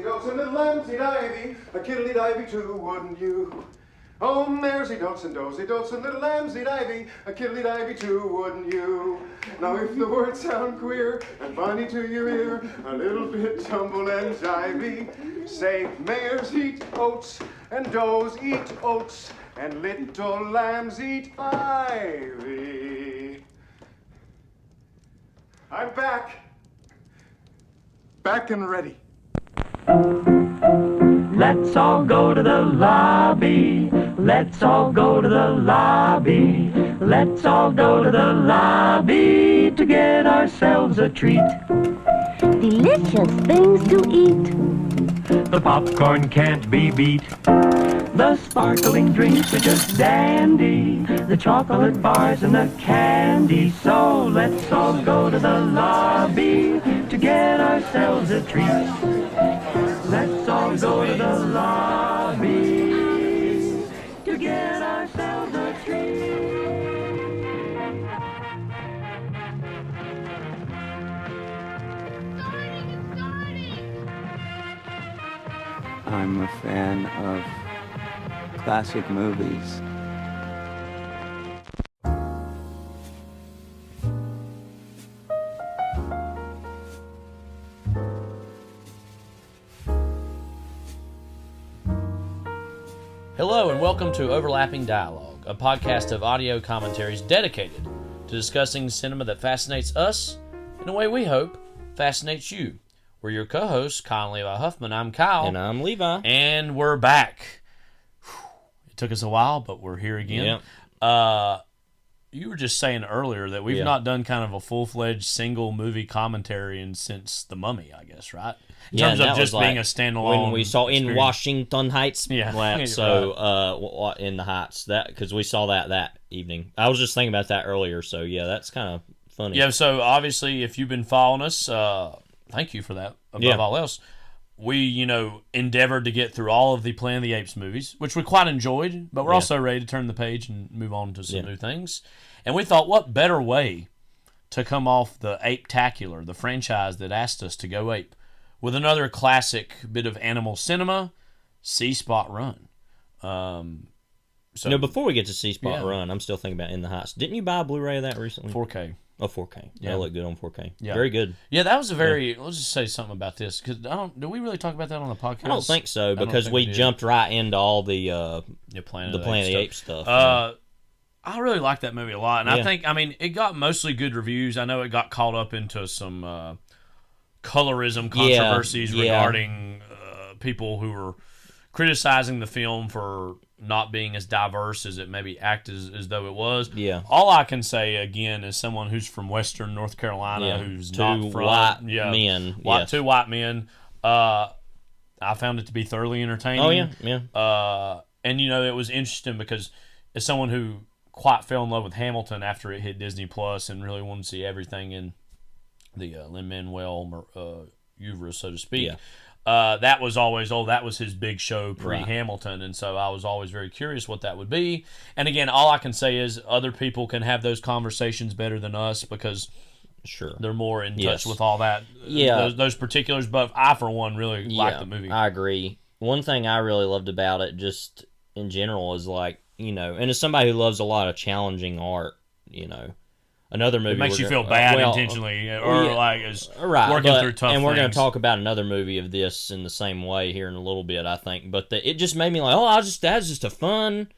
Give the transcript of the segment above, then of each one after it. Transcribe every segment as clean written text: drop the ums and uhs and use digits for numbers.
dotes and little lambsy divey, a kiddly divey too, wouldn't you? Oh, maresy dotes and dozy dotes and little lambsy divey, a kiddly divey too, wouldn't you? Now if the words sound queer and funny to your ear, a little bit tumble and jivey, say mares eat oats and does eat oats and little lambs eat ivy. I'm back. Back and ready. Let's all go to the lobby. Let's all go to the lobby. Let's all go to the lobby to get ourselves a treat. Delicious things to eat. The popcorn can't be beat. The sparkling drinks are just dandy. The chocolate bars and the candy. So let's all go to the lobby to get ourselves a treat. Let's all go to the lobby to get ourselves a treat. I'm a fan of classic movies. Hello and welcome to Overlapping Dialogue, a podcast of audio commentaries dedicated to discussing cinema that fascinates us in a way we hope fascinates you. We're your co-hosts, Kyle and Levi Huffman. I'm Kyle. And I'm Levi. And we're back. It took us a while, but we're here again. Yep. You were just saying earlier that we've not done kind of a full-fledged single movie commentary since The Mummy, I guess, right? In terms of just being a standalone when we saw experience. In Washington Heights. Yeah. So, In the Heights, because we saw that evening. I was just thinking about that earlier, so yeah, that's kind of funny. Yeah, so obviously, if you've been following us, thank you for that, above all else. We, endeavored to get through all of the Planet of the Apes movies, which we quite enjoyed, but we're also ready to turn the page and move on to some new things. And we thought, what better way to come off the Ape-tacular, the franchise that asked us to go ape, with another classic bit of animal cinema, C-Spot Run. Before we get to C-Spot Run, I'm still thinking about In the Heights. Didn't you buy a Blu-ray of that recently? 4K. Oh, 4K. Yeah. That looked good on 4K. Yeah. Very good. Yeah, that was a very... Let's just say something about this, because did we really talk about that on the podcast? I don't think so, because we jumped right into all the Planet of the Apes stuff. I really liked that movie a lot, and I think, it got mostly good reviews. I know it got caught up into some colorism controversies regarding people who were criticizing the film for not being as diverse as it maybe acted as though it was. Yeah. All I can say, again, is someone who's from Western North Carolina, who's not from... white men. Two white men. I found it to be thoroughly entertaining. Oh, yeah. And, it was interesting because as someone who quite fell in love with Hamilton after it hit Disney Plus and really wanted to see everything in the Lin-Manuel oeuvre, so to speak. Yeah. That was always, that was his big show pre-Hamilton, and so I was always very curious what that would be. And again, all I can say is other people can have those conversations better than us because they're more in touch with all that, those particulars. But I, for one, really liked the movie. I agree. One thing I really loved about it, just in general, is and as somebody who loves a lot of challenging art, another movie... It makes you feel bad intentionally, is working through tough And we're going things. to talk about another movie of this in the same way here in a little bit, I think. But it just made me that's just a fun,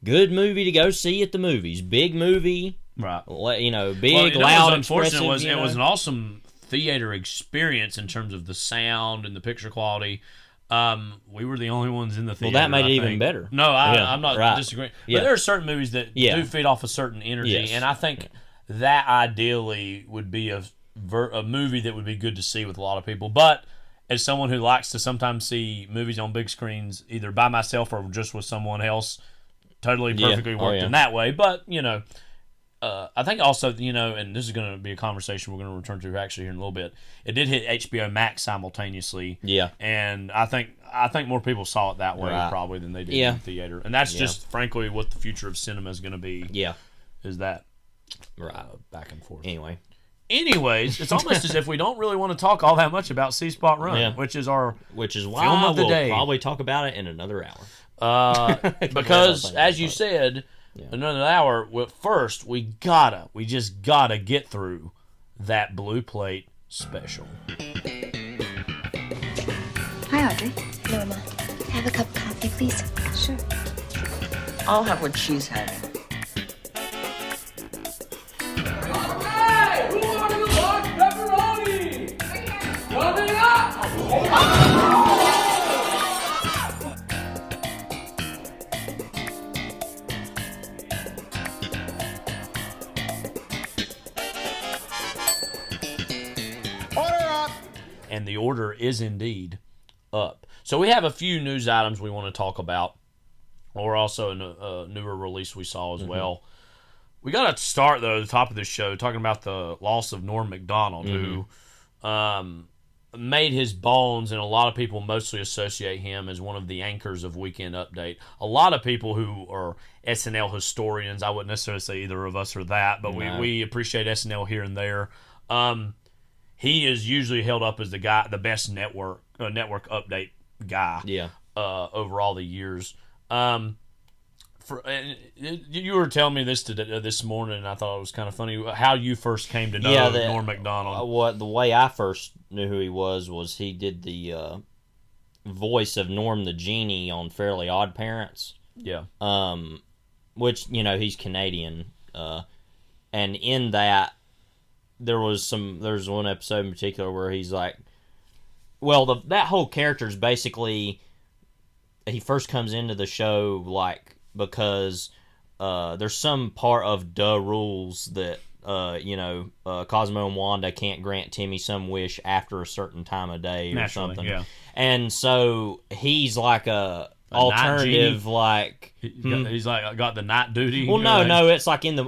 good movie to go see at the movies. Big movie. Right. Big, loud, expressive. It was an awesome theater experience in terms of the sound and the picture quality. We were the only ones in the theater. Well, that made it even better. No, I'm not disagreeing. Yeah. But there are certain movies that do feed off a certain energy, and I think that ideally would be a movie that would be good to see with a lot of people. But as someone who likes to sometimes see movies on big screens, either by myself or just with someone else, totally perfectly worked in that way. But, I think also, and this is going to be a conversation we're going to return to actually here in a little bit. It did hit HBO Max simultaneously. Yeah. And I think more people saw it that way probably than they did in the theater. And that's just, frankly, what the future of cinema is going to be. Yeah. Is that back and forth. Anyway. Anyways, it's almost as if we don't really want to talk all that much about C Spot Run, which is why film of the day. Probably talk about it in another hour. Because as you said, another hour. Well, first we just gotta get through that Blue Plate special. Hi, Audrey. Norma, have a cup of coffee, please. Sure. I'll have what she's having. Hey, who wanted a large pepperoni? Coming up! And the order is indeed up. So we have a few news items we want to talk about, or also a newer release we saw as well. We got to start, though, at the top of this show, talking about the loss of Norm Macdonald, who made his bones, and a lot of people mostly associate him as one of the anchors of Weekend Update. A lot of people who are SNL historians, I wouldn't necessarily say either of us are that, but we appreciate SNL here and there. He is usually held up as the best network update guy. Yeah. Over all the years. You were telling me this this morning, and I thought it was kind of funny how you first came to know Norm Macdonald. The way I first knew who he was he did the voice of Norm the Genie on Fairly Odd Parents. Yeah. Which he's Canadian, and in that. There's one episode in particular where he's like, well, that whole character is basically, he first comes into the show like because there's some part of the rules that Cosmo and Wanda can't grant Timmy some wish after a certain time of day or something. Yeah. And so he's like a alternative, like he's like got the night duty. Well, no, it's like in the.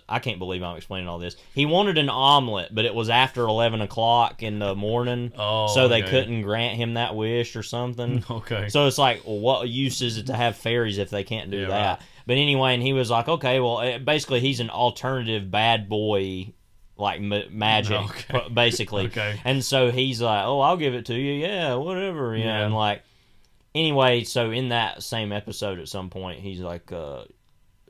I can't believe I'm explaining all this. He wanted an omelet, but it was after 11 o'clock in the morning, so they couldn't grant him that wish or something. Okay. So it's like, well, what use is it to have fairies if they can't do that? Right. But anyway, and he was like, okay, well, basically he's an alternative bad boy. Like magic, basically. Okay. And so he's like, oh, I'll give it to you. Yeah, whatever. Yeah. And like. Anyway, so in that same episode at some point, he's like,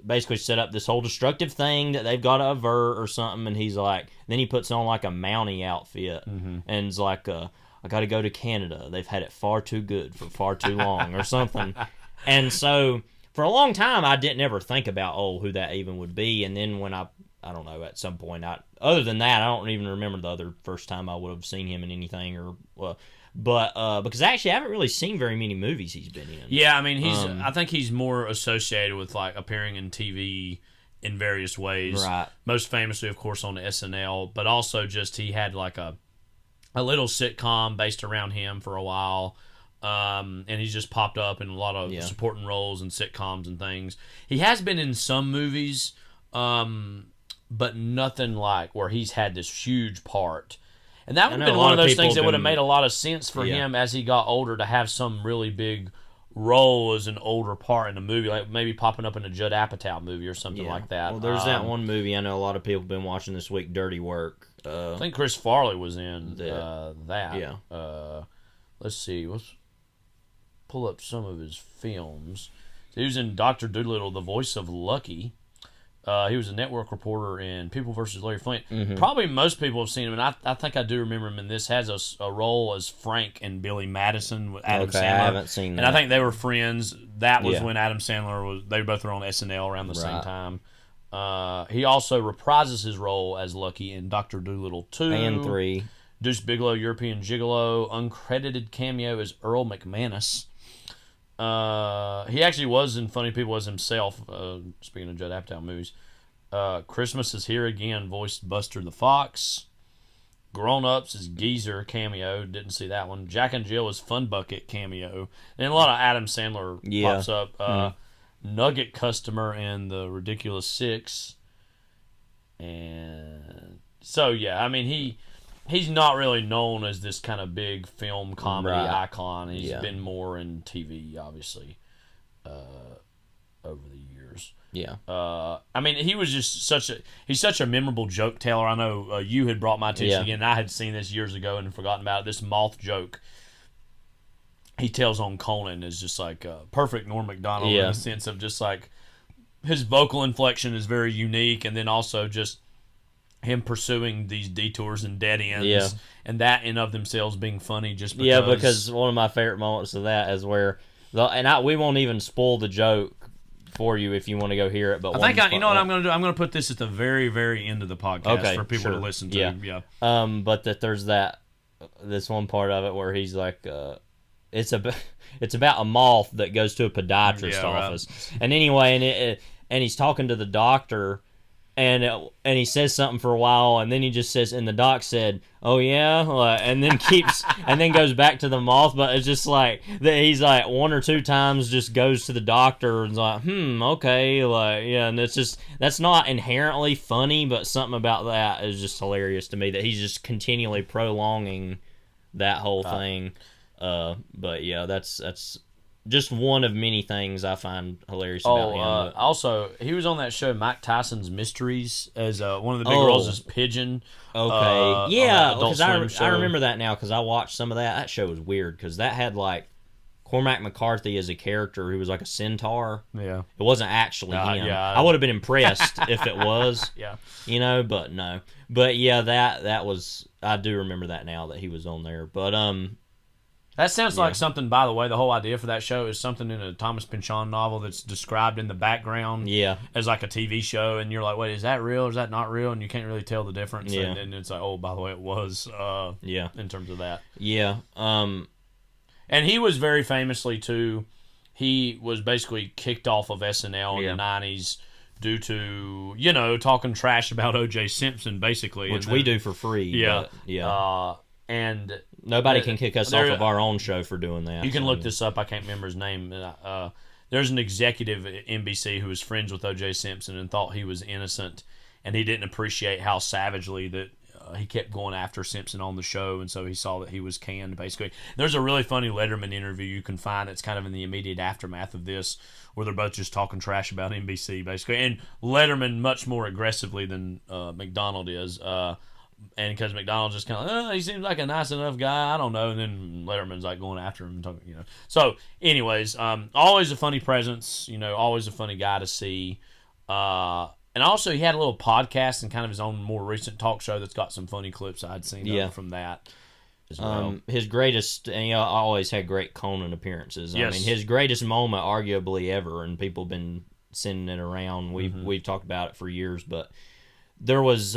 basically set up this whole destructive thing that they've got to avert or something, and he's like, then he puts on like a Mountie outfit, and is like, I got to go to Canada. They've had it far too good for far too long or something. And so for a long time, I didn't ever think about, who that even would be. And then when I don't know, at some point, other than that, I don't even remember the other first time I would have seen him in anything or But because actually I haven't really seen very many movies he's been in. Yeah, I mean I think he's more associated with like appearing in TV in various ways. Right. Most famously, of course, on SNL, but also just he had like a little sitcom based around him for a while. And he's just popped up in a lot of supporting roles and sitcoms and things. He has been in some movies, but nothing like where he's had this huge part. And that would have been one of those things that would have made a lot of sense for him as he got older to have some really big role as an older part in a movie, like maybe popping up in a Judd Apatow movie or something like that. Well, there's that one movie I know a lot of people have been watching this week, Dirty Work. I think Chris Farley was in that. Yeah. Let's see. Let's pull up some of his films. He was in Dr. Dolittle, the voice of Lucky. He was a network reporter in People vs. Larry Flint. Probably most people have seen him, and I think I do remember him in this. Has a role as Frank and Billy Madison with Adam Sandler. I haven't seen that. And I think they were friends. That was when Adam Sandler they both were on SNL around the same time. He also reprises his role as Lucky in Dr. Dolittle 2 and 3. Deuce Bigalow, European Gigolo, uncredited cameo as Earl McManus. He actually was in Funny People as himself, speaking of Judd Apatow movies. Christmas is Here Again voiced Buster the Fox. Grown Ups is Geezer cameo, didn't see that one. Jack and Jill is Fun Bucket cameo. And a lot of Adam Sandler pops up. Nugget customer in The Ridiculous Six. And so, I mean, he's not really known as this kind of big film comedy icon. He's been more in TV, obviously, over the years. Yeah. I mean, he was just he's such a memorable joke teller. I know you had brought my attention again, and I had seen this years ago and forgotten about it. This Moth joke he tells on Conan is just like perfect Norm Macdonald in the sense of just like his vocal inflection is very unique, and then also just him pursuing these detours and dead ends, and that in of themselves being funny. Just because. Yeah, because one of my favorite moments of that is where we won't even spoil the joke for you if you want to go hear it. But I think you know what I'm going to do. I'm going to put this at the very, very end of the podcast for people to listen to. Yeah. But that there's this one part of it where he's like, it's about a moth that goes to a podiatrist's office, and anyway, and he's talking to the doctor. And he says something for a while, and then he just says, and the doc said, "Oh yeah," and then and then goes back to the moth. But it's just like that he's like one or two times just goes to the doctor and is like, okay, and it's just that's not inherently funny, but something about that is just hilarious to me that he's just continually prolonging that whole thing. But yeah, that's just one of many things I find hilarious about him. Also, he was on that show Mike Tyson's Mysteries as one of the big roles as Pigeon. Okay, because I remember that now because I watched some of that. That show was weird because that had like Cormac McCarthy as a character who was like a centaur. Yeah, it wasn't actually him. Yeah, I would have been impressed if it was. Yeah, but no. But yeah, that was. I do remember that now that he was on there. But that sounds like something, by the way, the whole idea for that show is something in a Thomas Pynchon novel that's described in the background as like a TV show, and you're like, wait, is that real or is that not real? And you can't really tell the difference. Yeah. And it's like, oh, by the way, it was in terms of that. Yeah. And he was very famously, too, he was basically kicked off of SNL in the 90s due to, talking trash about O.J. Simpson, basically. Which we do for free. Yeah. But, and nobody can kick us off of our own show for doing that. You can look this up. I can't remember his name. There's an executive at NBC who was friends with O.J. Simpson and thought he was innocent, and he didn't appreciate how savagely that he kept going after Simpson on the show, and so he saw that he was canned, basically. There's a really funny Letterman interview you can find. It's kind of in the immediate aftermath of this, where they're both just talking trash about NBC, basically. And Letterman much more aggressively than McDonald is. And because McDonald's just kind of, he seems like a nice enough guy, I don't know. And then Letterman's like going after him and talking, So, anyways, always a funny presence, always a funny guy to see. And also, he had a little podcast and kind of his own more recent talk show that's got some funny clips I'd seen from that as well. His greatest, and he always had great Conan appearances. Yes. I mean, his greatest moment, arguably ever, and people have been sending it around. We've talked about it for years, but there was.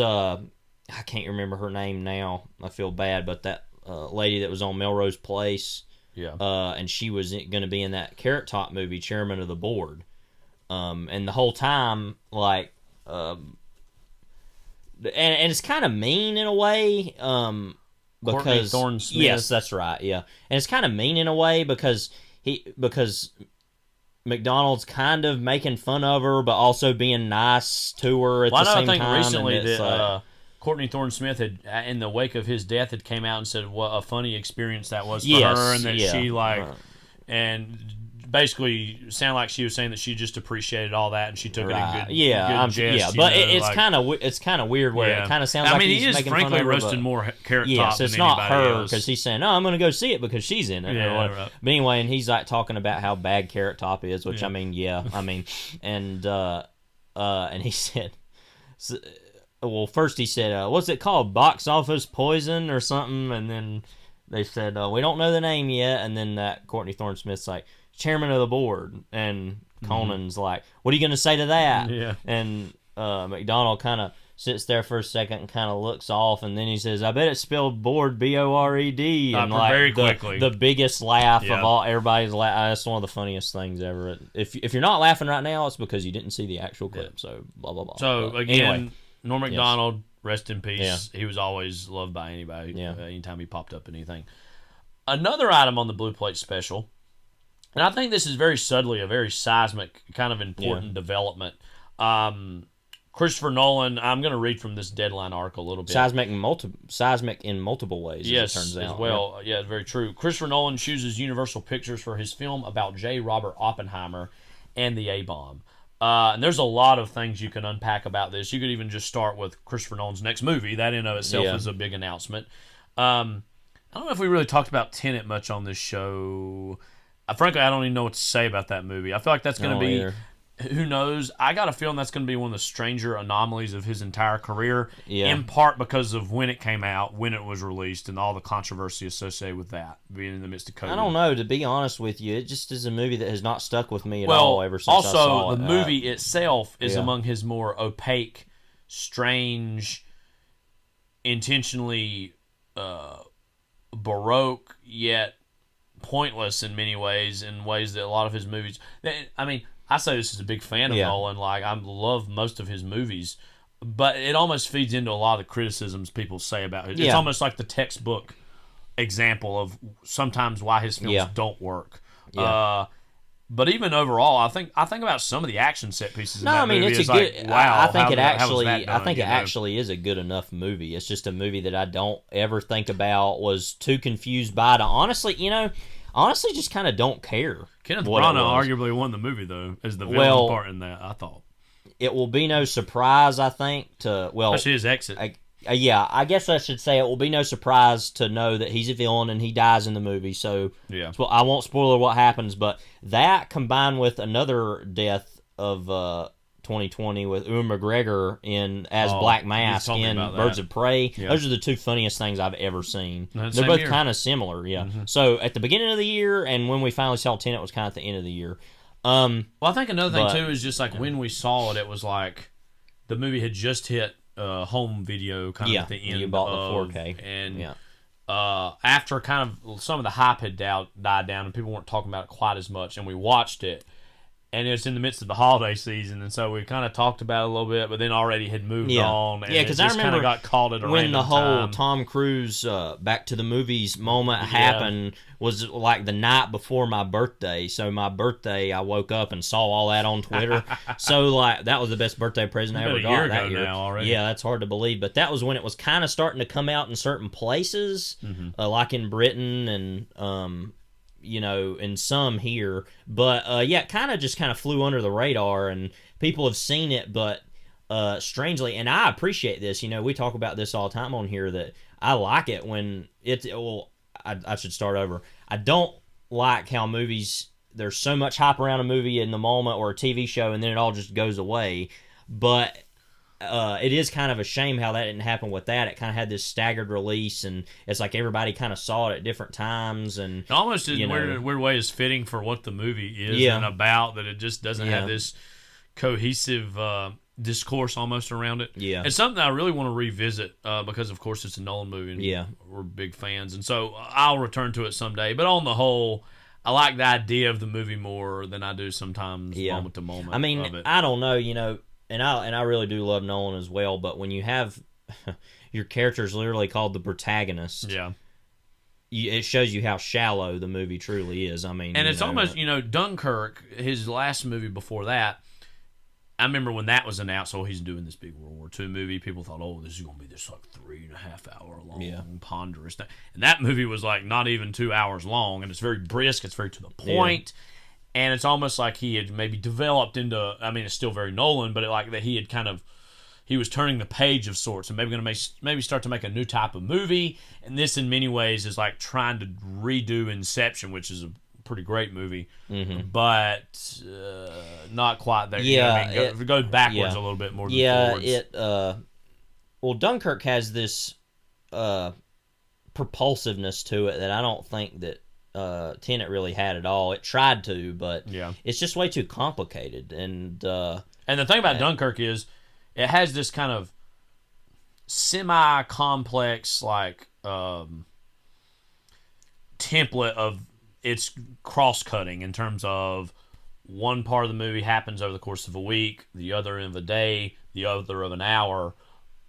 I can't remember her name now. I feel bad, but that lady that was on Melrose Place, and she was going to be in that Carrot Top movie, Chairman of the Board, and the whole time, like, and it's kind of mean in a way, because Thorne-Smith. Yes, that's right, yeah, and it's kind of mean in a way because McDonald's kind of making fun of her, but also being nice to her at the same time. I think recently that. Courtney Thorne-Smith had, in the wake of his death, had came out and said what a funny experience that was for her, and that she and basically sounded like she was saying that she just appreciated all that and she took it in good, good jest. But it's kind of weird where it kind of sounds like he's making fun of her. He is frankly roasting more Carrot Top than it's not anybody her because he's saying, "No, I'm going to go see it because she's in it." But anyway, and he's like talking about how bad Carrot Top is, which and he said. Well, first he said, what's it called? Box office poison or something? And then they said, we don't know the name yet. And then that Courtney Thorne-Smith's like, Chairman of the Board. And Conan's like, what are you going to say to that? Yeah. And McDonald kind of sits there for a second and kind of looks off. And then he says, I bet it's spelled board, B-O-R-E-D. And very quickly. The biggest laugh of all, everybody's laugh. That's one of the funniest things ever. If you're not laughing right now, it's because you didn't see the actual clip. So, blah, blah, blah. So, again... Norm Macdonald, rest in peace. Yeah. He was always loved by anybody. Anytime he popped up anything. Another item on the Blue Plate special, and I think this is very subtly a very seismic, kind of important development. Christopher Nolan, I'm going to read from this Deadline article a little bit. Seismic in multiple ways, yes, as it turns out. As well. Yeah, very true. Christopher Nolan chooses Universal Pictures for his film about J. Robert Oppenheimer and the A-bomb. And there's a lot of things you can unpack about this. You could even just start with Christopher Nolan's next movie. That in and of itself is a big announcement. I don't know if we really talked about Tenet much on this show. Frankly, I don't even know what to say about that movie. I feel like that's going to be... Either. Who knows? I got a feeling that's going to be one of the stranger anomalies of his entire career, in part because of when it came out, when it was released, and all the controversy associated with that, being in the midst of COVID. I don't know, to be honest with you. It just is a movie that has not stuck with me at all ever since I saw it. Also, the movie itself is among his more opaque, strange, intentionally baroque, yet pointless in many ways, in ways that a lot of his movies... I mean... I say this as a big fan of Nolan. Like, I love most of his movies, but it almost feeds into a lot of the criticisms people say about it. It's almost like the textbook example of sometimes why his films don't work. Yeah. But even overall, I think about some of the action set pieces. No, in that movie. It's a like, good. Wow, I think it actually is a good enough movie. It's just a movie that I don't ever think about. Was too confused by it. Honestly, just kind of don't care. Kenneth Branagh arguably won the movie, though, as the villain part in that, I thought. It will be no surprise, I think, especially his exit. I guess I should say it will be no surprise to know that he's a villain and he dies in the movie, so I won't spoil what happens, but that combined with another death of 2020 with Ewan McGregor as Black Mask in Birds of Prey. Those are the two funniest things I've ever seen. They're both kind of similar, So at the beginning of the year and when we finally saw Tenet was kind of at the end of the year. Well, I think another thing too is just like when we saw it, it was like the movie had just hit home video kind of at the end. You bought the 4K. And after kind of some of the hype had died down and people weren't talking about it quite as much, and we watched it. And it's in the midst of the holiday season, and so we kind of talked about it a little bit, but then already had moved on. And because I remember got called at a when the whole time. Tom Cruise Back to the Movies moment happened was like the night before my birthday. So my birthday, I woke up and saw all that on Twitter. So like that was the best birthday present I ever got that year. Now already. Yeah, that's hard to believe, but that was when it was kind of starting to come out in certain places, like in Britain and. In some here, but it kind of flew under the radar, and people have seen it, but strangely, and I appreciate this. We talk about this all the time on here that I like it when I should start over. I don't like how movies, there's so much hype around a movie in the moment or a TV show, and then it all just goes away. But it is kind of a shame how that didn't happen with that. It kind of had this staggered release, and it's like everybody kind of saw it at different times. And it almost in a weird way is fitting for what the movie is and about, that it just doesn't have this cohesive discourse almost around it. Yeah. It's something I really want to revisit because, of course, it's a Nolan movie, and we're big fans. And so I'll return to it someday. But on the whole, I like the idea of the movie more than I do sometimes moment to moment. I mean, I don't know, And I really do love Nolan as well, but when you have your characters literally called the protagonist, it shows you how shallow the movie truly is. I mean, and it's almost Dunkirk, his last movie before that. I remember when that was announced. Oh, he's doing this big World War II movie. People thought, oh, this is going to be this like 3.5 hour long, ponderous thing. And that movie was like not even 2 hours long, and it's very brisk. It's very to the point. Yeah. And it's almost like he had maybe developed into, I mean, it's still very Nolan, but like that he had he was turning the page of sorts and maybe going to maybe start to make a new type of movie. And this in many ways is like trying to redo Inception, which is a pretty great movie, but not quite there. Yeah. It goes backwards a little bit more than forwards. Well, Dunkirk has this propulsiveness to it that I don't think that Tenet really had at all. It tried to, but it's just way too complicated. And the thing about Dunkirk is it has this kind of semi-complex like template of its cross-cutting in terms of one part of the movie happens over the course of a week, the other of a day, the other of an hour.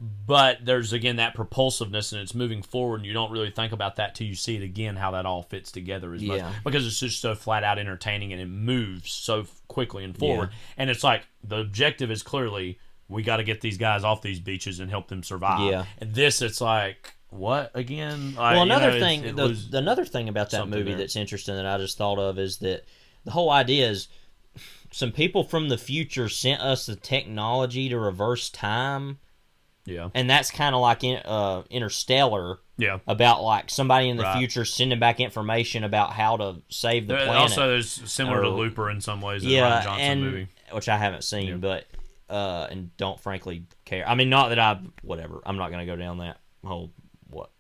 But there's, again, that propulsiveness, and it's moving forward, and you don't really think about that till you see it again, how that all fits together as much. Because it's just so flat-out entertaining, and it moves so quickly and forward. And it's like, the objective is clearly, we got to get these guys off these beaches and help them survive. And this, it's like, what, again? Well, another thing about that movie that's interesting that I just thought of is that the whole idea is, some people from the future sent us the technology to reverse time. Yeah. And that's kind of like Interstellar. Yeah. About like somebody in the future sending back information about how to save the planet. Also, there's similar to Looper in some ways. Yeah, Ryan Johnson movie, which I haven't seen, but and don't frankly care. I mean, not that whatever. I'm not going to go down that whole what.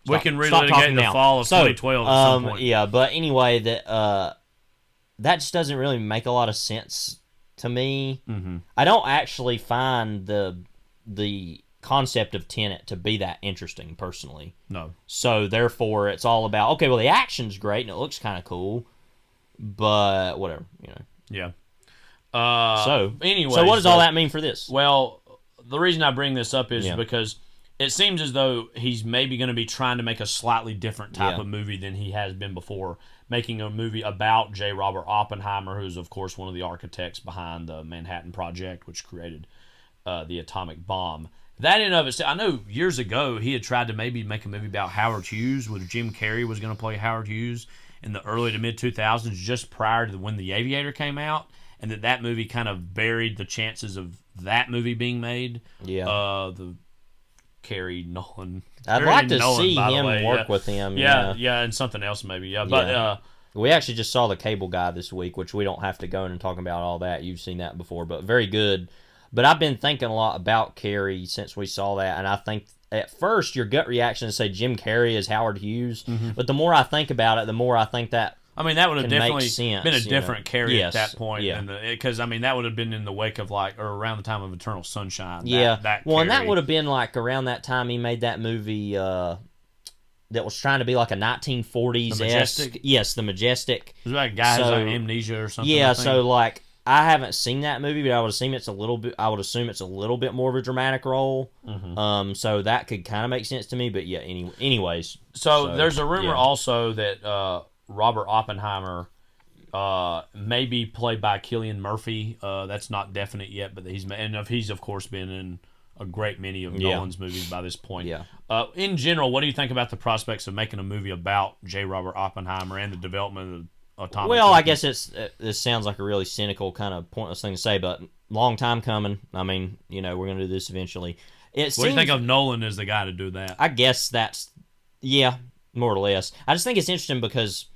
We can relitigate the fall of 2012 at some point. Yeah, but anyway, that just doesn't really make a lot of sense to me. Mm-hmm. I don't actually find the concept of Tenet to be that interesting personally. No. So therefore it's all about, okay, well the action's great and it looks kind of cool, but whatever, Yeah. So anyway, what does all that mean for this? Well, the reason I bring this up is because it seems as though he's maybe going to be trying to make a slightly different type of movie than he has been before, making a movie about J. Robert Oppenheimer, who's of course one of the architects behind the Manhattan Project, which created the atomic bomb. That in of itself, I know years ago he had tried to maybe make a movie about Howard Hughes, where Jim Carrey was going to play Howard Hughes in the early to mid 2000s, just prior to when The Aviator came out, and that movie kind of buried the chances of that movie being made. Yeah. The Carrey Nolan. I'd like to see him work with him. Yeah, and something else maybe. Yeah, but we actually just saw The Cable Guy this week, which we don't have to go in and talk about all that. You've seen that before, but very good. But I've been thinking a lot about Carrey since we saw that, and I think at first your gut reaction is to say Jim Carrey is Howard Hughes, but the more I think about it, the more I think that that would have definitely been a different Carrey yes, at that point. Because, that would have been in the wake of, or around the time of Eternal Sunshine. Yeah. That and that would have been, around that time he made that movie that was trying to be like a 1940s-esque. Yes, The Majestic. It was about a guy who's like amnesia or something. Yeah, I haven't seen that movie, but I would assume it's a little bit more of a dramatic role. Mm-hmm. So that could kind of make sense to me. But yeah, anyways. So there's a rumor also that Robert Oppenheimer may be played by Cillian Murphy. That's not definite yet, but he's of course been in a great many of Nolan's movies by this point. Yeah. In general, what do you think about the prospects of making a movie about J. Robert Oppenheimer and the development of atomic weapons? I guess this sounds like a really cynical, kind of pointless thing to say, but long time coming. I mean, we're going to do this eventually. What do you think of Nolan as the guy to do that? I guess that's, more or less. I just think it's interesting because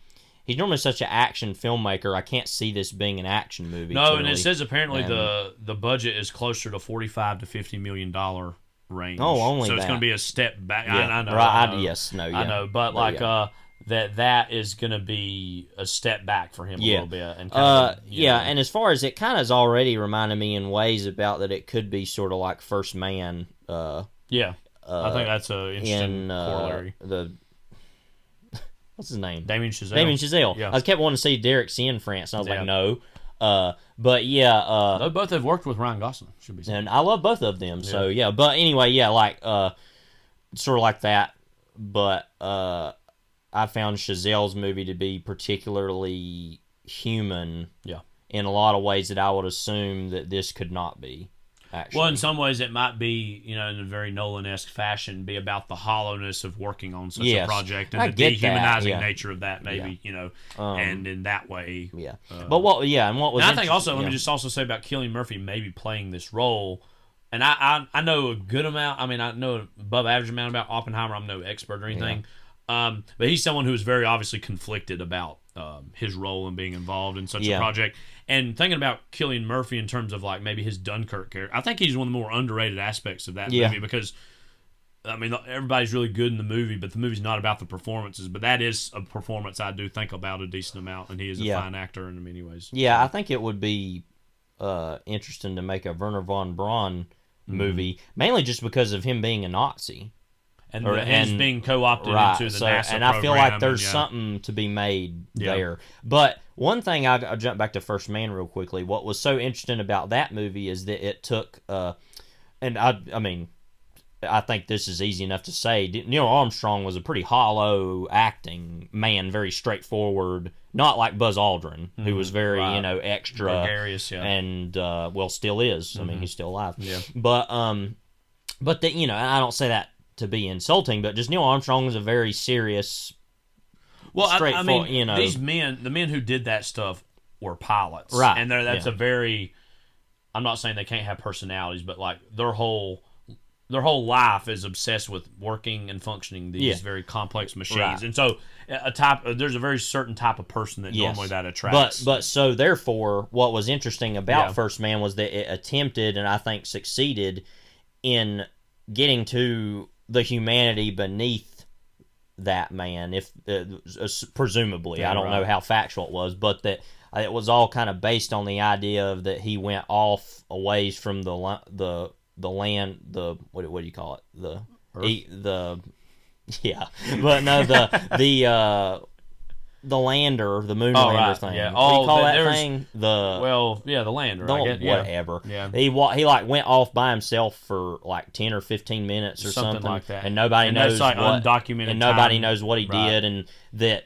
he's normally such an action filmmaker. I can't see this being an action movie. No, and it says apparently the budget is closer to $45 to $50 million range. Oh, only so that. it's going to be a step back. Yeah. I know. Right. I know, but that is going to be a step back for him a little bit. And and as far as it kind of has already reminded me in ways about that it could be sort of like First Man. I think that's an interesting corollary. What's his name? Damien Chazelle. Yeah. I kept wanting to see Derek Cianfrance, and I was like, no. But they both have worked with Ryan Gosling. Should be said. And I love both of them. So but anyway, sort of like that. But I found Chazelle's movie to be particularly human. Yeah. In a lot of ways that I would assume that this could not be. Actually. Well, in some ways, it might be, in a very Nolan-esque fashion, be about the hollowness of working on such a project and the dehumanizing nature of that, maybe, and in that way. Yeah. But what was I think also, let me just also say about Cillian Murphy maybe playing this role, and I know a good amount, I know above average amount about Oppenheimer, I'm no expert or anything, but he's someone who is very obviously conflicted about his role in being involved in such a project. And thinking about Cillian Murphy in terms of maybe his Dunkirk character, I think he's one of the more underrated aspects of that movie because, everybody's really good in the movie, but the movie's not about the performances. But that is a performance I do think about a decent amount, and he is a fine actor in many ways. Yeah, I think it would be interesting to make a Werner von Braun movie, mainly just because of him being a Nazi. And being co-opted into the NASA and I feel like there's something to be made there. But one thing, I'll jump back to First Man real quickly. What was so interesting about that movie is that it took, and I think this is easy enough to say, Neil Armstrong was a pretty hollow acting man, very straightforward, not like Buzz Aldrin, who was very, extra. Gregarious, and, still is. I mean, he's still alive. Yeah. But and I don't say that to be insulting, but just Neil Armstrong was a very serious, straightforward. These men, the men who did that stuff, were pilots, right? And that's a very. I'm not saying they can't have personalities, but like their whole life is obsessed with working and functioning these very complex machines, right. And so there's a very certain type of person that normally that attracts. But so therefore, what was interesting about First Man was that it attempted, and I think succeeded, in getting to the humanity beneath that man. If presumably, I don't know how factual it was, but that. It was all kind of based on the idea of that he went off a ways from the land, what do you call it? But no, the lander, the moon lander thing. Yeah. What do you call that thing? The lander. Whatever. Yeah. He like went off by himself for like 10 or 15 minutes or something like that, and nobody knows like what undocumented, and nobody knows what he did, and that.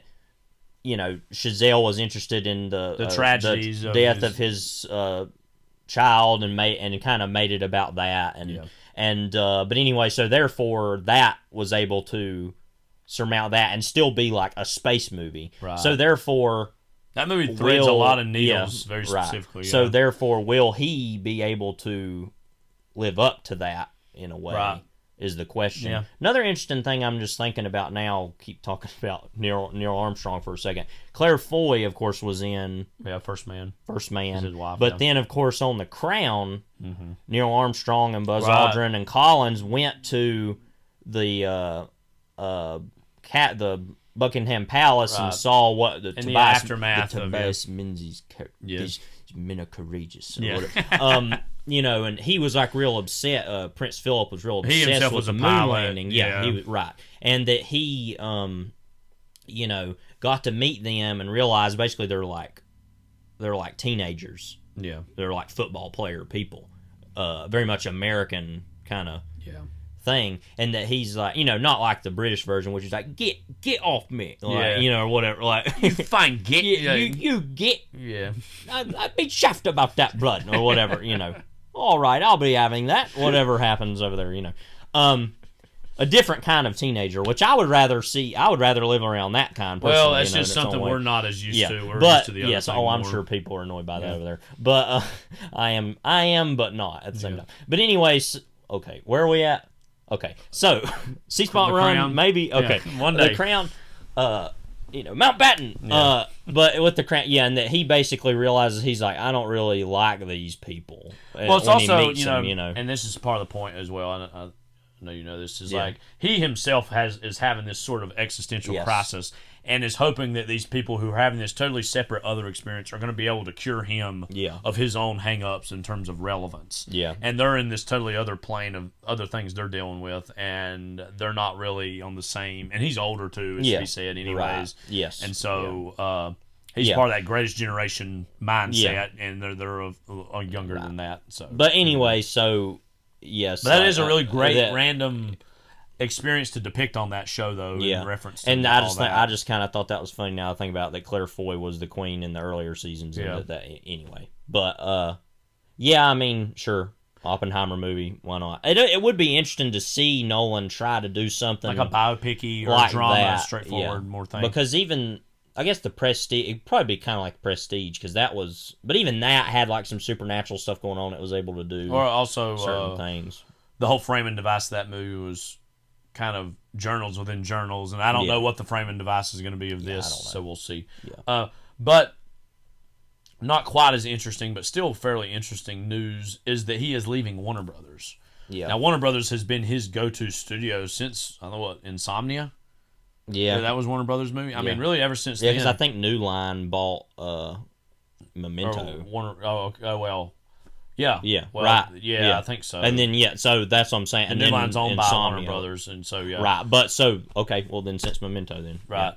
Chazelle was interested in the tragedies, the death of his child, and kind of made it about that, but anyway, so therefore that was able to surmount that and still be like a space movie. Right. So therefore, that movie threads a lot of needles, very specifically. Right. So therefore, will he be able to live up to that in a way? Right. Is the question. Yeah. Another interesting thing I'm just thinking about now, keep talking about Neil Armstrong for a second. Claire Foy, of course, was in First Man. First Man. His wife, but then, of course, on The Crown, Neil Armstrong and Buzz Aldrin and Collins went to the Buckingham Palace and saw what the aftermath of Tobias Menzies. These men are courageous. And he was like real upset. Prince Philip was real obsessed. He himself with was a moon pilot. landing. Yeah, he was right, and that he, got to meet them and realized basically they're like teenagers. Yeah, they're like football player people, very much American kind of thing, and that he's like, not like the British version, which is like get off me, like, or whatever, like you fine get you get I'd be chuffed about that blood or whatever, all right, I'll be having that, whatever happens over there, a different kind of teenager, which I would rather see. I would rather live around that kind. Well, that's just something we're not as used to. We're but used to the other thing I'm sure people are annoyed by that over there. But I am, but not at the same time. But anyways, okay, where are we at? Okay, so C-Spot Run, Crown. Maybe. Okay, one day. The Crown. Mountbatten. But with the Crown, and that he basically realizes he's like, I don't really like these people. Well, it's also and this is part of the point as well. And I know you know this is like he himself is having this sort of existential crisis and is hoping that these people who are having this totally separate other experience are going to be able to cure him of his own hang-ups in terms of relevance. Yeah. And they're in this totally other plane of other things they're dealing with, and they're not really on the same. And he's older too, as he said, anyways. Right. Yes. And so he's part of that greatest generation mindset, and they're younger than that. So, but anyway, so yes, but that is a really great random experience to depict on that show, though. In reference to and I just kind of thought that was funny. Now I think about that Claire Foy was the queen in the earlier seasons. And that anyway, but I mean, sure, Oppenheimer movie, why not? It would be interesting to see Nolan try to do something like a biopic or like drama, that. straightforward, more thing. Because even I guess the Prestige, it'd probably be kind of like Prestige, because that was, but even that had like some supernatural stuff going on. It was able to do or also certain things. The whole framing device of that movie was kind of journals within journals, and I don't know what the framing device is going to be of this, so we'll see. But not quite as interesting, but still fairly interesting news is that he is leaving Warner Brothers. Yeah. Now, Warner Brothers has been his go-to studio since, I don't know what, Insomnia? Yeah. That was Warner Brothers' movie? I mean, really ever since then. Yeah, because I think New Line bought Memento. Yeah. Yeah. Well, right. Yeah, I think so. And then, so that's what I'm saying. And New Line's owned by Warner Brothers, and so, Right. But so, okay, well, then since Memento, then. Right.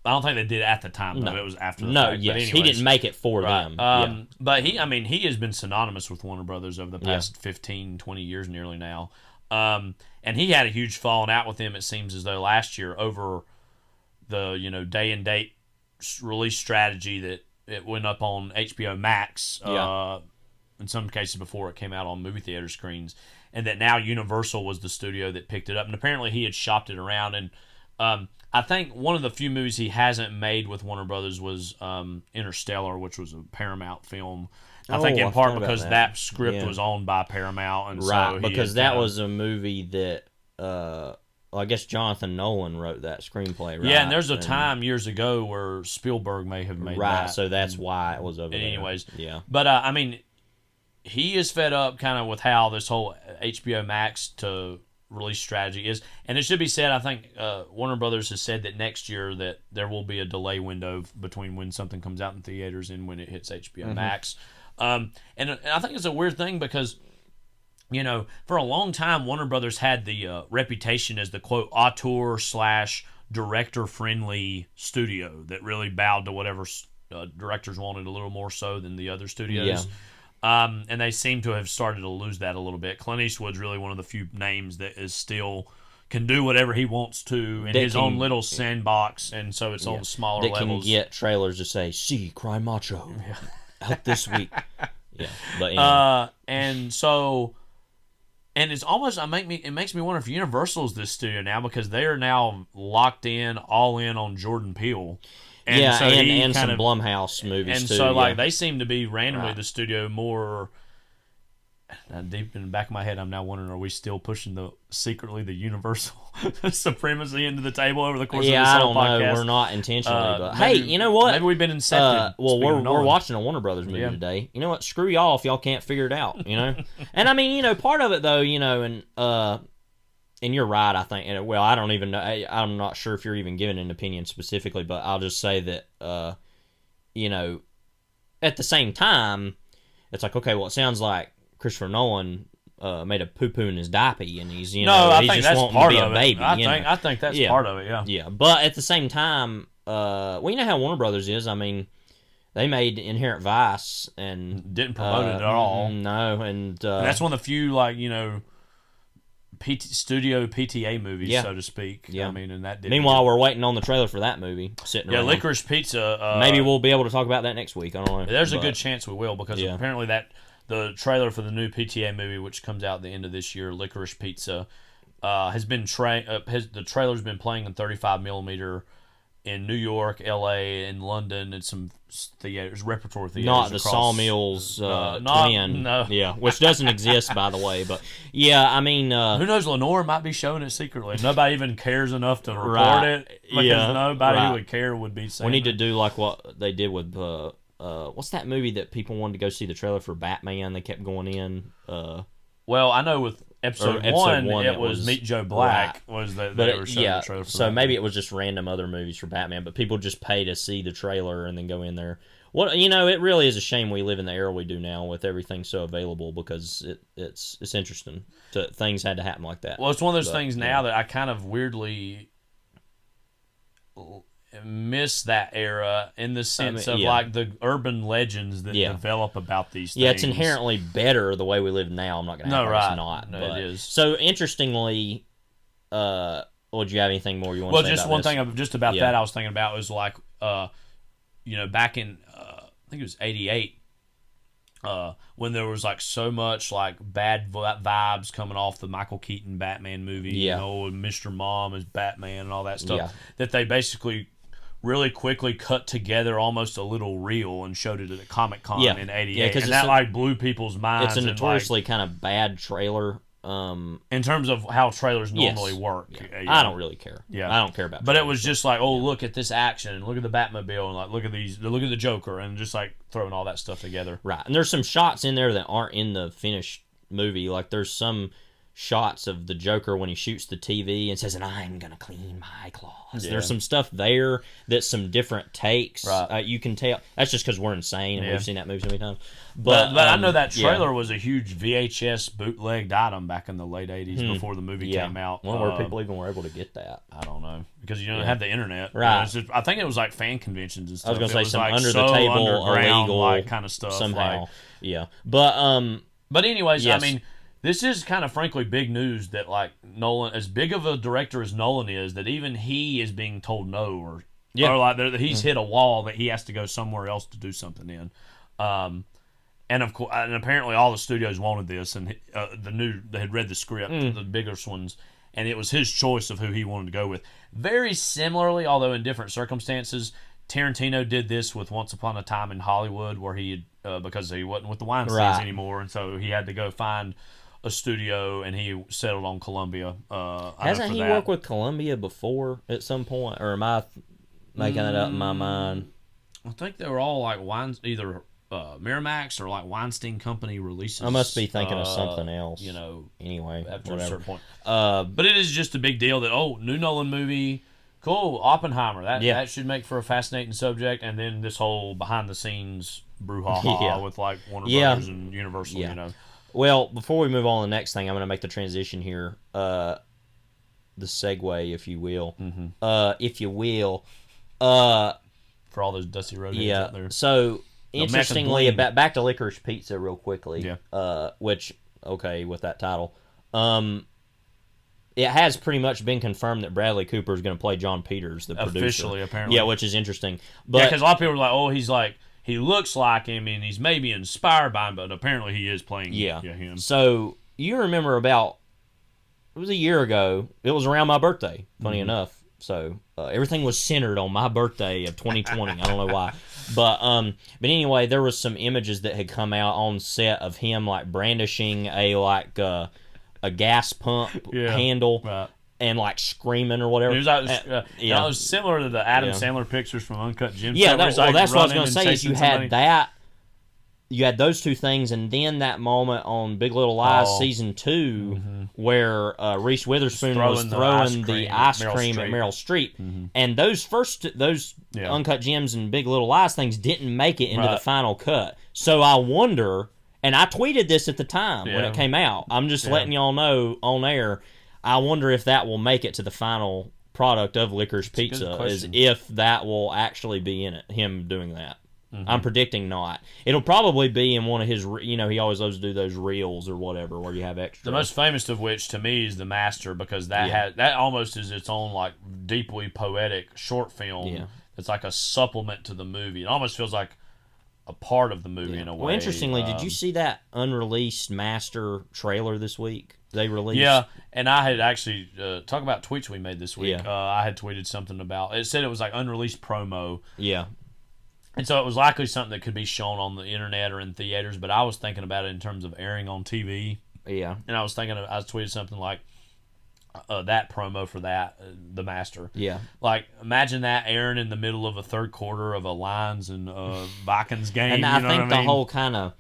I don't think they did it at the time, though. It was after the fact. Yes. But anyways, he didn't make it for them. But he has been synonymous with Warner Brothers over the past 15, 20 years nearly now. And he had a huge falling out with them, it seems as though, last year over the, day and date release strategy that it went up on HBO Max, in some cases before it came out on movie theater screens, and that now Universal was the studio that picked it up. And apparently he had shopped it around, and I think one of the few movies he hasn't made with Warner Brothers was Interstellar, which was a Paramount film. I think in part because that script was owned by Paramount, and so because that was a movie that I guess Jonathan Nolan wrote that screenplay, right? Yeah, and there's a time years ago where Spielberg may have made that. Right, so that's why it was over there. Anyways, yeah. But, I mean, he is fed up kind of with how this whole HBO Max to release strategy is. And it should be said, I think Warner Brothers has said that next year that there will be a delay window between when something comes out in theaters and when it hits HBO Max. And I think it's a weird thing because... You know, for a long time, Warner Brothers had the reputation as the, quote, auteur/director-friendly studio that really bowed to whatever directors wanted a little more so than the other studios. Yeah. And they seem to have started to lose that a little bit. Clint Eastwood's really one of the few names that is still can do whatever he wants to in his own little sandbox, and so it's on smaller levels. That can get trailers to say, "See, cry macho, out this week." Yeah, but anyway. And so... And it's almost it makes me wonder if Universal's this studio now because they are now locked in, all in on Jordan Peele. And so and some Blumhouse movies and too. And so they seem to be randomly the studio more. Deep in the back of my head, I'm now wondering: are we still pushing secretly the Universal supremacy into the table over the course of this whole podcast? I don't know. We're not intentionally, but maybe, hey, you know what? Maybe we've been incepted. Well, we're watching a Warner Brothers movie today. You know what? Screw y'all if y'all can't figure it out. You know, and I mean, part of it though, and you're right. I think, well, I don't even know. I'm not sure if you're even giving an opinion specifically, but I'll just say that, at the same time, it's like, okay, well, it sounds like Christopher Nolan made a poo-poo in his diaper, and he's I think just that's wanting part to be of a baby. I think that's part of it. Yeah. Yeah, but at the same time, well, you know how Warner Brothers is. I mean, they made Inherent Vice and didn't promote it at all. No, and that's one of the few studio PTA movies, so to speak. Yeah, I mean, and that. Meanwhile, we're waiting on the trailer for that movie. Sitting around. Licorice Pizza. Maybe we'll be able to talk about that next week. I don't know. There's a good chance we will because apparently the trailer for the new PTA movie, which comes out at the end of this year, Licorice Pizza, has been the trailer's been playing in 35mm in New York, L.A., and London, and some theaters, repertoire theaters. Not the Sawmills twin. No. Yeah, which doesn't exist, by the way. But, yeah, I mean... who knows, Lenore might be showing it secretly. Nobody even cares enough to report it. Because nobody who would care would be saying we need to do like what they did with... what's that movie that people wanted to go see the trailer for Batman? They kept going in. Well, I know with episode one it was Meet Joe Black. Was that they were showing the trailer for so Batman. Maybe it was just random other movies for Batman, but people just pay to see the trailer and then go in there. What it really is a shame we live in the era we do now with everything so available because it's interesting. Things had to happen like that. Well, it's one of those things now that I kind of weirdly miss that era in the sense of like the urban legends that develop about these things. Yeah, it's inherently better the way we live now. I'm not going to it's not. No, but, it is. So interestingly, do you have anything more you want to say about just one this? thing just about that I was thinking about was like, back in, I think it was 88, when there was like so much like bad vibes coming off the Michael Keaton Batman movie, and Mr. Mom as Batman and all that stuff, that they basically really quickly cut together almost a little reel and showed it at a Comic-Con in 88. And that blew people's minds. It's a notoriously kind of bad trailer. In terms of how trailers normally work. Yeah. I don't really care. Yeah. I don't care about trailers. But it was just like, look at this action, and look at the Batmobile, and like look at the Joker, and just like throwing all that stuff together. Right. And there's some shots in there that aren't in the finished movie. Like there's some shots of the Joker when he shoots the TV and says, "And I'm gonna clean my claws." There's some stuff there that's some different takes. Right. You can tell that's just because we're insane and we've seen that movie so many times. But I know that trailer was a huge VHS bootlegged item back in the late '80s before the movie came out. Well, where people even were able to get that, I don't know, because you don't have the internet. Right. I think it was like fan conventions and stuff. I was gonna say some under the table illegal kind of stuff somehow. But anyways, I mean. This is kind of frankly big news that like Nolan, as big of a director as Nolan is, that even he is being told no, or like that he's hit a wall that he has to go somewhere else to do something in. And of course, and apparently all the studios wanted this, and they had read the script, the bigger ones, and it was his choice of who he wanted to go with. Very similarly, although in different circumstances, Tarantino did this with Once Upon a Time in Hollywood, where he because he wasn't with the Weinsteins anymore, and so he had to go find a studio, and he settled on Columbia. Hasn't he worked with Columbia before at some point, or am I making that up in my mind? I think they were all like either Miramax or like Weinstein Company releases. I must be thinking of something else. Anyway, after whatever. a certain point. But it is just a big deal that new Nolan movie, cool, Oppenheimer. That should make for a fascinating subject, and then this whole behind the scenes brouhaha with like Warner Brothers and Universal. Well, before we move on to the next thing, I'm going to make the transition here. The segue, if you will. For all those dusty roadheads out there. So, interestingly, back to Licorice Pizza real quickly. Which, with that title. It has pretty much been confirmed that Bradley Cooper is going to play John Peters, the producer. Officially, apparently. Yeah, which is interesting. But because a lot of people are like, he looks like him and he's maybe inspired by him, but apparently he is playing him. So, you remember it was a year ago. It was around my birthday, funny enough. So, everything was centered on my birthday of 2020. I don't know why. But anyway, there was some images that had come out on set of him like brandishing a gas pump handle and like screaming or whatever. It was similar to the Adam Sandler pictures from Uncut Gems. Yeah, that's what I was going to say. Is you had that, you had those two things, and then that moment on Big Little Lies season 2 where Reese Witherspoon was throwing the ice cream at Meryl Streep, and those Uncut Gems and Big Little Lies things didn't make it into the final cut. So I wonder. And I tweeted this at the time when it came out. I'm just letting y'all know on air. I wonder if that will make it to the final product of Licorice Pizza, as if that will actually be in it, him doing that. I'm predicting not. It'll probably be in one of his, he always loves to do those reels or whatever where you have extra. The most famous of which, to me, is The Master, because that almost is its own like deeply poetic short film. Yeah. It's like a supplement to the movie. It almost feels like a part of the movie in a way. Well, interestingly, did you see that unreleased Master trailer this week? They released. Yeah, and I had actually talk about tweets we made this week. I had tweeted something about it. Said it was like unreleased promo. Yeah, and so it was likely something that could be shown on the internet or in theaters. But I was thinking about it in terms of airing on TV. Yeah, and I tweeted something like that promo for that The Master. Yeah, like imagine that airing in the middle of a third quarter of a Lions and Vikings game. And I think the whole kind of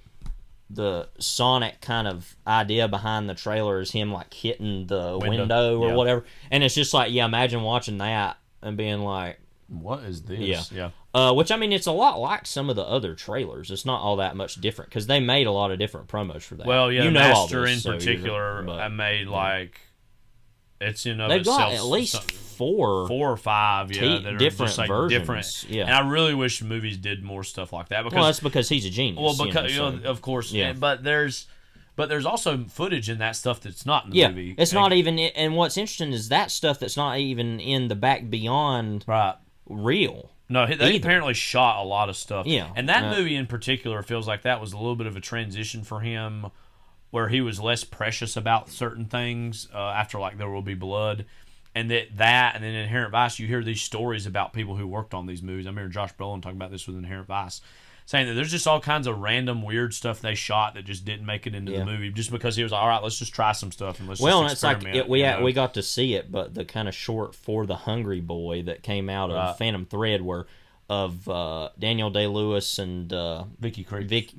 the Sonic kind of idea behind the trailer is him like hitting the window or whatever, and it's just like imagine watching that and being like, what is this? Yeah. Which I mean, it's a lot like some of the other trailers. It's not all that much different because they made a lot of different promos for that. Well, yeah, Master in particular, I made like. It's they've got at least four or five, that are different just like versions. Different. Yeah, and I really wish movies did more stuff like that. Because, that's because he's a genius. Well, because of course, but there's also footage in that stuff that's not in the movie. It's not even. And what's interesting is that stuff that's not even in the back beyond real. No, they apparently shot a lot of stuff. Yeah, and that movie in particular feels like that was a little bit of a transition for him, where he was less precious about certain things after like There Will Be Blood, and that and then Inherent Vice, you hear these stories about people who worked on these movies. I remember Josh Brolin talking about this with Inherent Vice, saying that there's just all kinds of random weird stuff they shot that just didn't make it into the movie, just because he was like, all right, let's just try some stuff and let's just experiment. It's like we got to see it, but the kind of short For the Hungry Boy that came out of Phantom Thread of Daniel Day-Lewis and Vicky Creek. it's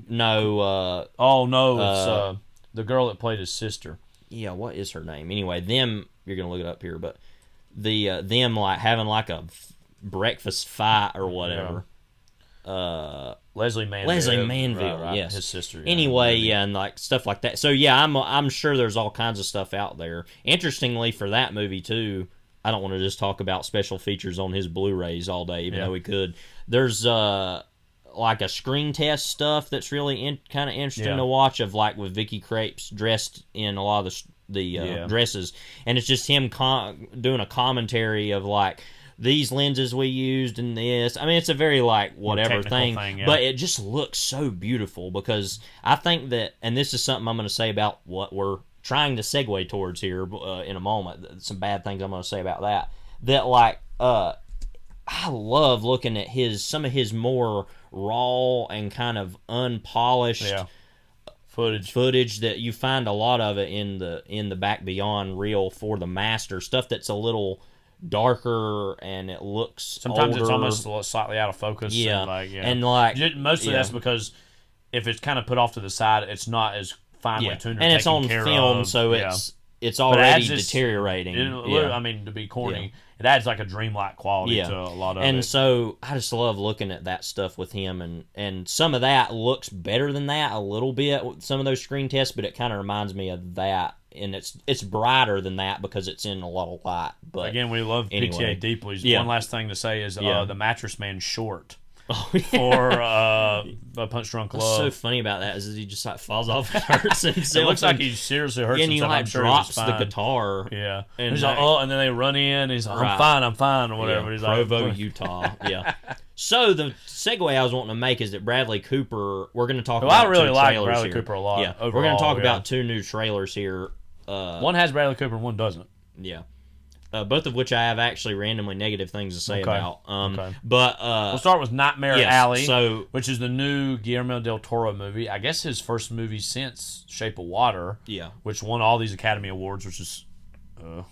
the girl that played his sister. Yeah, what is her name? Anyway, them, you're going to look it up here, but them like having like a breakfast fight or whatever. Leslie Manville. Right, yes. His sister. Anyway, and like stuff like that. So yeah, I'm sure there's all kinds of stuff out there. Interestingly, for that movie too, I don't want to just talk about special features on his Blu-rays all day, even though we could. There's like a screen test stuff that's really kind of interesting to watch, of like with Vicky Krieps dressed in a lot of the dresses, and it's just him doing a commentary of like these lenses we used and this. I mean, it's a very like whatever thing, but it just looks so beautiful, because I think that, and this is something I'm going to say about what we're trying to segue towards here in a moment. Some bad things I'm going to say about that. That like I love looking at some of his more raw and kind of unpolished footage that you find a lot of it in the Back Beyond reel for the Master, stuff that's a little darker and it looks sometimes older. It's almost slightly out of focus. And mostly that's because if it's kind of put off to the side, it's not as finely tuned. And it's on film, so it's already deteriorating. I mean, to be corny, it adds like a dreamlike quality to a lot of it. And so I just love looking at that stuff with him, and some of that looks better than that a little bit with some of those screen tests, but it kind of reminds me of that. And it's brighter than that because it's in a lot of light. But again, we love PTA deeply. One last thing to say is the Mattress Man short for a Punch Drunk Love. What's so funny about that is he just like falls off and hurts himself. It looks like he seriously hurts himself. And he like drops the guitar. Yeah. And he's like, and then they run in. And he's like, I'm fine, or whatever. He's Provo, like, Utah. Yeah. So the segue I was wanting to make is that Bradley Cooper. We're going to talk about. I really like Bradley Cooper a lot. Yeah. Overall, we're going to talk about 2 new trailers here. One has Bradley Cooper and one doesn't. Yeah. Both of which I have actually randomly negative things to say about. But we'll start with Nightmare Alley, which is the new Guillermo Del Toro movie. I guess his first movie since Shape of Water. Yeah. Which won all these Academy Awards, which is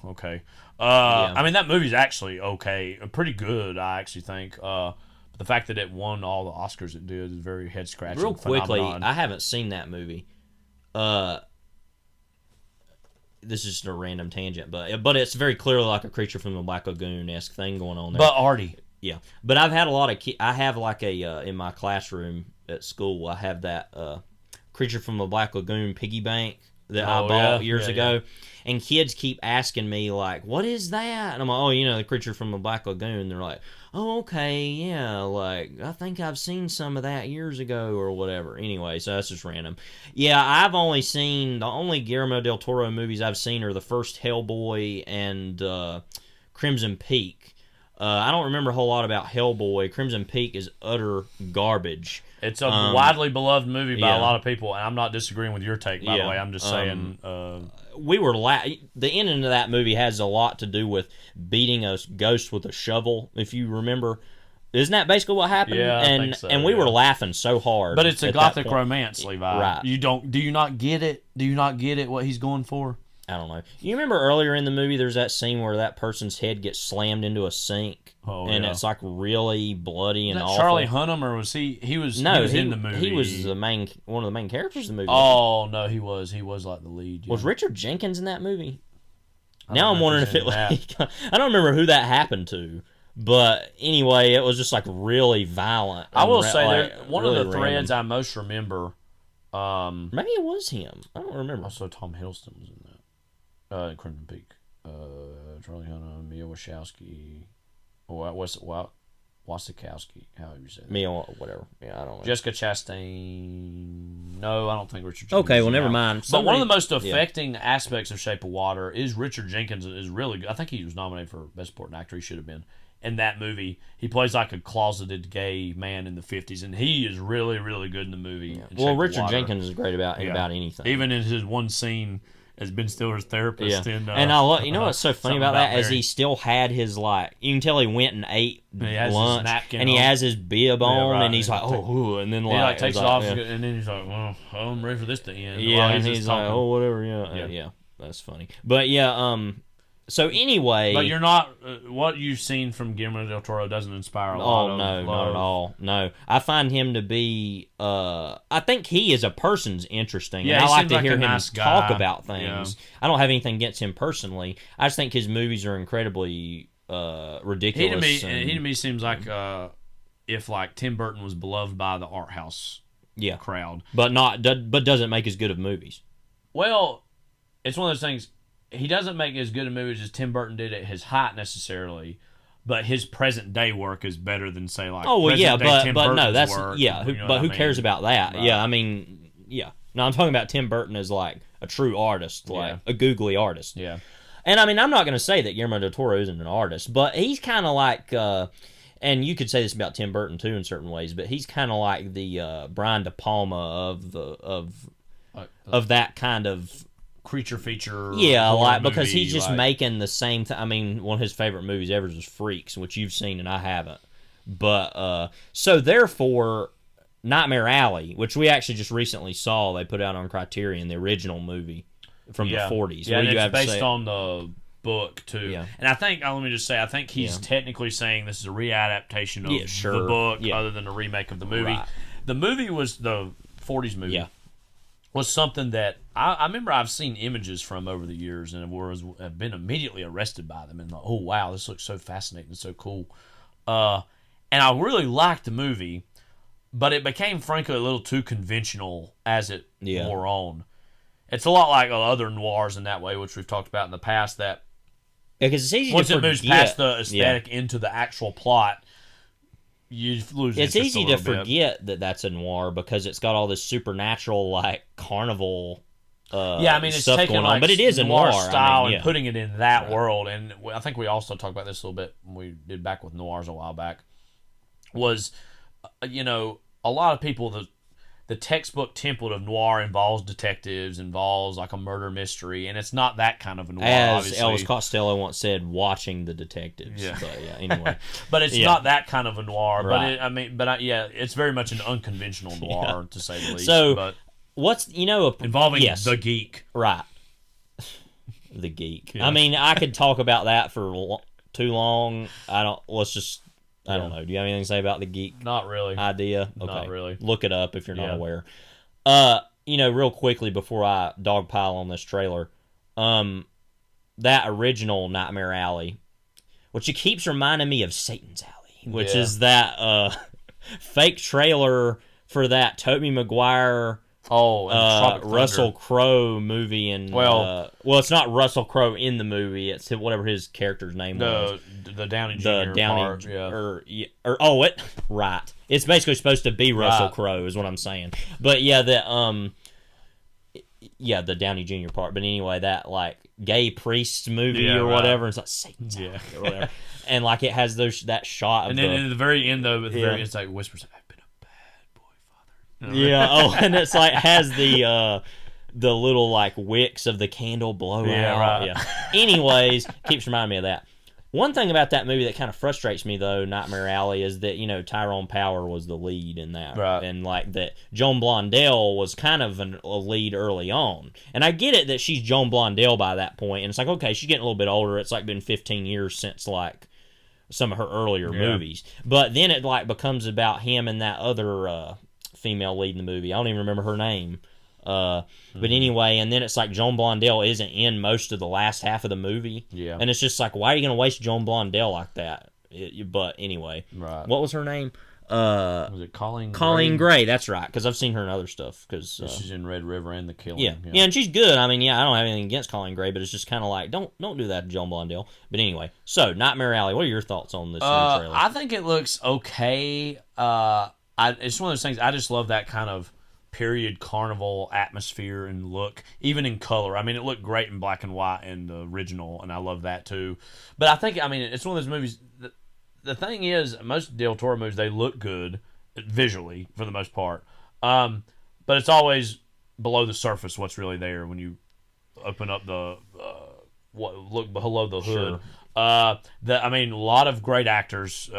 okay. I mean, that movie's actually okay, pretty good. I actually think. But the fact that it won all the Oscars it did is very head scratching. Real quickly, I haven't seen that movie. This is just a random tangent, but it's very clearly like a Creature from the Black Lagoon-esque thing going on there. But arty. Yeah. But I've had a lot of I have like in my classroom at school, I have that Creature from the Black Lagoon piggy bank that I bought years ago. And kids keep asking me, like, what is that? And I'm like, the Creature from the Black Lagoon. They're like, oh, okay, yeah, like, I think I've seen some of that years ago or whatever. Anyway, so that's just random. Yeah, I've only seen, the only Guillermo Del Toro movies I've seen are the first Hellboy and Crimson Peak. I don't remember a whole lot about Hellboy. Crimson Peak is utter garbage. It's a widely beloved movie by a lot of people, and I'm not disagreeing with your take, by the way. I'm just saying... we were the ending of that movie has a lot to do with beating a ghost with a shovel, if you remember. Isn't that basically what happened? Yeah, I think so, and we were laughing so hard. But it's a gothic romance, Levi. Right. Do you not get it? Do you not get it, what he's going for? I don't know. You remember earlier in the movie there's that scene where that person's head gets slammed into a sink? And it's like really bloody and awful. Charlie Hunnam, or was he? He was in the movie. He was one of the main characters in the movie. Oh no, he was. He was like the lead. Yeah. Was Richard Jenkins in that movie? Now I'm wondering if I don't remember who that happened to. But anyway, it was just like really violent. I will say one of the threads I most remember. Maybe it was him. I don't remember. Also, Tom Hiddleston was in that. Crimson Peak. Charlie Hunnam, Mia Wasikowski. Wasikowski, however you say that. Mia, whatever. Yeah, I don't know. Jessica Chastain. No, I don't think Richard Jenkins. Okay, well, never mind. But one of the most affecting aspects of Shape of Water is Richard Jenkins is really good. I think he was nominated for Best Supporting Actor. He should have been. In that movie, he plays like a closeted gay man in the 50s, and he is really, really good in the movie. Yeah. Well, Richard Jenkins is great about anything. Even in his one scene as Ben Stiller's therapist. Yeah. And I love, what's so funny about that is he still had his, like, you can tell he went and ate lunch, and he has his bib on, and he's like, and then he like takes it off, and then he's like, well, I'm ready for this to end. Yeah, and he's like, oh, whatever, yeah, that's funny. But so anyway, but you're not. What you've seen from Guillermo del Toro doesn't inspire a lot. Oh no, not at all. No, I find him to be. I think he as a person's interesting. Yeah, and I like to like hear him nice talk about things. Yeah. I don't have anything against him personally. I just think his movies are incredibly ridiculous. He to me seems like if like Tim Burton was beloved by the art house crowd, but doesn't make as good of movies. Well, it's one of those things. He doesn't make as good a movies as Tim Burton did at his height necessarily, but his present day work is better than say like Tim Burton's no, that's work, who cares about that? Right. Yeah, I mean, No, I'm talking about Tim Burton as like a true artist, like a googly artist. Yeah, and I mean, I'm not going to say that Guillermo del Toro isn't an artist, but he's kind of like, and you could say this about Tim Burton too in certain ways, but he's kind of like the Brian De Palma of that kind of creature feature. Because he's just making the same thing. I mean, one of his favorite movies ever is Freaks, which you've seen and I haven't. But so therefore, Nightmare Alley, which we actually just recently saw, they put out on Criterion, the original movie from the 40s. Yeah, and it's based on the book too. Yeah. And I think let me just say, I think he's technically saying this is a readaptation of the book, other than a remake of the movie. Right. The movie was the 40s movie. Yeah. Was something that I remember I've seen images from over the years and have been immediately arrested by them and thought, oh wow, this looks so fascinating and so cool. And I really liked the movie, but it became frankly a little too conventional as it wore on. It's a lot like other noirs in that way, which we've talked about in the past. That because it's easy once to it moves past the aesthetic into the actual plot, you lose. It's easy to forget that that's a noir because it's got all this supernatural like carnival. I mean, it's stuff taking going on, but it is a noir style and putting it in that world. And I think we also talked about this a little bit when we did back with noirs a while back. Was a lot of people the textbook template of noir involves detectives, involves like a murder mystery, and it's not that kind of a noir. As Elvis Costello once said, watching the detectives. Yeah. But anyway. But it's not that kind of a noir. Right. But it's very much an unconventional noir to say the least. So but what's involving the Geek, right? The Geek. Yeah. I mean, I could talk about that for too long. I don't know. Do you have anything to say about the Geek? Not really. Idea? Okay. Not really. Look it up if you're not aware. Real quickly before I dogpile on this trailer, that original Nightmare Alley, which it keeps reminding me of Satan's Alley, which is that fake trailer for that Tobey Maguire Russell Crowe movie, and it's not Russell Crowe in the movie. It's whatever his character's name was. The Downey Jr. part, right. It's basically supposed to be Russell Crowe, is what I'm saying. But the Downey Jr. part. But anyway, that like gay priest movie or whatever. It's like Satan's or whatever, and like it has that shot. And then at the very end, though, it's like whispers, "I've been a bad boy, father." Yeah. Oh, and it's like has the little like wicks of the candle blow out. Right. Yeah. Anyways, keeps reminding me of that. One thing about that movie that kind of frustrates me, though, Nightmare Alley, is that, Tyrone Power was the lead in that. Right. And, like, that Joan Blondell was kind of a lead early on. And I get it that she's Joan Blondell by that point, and it's like, okay, she's getting a little bit older. It's, like, been 15 years since, like, some of her earlier movies. But then it, like, becomes about him and that other female lead in the movie. I don't even remember her name. But anyway, and then it's like Joan Blondell isn't in most of the last half of the movie. Yeah. And it's just like, why are you going to waste Joan Blondell like that? But anyway. Right. What was her name? Was it Colleen Gray? Colleen Gray, that's right, because I've seen her in other stuff. Cause, she's in Red River and The Killing. Yeah, and she's good. I mean, I don't have anything against Colleen Gray, but it's just kind of like, don't do that to Joan Blondell. But anyway, so, Nightmare Alley, what are your thoughts on this new trailer? I think it looks okay. It's one of those things, I just love that kind of period carnival atmosphere and look, even in color. I mean, it looked great in black and white in the original, and I love that too. But I think, it's one of those movies. The thing is, most Del Toro movies, they look good visually for the most part, but it's always below the surface what's really there when you open up the look below the hood. Sure. A lot of great actors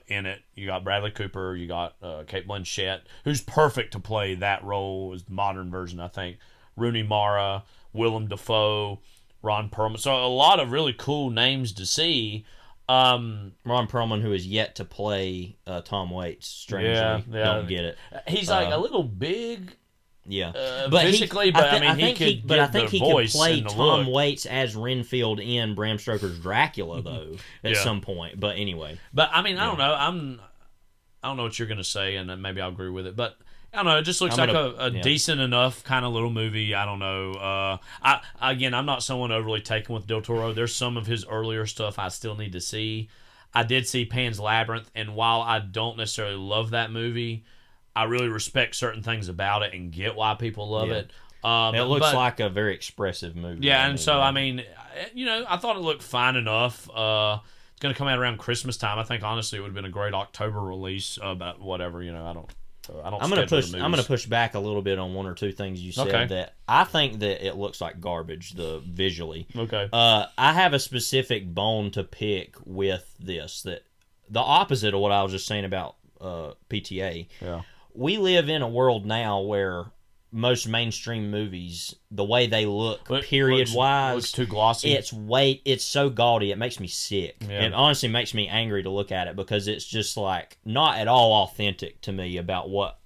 in it. You got Bradley Cooper, you got Cate Blanchett, who's perfect to play that role as the modern version, I think. Rooney Mara, Willem Dafoe, Ron Perlman. So a lot of really cool names to see. Ron Perlman, who is yet to play Tom Waits, strangely. Don't get it. He's like a little big. Yeah, physically, he could play Tom Waits as Renfield in Bram Stoker's Dracula, though, at some point. But anyway, I don't know. I don't know what you're gonna say, and maybe I'll agree with it. But I don't know. It just looks like a decent enough kind of little movie. I don't know. I'm not someone overly taken with Del Toro. There's some of his earlier stuff I still need to see. I did see Pan's Labyrinth, and while I don't necessarily love that movie, I really respect certain things about it and get why people love it. It looks like a very expressive movie. Yeah, and so, I thought it looked fine enough. It's going to come out around Christmas time. I think, honestly, it would have been a great October release, but whatever, I don't I don't. I'm gonna push back a little bit on one or two things you said that I think that it looks like garbage visually. Okay. I have a specific bone to pick with this, that the opposite of what I was just saying about PTA. Yeah. We live in a world now where most mainstream movies, the way they look, period-wise, looks too glossy. It's so gaudy, it makes me sick. Yeah. It honestly makes me angry to look at it because it's just like not at all authentic to me about what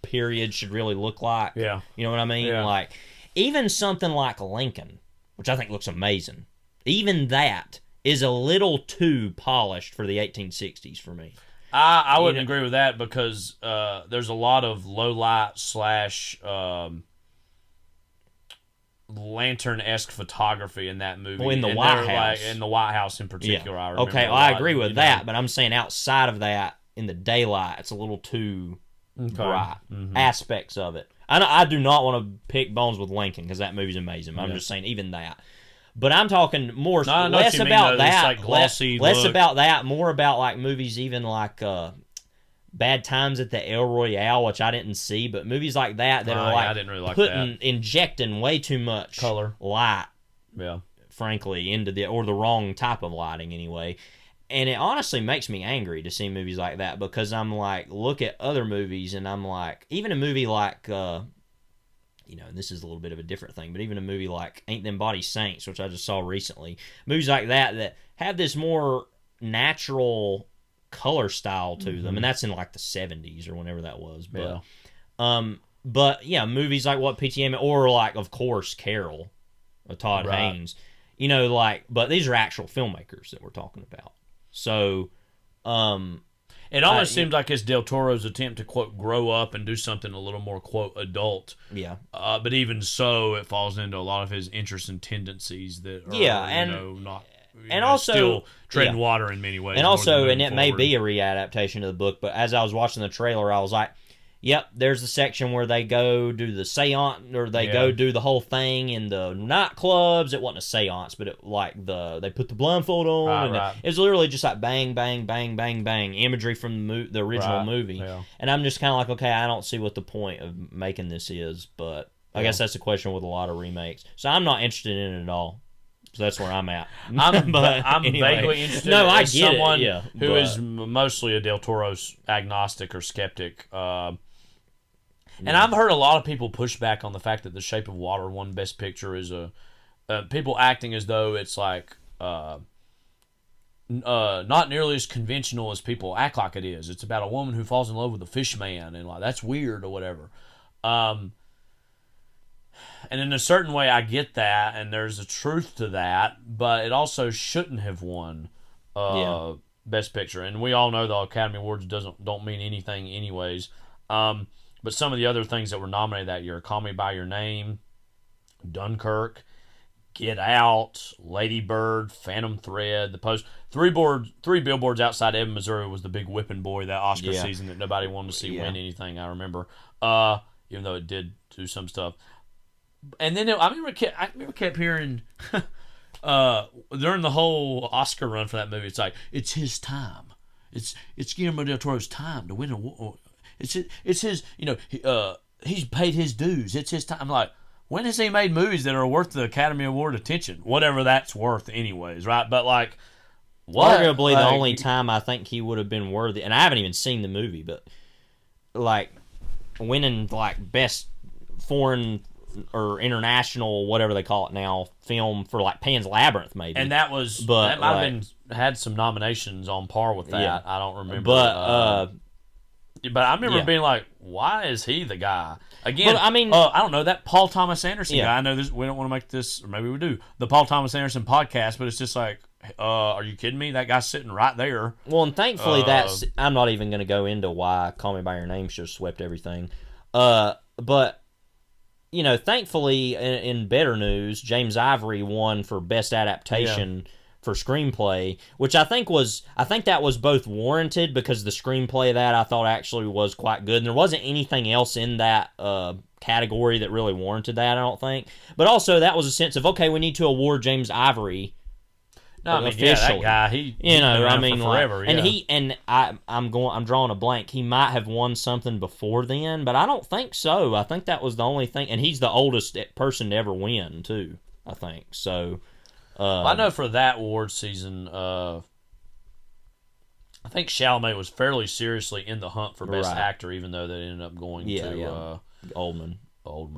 period should really look like. Yeah. You know what I mean? Yeah. Like, even something like Lincoln, which I think looks amazing, even that is a little too polished for the 1860s for me. I wouldn't agree with that because there's a lot of low light / lantern-esque photography in that movie. Well, in the White House. In the White House in particular, yeah. I remember. Okay, well, I agree with that, but I'm saying outside of that, in the daylight, it's a little too bright. Mm-hmm. Aspects of it. I do not want to pick bones with Lincoln because that movie's amazing. I'm just saying even that. But I'm talking less about that. Like glossy less look. about that, more about like movies even like Bad Times at the El Royale, which I didn't see, but movies like that are like, I didn't really like injecting way too much color, light, yeah, frankly, into the wrong type of lighting anyway. And it honestly makes me angry to see movies like that because I'm like, look at other movies, and I'm like, even a movie like and this is a little bit of a different thing, but even a movie like Ain't Them Body Saints, which I just saw recently, movies like that have this more natural color style to them, and that's in like the 70s or whenever that was. But, movies like what PTM, or like, of course, Carol, Todd Haynes, but these are actual filmmakers that we're talking about. So, it almost seems like it's Del Toro's attempt to, quote, grow up and do something a little more, quote, adult. Yeah. But even so, it falls into a lot of his interests and tendencies that are, also still treading water in many ways. And also, and it may be a readaptation of the book, but as I was watching the trailer, I was like, yep, there's the section where they go do the seance, or they go do the whole thing in the nightclubs. It wasn't a seance, but they put the blindfold on. It was literally just like bang, bang, bang, bang, bang, imagery from the original movie. Yeah. And I'm just kind of like, okay, I don't see what the point of making this is, but I guess that's the question with a lot of remakes. So I'm not interested in it at all. So that's where I'm at. I'm vaguely interested I as get someone it. who is mostly a Del Toro's agnostic or skeptic. And I've heard a lot of people push back on the fact that The Shape of Water won Best Picture is people acting as though it's like not nearly as conventional as people act like it is. It's about a woman who falls in love with a fish man, and like that's weird or whatever. And in a certain way, I get that, and there's a truth to that, but it also shouldn't have won Best Picture. And we all know the Academy Awards don't mean anything anyways. But some of the other things that were nominated that year, Call Me By Your Name, Dunkirk, Get Out, Lady Bird, Phantom Thread, The Post. Three billboards outside Ebbing, Missouri was the big whipping boy that Oscar season that nobody wanted to see win anything, I remember. Even though it did do some stuff. And then I kept hearing during the whole Oscar run for that movie, it's like, it's his time. It's Guillermo Del Toro's time to win an award. It's his, he's paid his dues. It's his time. I'm like, when has he made movies that are worth the Academy Award attention? Whatever that's worth anyways, right? But like, what? Arguably the only time I think he would have been worthy, and I haven't even seen the movie, but like winning like best foreign or international, whatever they call it now, film for like Pan's Labyrinth maybe. And that was, that might have had some nominations on par with that. Yeah. I don't remember. But I remember being like, why is he the guy? Again, I don't know, that Paul Thomas Anderson guy. I know this. We don't want to make this, or maybe we do, the Paul Thomas Anderson podcast, but it's just like, are you kidding me? That guy's sitting right there. Well, and thankfully I'm not even going to go into why Call Me By Your Name should have swept everything. But, thankfully, in better news, James Ivory won for Best Adaptation for screenplay, which I think that was both warranted because the screenplay of that I thought actually was quite good, and there wasn't anything else in that category that really warranted that, I don't think. But also that was a sense of, okay, we need to award James Ivory officially. That guy, forever. I'm drawing a blank. He might have won something before then, but I don't think so. I think that was the only thing, and he's the oldest person to ever win too. I think so. I know for that award season, I think Chalamet was fairly seriously in the hunt for Best Actor, even though they ended up going to Oldman.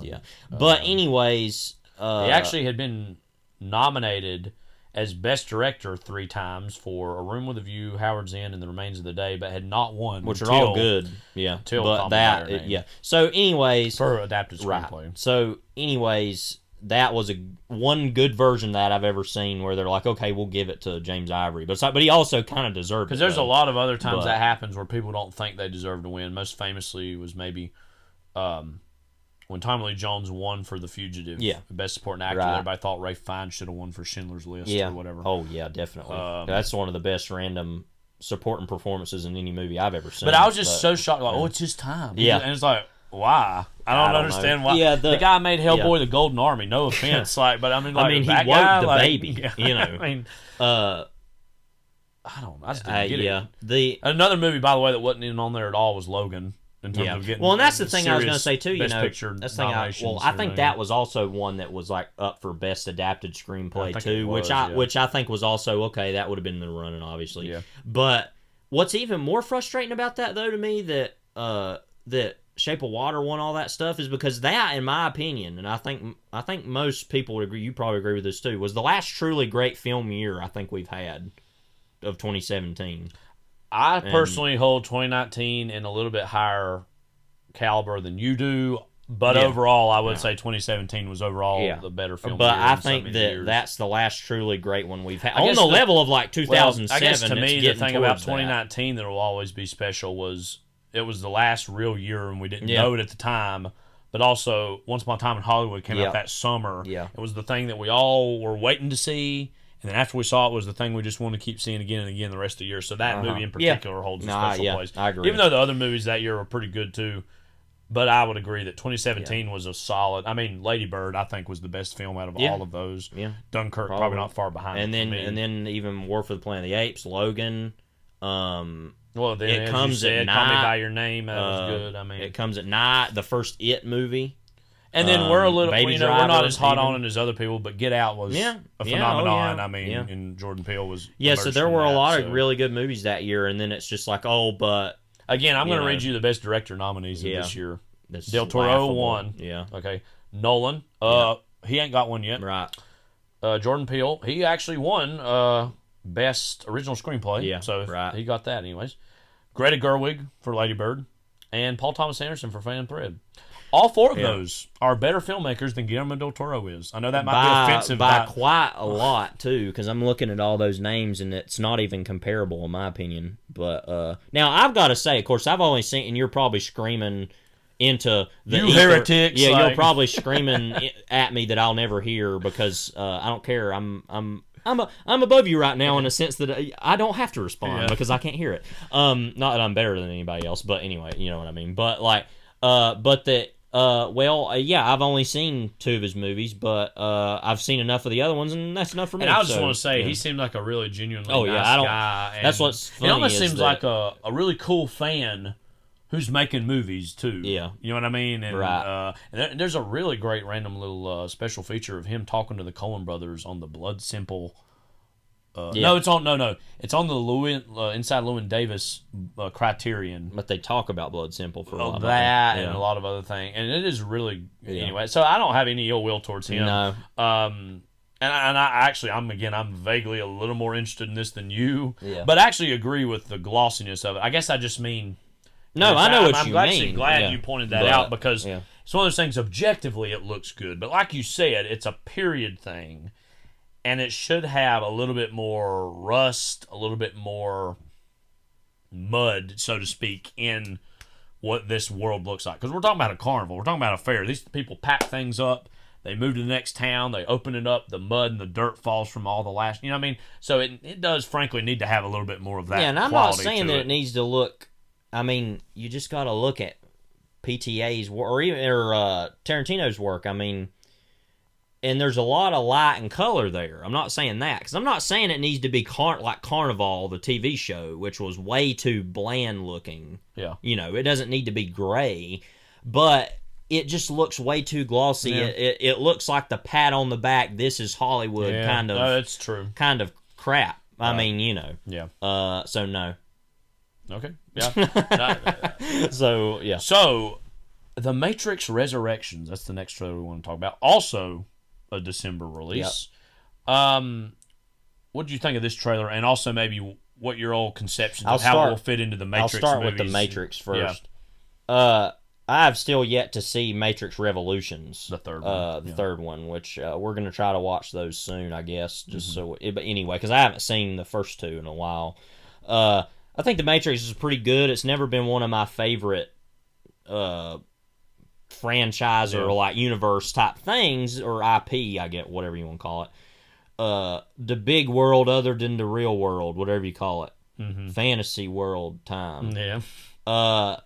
Yeah, but anyways, he actually had been nominated as Best Director 3 times for A Room with a View, Howard's End, and The Remains of the Day, but had not won. Which are all good, So, anyways, for adapted screenplay. Right. So, anyways, that was one good version that I've ever seen where they're like, okay, we'll give it to James Ivory, but he also kind of deserved it. Because there's a lot of other times that happens where people don't think they deserve to win. Most famously was maybe when Tommy Lee Jones won for The Fugitive, Best Supporting Actor. Everybody thought Ralph Fiennes should have won for Schindler's List or whatever. Oh yeah, definitely. That's one of the best random supporting performances in any movie I've ever seen. But I was just so shocked, like, it's his time. Yeah, and it's like, why? I don't understand why. Yeah, the guy made Hellboy the Golden Army. No offense, he woke the baby. You know, I just didn't get it. Another movie, by the way, that wasn't even on there at all was Logan. In terms of getting and that's the thing I was going to say too. Best Picture that's the thing. I think that was also one that was like up for Best Adapted Screenplay too, which I think was also okay. That would have been in the running, obviously. Yeah. But what's even more frustrating about that, though, to me, that Shape of Water won all that stuff, is because that, in my opinion, and I think most people would agree. You probably agree with this too. Was the last truly great film year I think we've had of 2017. I personally hold 2019 in a little bit higher caliber than you do, but overall, I would say 2017 was overall the better film. But I think that's the last truly great one we've had. On the level of like 2007. I guess to me, the thing about 2019 that will always be special was it was the last real year, and we didn't know it at the time. But also, Once Upon a Time in Hollywood came out that summer. Yeah. It was the thing that we all were waiting to see. And then after we saw it, was the thing we just wanted to keep seeing again and again the rest of the year. So that movie in particular holds a special place. I agree. Even though the other movies that year were pretty good too. But I would agree that 2017 was a solid. I mean, Lady Bird, I think, was the best film out of all of those. Yeah. Dunkirk, probably not far behind. And then even War for the Planet of the Apes, Logan. Well, then it comes at night. Call Me by Your Name. That was good. I mean, It Comes at Night. The first It movie. And then we're a little, we're not as hot on it as other people, but Get Out was a phenomenon. I mean, and Jordan Peele was. Yeah, so there were a lot of really good movies that year, and then it's just like, but. Again, I'm going to read you the Best Director nominees of this year. Del Toro won. Yeah. Okay. Nolan. He ain't got one yet. Right. Jordan Peele. He actually won Best Original Screenplay. Yeah. So he got that anyways. Greta Gerwig for Lady Bird. And Paul Thomas Anderson for Phantom Thread. All 4 of those are better filmmakers than Guillermo Del Toro is. I know that might be offensive. By quite a lot, too, because I'm looking at all those names, and it's not even comparable, in my opinion. But now, I've got to say, of course, I've only seen, and you're probably screaming into the you heretics. Yeah, you're probably screaming at me that I'll never hear, because I don't care. I'm above you right now in a sense that I don't have to respond because I can't hear it. Not that I'm better than anybody else, but anyway, you know what I mean. But I've only seen 2 of his movies, but I've seen enough of the other ones, and that's enough for me. And I just want to say, he seemed like a really genuinely nice guy. That's what's funny. It almost seems like a really cool fan who's making movies, too. Yeah. You know what I mean? And, and there's a really great random little special feature of him talking to the Coen brothers on the Blood Simple. No, it's on the Inside Llewyn Davis Criterion. But they talk about Blood Simple for a while. That and a lot of other things, and it is really anyway. So I don't have any ill will towards him. No. And I'm vaguely a little more interested in this than you. Yeah. But I actually agree with the glossiness of it. I guess I just mean. No, I know what you mean. I'm actually glad you pointed that out, because it's one of those things. Objectively, it looks good, but like you said, it's a period thing. And it should have a little bit more rust, a little bit more mud, so to speak, in what this world looks like. Because we're talking about a carnival. We're talking about a fair. These people pack things up. They move to the next town. They open it up. The mud and the dirt falls from all the last... You know what I mean? So it does, frankly, need to have a little bit more of that. Yeah, and I'm not saying that it needs to look... I mean, you just got to look at PTA's work, or Tarantino's work. I mean... and there's a lot of light and color there. I'm not saying that, because I'm not saying it needs to be like Carnival, the TV show, which was way too bland looking. Yeah. You know, it doesn't need to be gray, but it just looks way too glossy. Yeah. It looks like the pat on the back, this is Hollywood kind of. No, that's true. Kind of crap. Right. I mean, you know. Yeah. So no. Okay. Yeah. So yeah. So, The Matrix Resurrections. That's the next trailer we want to talk about. Also, a December release. Yep. What did you think of this trailer, and also maybe what your old conceptions of how it will fit into the Matrix? I'll start movies. with the Matrix first. Yeah. I've still yet to see Matrix Revolutions, the third one. Third one, which we're going to try to watch those soon, I guess. Just but anyway, because I haven't seen the first two in a while. I think the Matrix is pretty good. It's never been one of my favorite franchise or like universe type things, or IP, I get, whatever you want to call it. The big world other than the real world, whatever you call it. Fantasy world time. Yeah.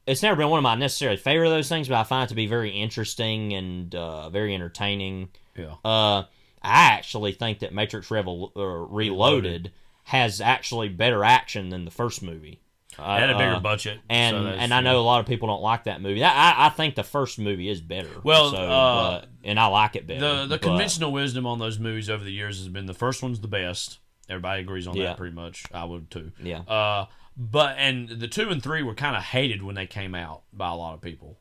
It's never been one of my necessarily favorite of those things, but I find it to be very interesting and very entertaining. Yeah. I actually think that Matrix Reloaded has actually better action than the first movie. It had a bigger budget. And I know a lot of people don't like that movie. I think the first movie is better. Well, and I like it better. The conventional wisdom on those movies over the years has been the first one's the best. Everybody agrees on that pretty much. I would too. Yeah. And the 2 and 3 were kind of hated when they came out by a lot of people,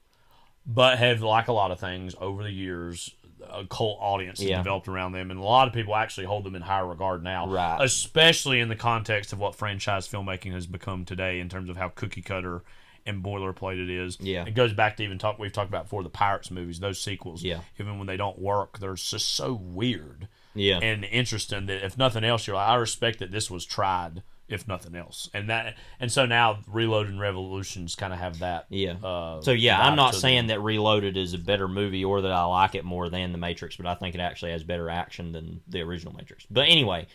but have, like a lot of things over the years, a cult audience has developed around them, and a lot of people actually hold them in higher regard now, right? Especially in the context of what franchise filmmaking has become today, in terms of how cookie cutter and boilerplate it is. Yeah, it goes back to we've talked about before, the Pirates movies, those sequels. Yeah, even when they don't work, they're just so weird. Yeah, and interesting that if nothing else, you're like, I respect that this was tried. If nothing else, and so now Reload and Revolutions kind of have that. Yeah. I'm not saying that Reloaded is a better movie or that I like it more than the Matrix, but I think it actually has better action than the original Matrix. But anyway,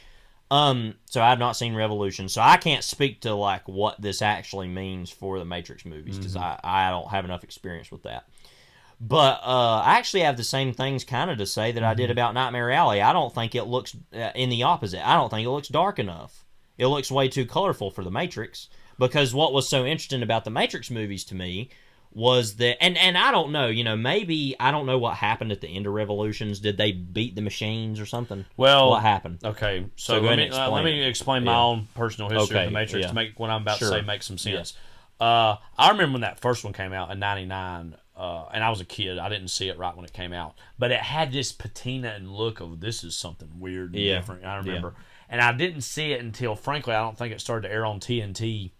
so I've not seen Revolution, so I can't speak to like what this actually means for the Matrix movies, because I don't have enough experience with that. But I actually have the same things kind of to say that I did about Nightmare Alley. I don't think it looks in the opposite. I don't think it looks dark enough. It looks way too colorful for the Matrix, because what was so interesting about the Matrix movies to me was that, and I don't know, maybe, I don't know what happened at the end of Revolutions. Did they beat the machines or something? Well, what happened? Okay, so let me explain my own personal history of the Matrix to make what I'm about to say make some sense. I remember when that first one came out in '99, and I was a kid. I didn't see it right when it came out, but it had this patina and look of, this is something weird and different. I remember. Yeah. And I didn't see it until, frankly, I don't think it started to air on TNT,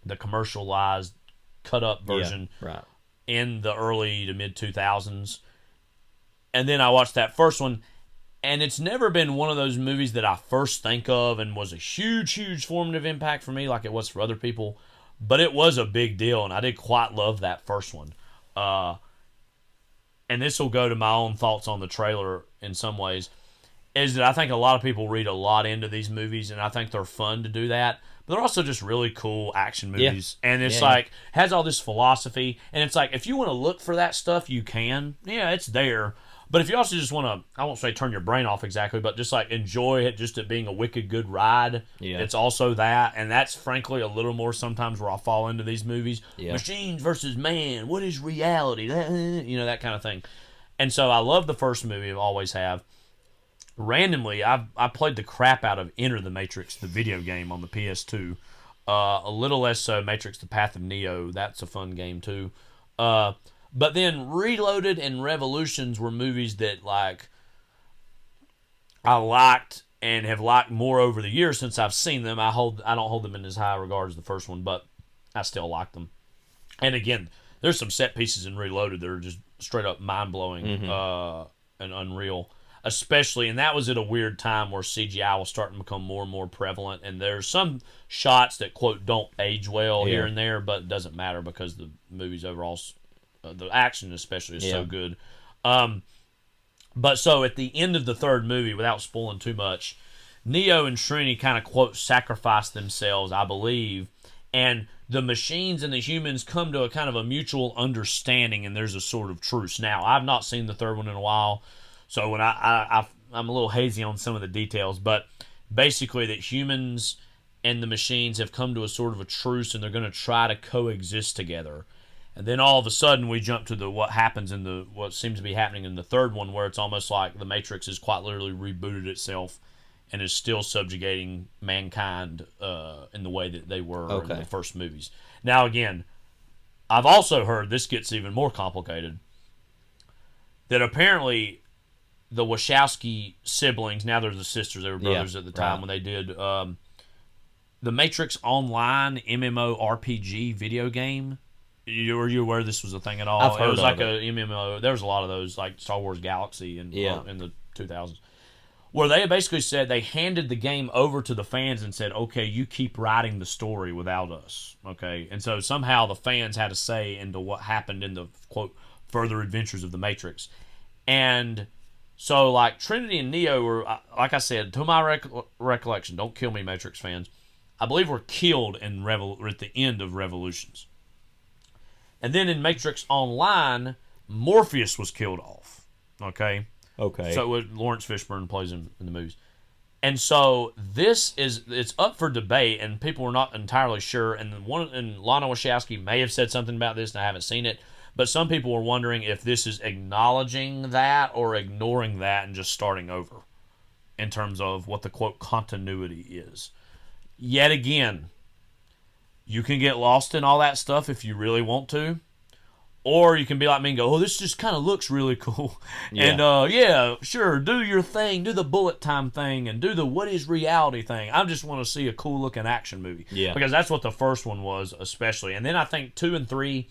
the commercialized, cut-up version, in the early to mid-2000s. And then I watched that first one, and it's never been one of those movies that I first think of and was a huge, huge formative impact for me like it was for other people. But it was a big deal, and I did quite love that first one. And this will go to my own thoughts on the trailer in some ways, is that I think a lot of people read a lot into these movies, and I think they're fun to do that. But they're also just really cool action movies. Yeah. And it's has all this philosophy. And it's like, if you want to look for that stuff, you can. Yeah, it's there. But if you also just want to, I won't say turn your brain off exactly, but just like enjoy it, just it being a wicked good ride, it's also that. And that's frankly a little more sometimes where I fall into these movies. Yeah. Machines versus man. What is reality? That kind of thing. And so I love the first movie. I always have. Randomly, I played the crap out of Enter the Matrix, the video game on the PS2. A little less so Matrix: The Path of Neo. That's a fun game too. But then Reloaded and Revolutions were movies that like I liked and have liked more over the years since I've seen them. I don't hold them in as high regard as the first one, but I still like them. And again, there's some set pieces in Reloaded that are just straight up mind blowing and unreal. Especially, and that was at a weird time where CGI was starting to become more and more prevalent, and there's some shots that, quote, don't age well here and there, but it doesn't matter because the movie's overall, the action especially is so good. But so at the end of the third movie, without spoiling too much, Neo and Trinity kind of, quote, sacrifice themselves, I believe, and the machines and the humans come to a kind of a mutual understanding, and there's a sort of truce. Now, I've not seen the third one in a while, So when I'm a little hazy on some of the details, but basically that humans and the machines have come to a sort of a truce, and they're going to try to coexist together. And then all of a sudden we jump to what happens in what seems to be happening in the third one, where it's almost like the Matrix has quite literally rebooted itself and is still subjugating mankind in the way that they were in the first movies. Now, again, I've also heard, this gets even more complicated, that apparently the Wachowski siblings, now they're the sisters, they were brothers at the time when they did the Matrix Online MMORPG video game. Were you aware this was a thing at all? I've heard it was like it. a MMO. There was a lot of those, like Star Wars Galaxy in the 2000s, where they basically said they handed the game over to the fans and said, okay, you keep writing the story without us. Okay, and so somehow the fans had a say into what happened in the, quote, further adventures of the Matrix. And so, like, Trinity and Neo were, like I said, to my recollection, don't kill me, Matrix fans, I believe were killed at the end of Revolutions. And then in Matrix Online, Morpheus was killed off. Okay? So Lawrence Fishburne plays in the movies. And so it's up for debate, and people were not entirely sure. And Lana Wachowski may have said something about this, and I haven't seen it. But some people were wondering if this is acknowledging that or ignoring that and just starting over in terms of what the, quote, continuity is. Yet again, you can get lost in all that stuff if you really want to. Or you can be like me and go, oh, this just kind of looks really cool. And, sure, do your thing. Do the bullet time thing and do the what is reality thing. I just want to see a cool-looking action movie. Yeah. Because that's what the first one was, especially. And then I think 2 and 3,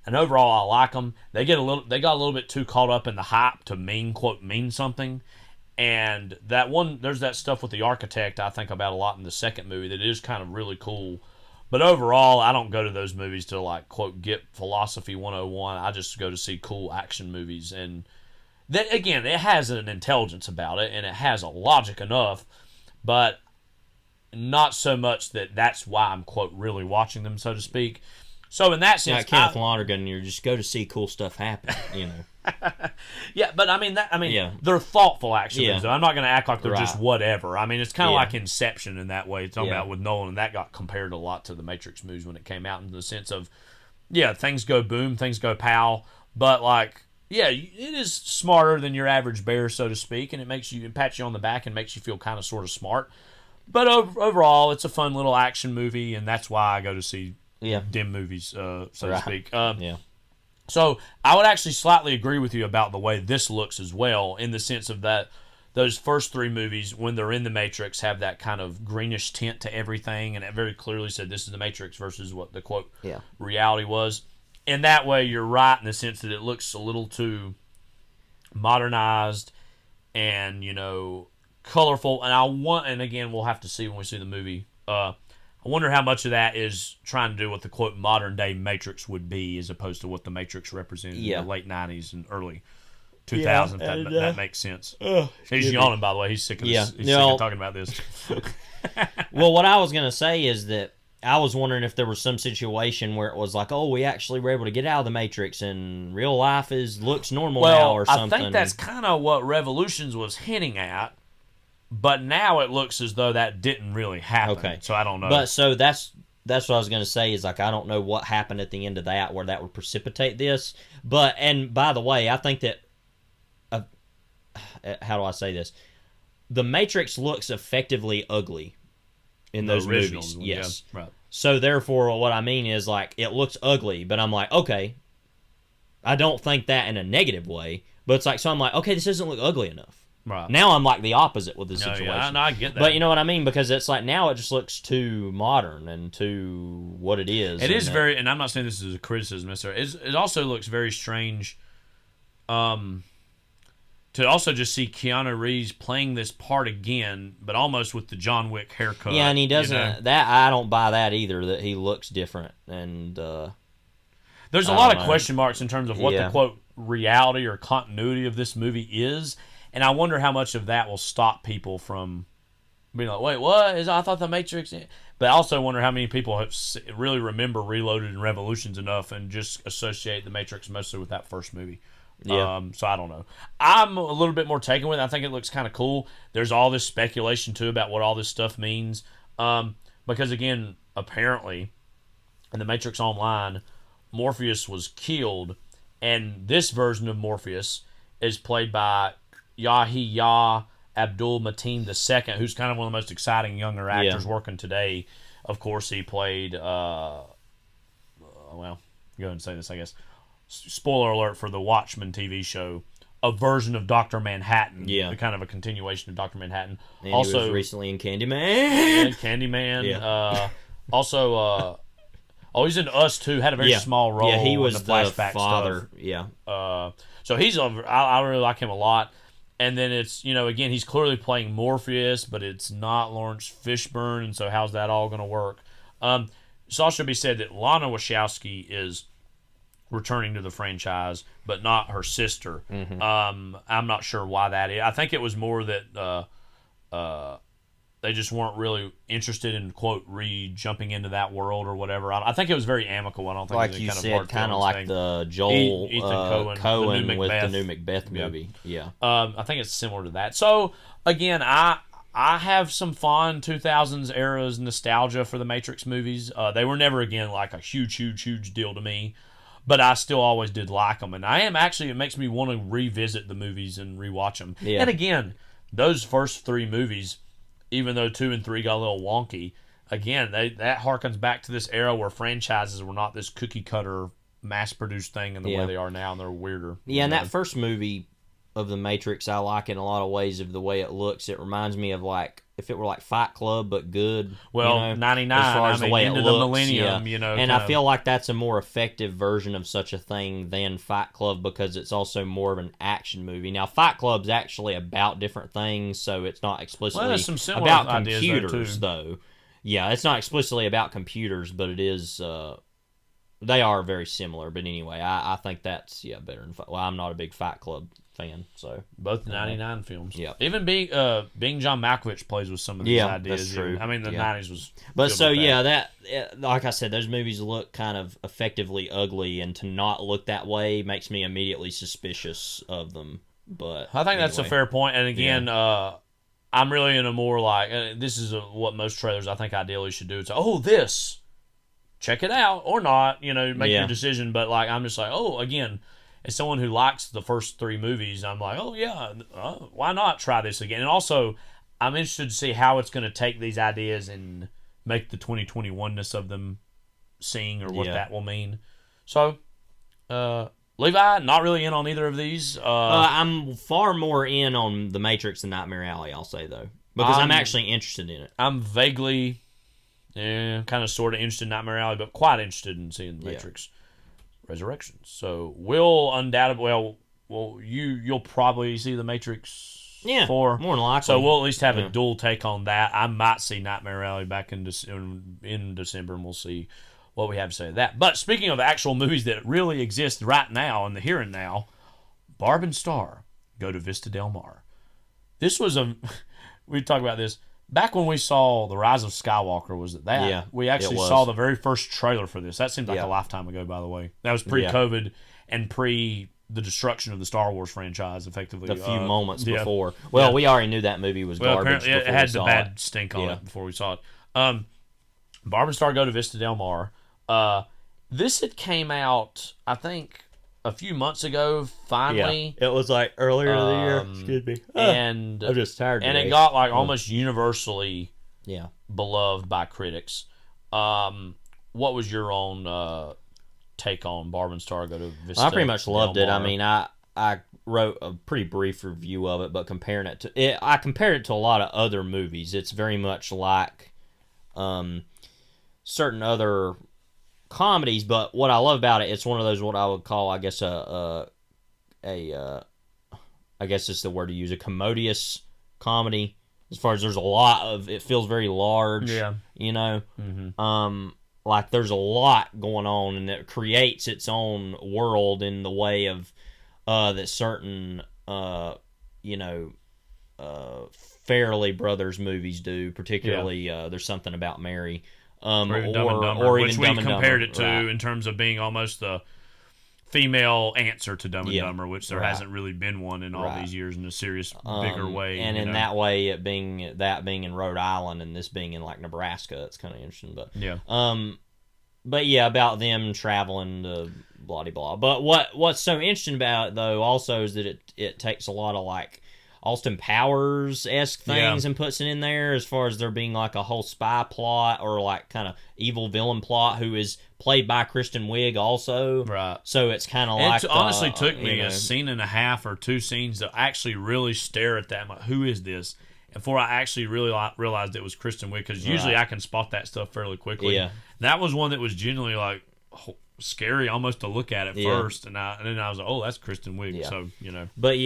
and overall I like them. They got a little bit too caught up in the hype to mean something. And that one, there's that stuff with the architect I think about a lot in the second movie that is kind of really cool. But overall, I don't go to those movies to, like, quote, get philosophy 101. I just go to see cool action movies. And that, again, it has an intelligence about it, and it has a logic enough, but not so much that that's why I'm, quote, really watching them, so to speak. So in that sense, Kenneth Lonergan, you just go to see cool stuff happen, you know. Yeah, but they're thoughtful action movies. I'm not going to act like they're just whatever. I mean, it's kind of like Inception in that way. It's talking about with Nolan, and that got compared a lot to the Matrix movies when it came out in the sense of, things go boom, things go pow, but like, it is smarter than your average bear, so to speak, and it pats you on the back and makes you feel kind of sort of smart. But overall, it's a fun little action movie, and that's why I go to see dim movies, so to speak. So I would actually slightly agree with you about the way this looks as well, in the sense of that those first 3 movies, when they're in the Matrix, have that kind of greenish tint to everything, and it very clearly said this is the Matrix versus what the, quote, reality was. In that way, you're right in the sense that it looks a little too modernized and, colorful. And again, we'll have to see when we see the movie. I wonder how much of that is trying to do what the, quote, modern-day Matrix would be as opposed to what the Matrix represented in the late 90s and early 2000s. That makes sense. He's yawning, by the way. He's sick of talking about this. Well, what I was going to say is that I was wondering if there was some situation where it was like, oh, we actually were able to get out of the Matrix and real life looks normal now or something. I think that's kind of what Revolutions was hinting at. But now it looks as though that didn't really happen. Okay. So I don't know. But so that's what I was going to say is, like, I don't know what happened at the end of that where that would precipitate this. But, and by the way, I think that, how do I say this? The Matrix looks effectively ugly in those movies. Yes. Yeah, right. So therefore, what I mean is, like, it looks ugly, but I'm like, okay, I don't think that in a negative way. But it's like, so I'm like, okay, this doesn't look ugly enough. Right. Now I'm like the opposite with the situation. Yeah, I get that. But you know what I mean? Because it's like now it just looks too modern and too what it is. It is very, and I'm not saying this is a criticism necessarily. It also looks very strange to also just see Keanu Reeves playing this part again, but almost with the John Wick haircut. Yeah, and he doesn't, that I don't buy that either, that he looks different. And there's a lot of question marks in terms of what the, quote, reality or continuity of this movie is. And I wonder how much of that will stop people from being like, wait, what? I thought the Matrix... But I also wonder how many people have really remember Reloaded and Revolutions enough and just associate the Matrix mostly with that first movie. Yeah. So I don't know. I'm a little bit more taken with it. I think it looks kind of cool. There's all this speculation too about what all this stuff means. Because again, apparently, in the Matrix Online, Morpheus was killed, and this version of Morpheus is played by Yahya Abdul-Mateen II, who's kind of one of the most exciting younger actors working today. Of course, he played, well, go ahead and say this, I guess. Spoiler alert for the Watchmen TV show. A version of Dr. Manhattan. Yeah. Kind of a continuation of Dr. Manhattan. And also, he was recently in Candyman. Candyman. Yeah. Also, he's in Us, too. Had a very small role. Yeah, he was in the flashback father. stuff. Yeah. So he's I really like him a lot. And then it's, again, he's clearly playing Morpheus, but it's not Lawrence Fishburne, and so how's that all going to work? It's also to be said that Lana Wachowski is returning to the franchise, but not her sister. Mm-hmm. I'm not sure why that is. I think it was more that they just weren't really interested in, quote, jumping into that world or whatever. I think it was very amicable. I don't think like it was you kind said, of kind of like thing. the Joel Ethan Cohen with the new Macbeth movie. Yeah. I think it's similar to that. So, again, I have some fond 2000s eras nostalgia for the Matrix movies. They were never, again, like a huge deal to me. But I still always did like them. And it makes me want to revisit the movies and rewatch them. Yeah. And again, those first three movies, even though 2 and 3 got a little wonky, again, that harkens back to this era where franchises were not this cookie-cutter, mass-produced thing in the way they are now, and they're weirder. Yeah, and that first movie of The Matrix, I like in a lot of ways of the way it looks. It reminds me of, like, if it were like Fight Club, but good. Well, 99, as far as the way into it the looks, millennium, And I feel like that's a more effective version of such a thing than Fight Club because it's also more of an action movie. Now, Fight Club's actually about different things, so it's not explicitly about computers, though. Yeah, it's not explicitly about computers, but it is... they are very similar, but anyway, I think that's better than Fight. Well, I'm not a big Fight Club fan, so both 99 films. Yeah, even being John Malkovich plays with some of these ideas. That's true. I mean, the 90s was. But so that like I said, those movies look kind of effectively ugly, and to not look that way makes me immediately suspicious of them. But I think that's a fair point. And again, I'm really in a more like this is what most trailers I think ideally should do. It's this. Check it out or not, make your decision. But like, I'm just like, again, as someone who likes the first three movies, I'm like, why not try this again? And also, I'm interested to see how it's going to take these ideas and make the 2021-ness of them sing or what that will mean. So, Levi, not really in on either of these. I'm far more in on The Matrix and Nightmare Alley, I'll say, though, because I'm actually interested in it. I'm vaguely... kind of sort of interested in Nightmare Alley, but quite interested in seeing The Matrix Resurrections. So we'll undoubtedly, you'll probably see The Matrix 4. More than likely. So we'll at least have a dual take on that. I might see Nightmare Alley back in December, and we'll see what we have to say to that. But speaking of actual movies that really exist right now in the here and now, Barb and Star Go to Vista Del Mar. This was we talk about this. Back when we saw The Rise of Skywalker, was it that? Yeah, we actually saw the very first trailer for this. That seems like a lifetime ago, by the way. That was pre-COVID and pre the destruction of the Star Wars franchise, effectively. A few moments before. Well, we already knew that movie was garbage before it had we the saw bad stink on it before we saw it. Barb and Star Go to Vista Del Mar. This had came out, I think, a few months ago, finally. Yeah. It was like earlier in the year. Excuse me. And I'm just tired today. And it got like almost universally beloved by critics. What was your own take on Barb and Star Go to Vista? I pretty much loved it. I mean, I wrote a pretty brief review of it, but compared it to a lot of other movies. It's very much like certain other comedies, but what I love about it, it's one of those what I would call, I guess, I guess it's the word to use, a commodious comedy. As far as there's a lot of, it feels very large. Yeah. Like there's a lot going on, and it creates its own world in the way of that certain Farrelly Brothers movies do. Particularly, There's Something About Mary. Or even Dumb and Dumber, which we compared it to in terms of being almost the female answer to Dumb and Dumber, which there hasn't really been one in all these years in a serious, bigger way. And in that way, it being in Rhode Island and this being in like Nebraska, it's kind of interesting. But yeah, about them traveling to blah blah. But what's so interesting about it though, also, is that it takes a lot of like Austin Powers-esque things and puts it in there, as far as there being like a whole spy plot or like kind of evil villain plot who is played by Kristen Wiig also. Right. So it's kind of like... It honestly took me a scene and a half or 2 scenes to actually really stare at that. I'm like, who is this? Before I actually really realized it was Kristen Wiig, because usually I can spot that stuff fairly quickly. Yeah. That was one that was genuinely like... scary almost to look at first, and then I was like, oh, that's Kristen Wiig. So but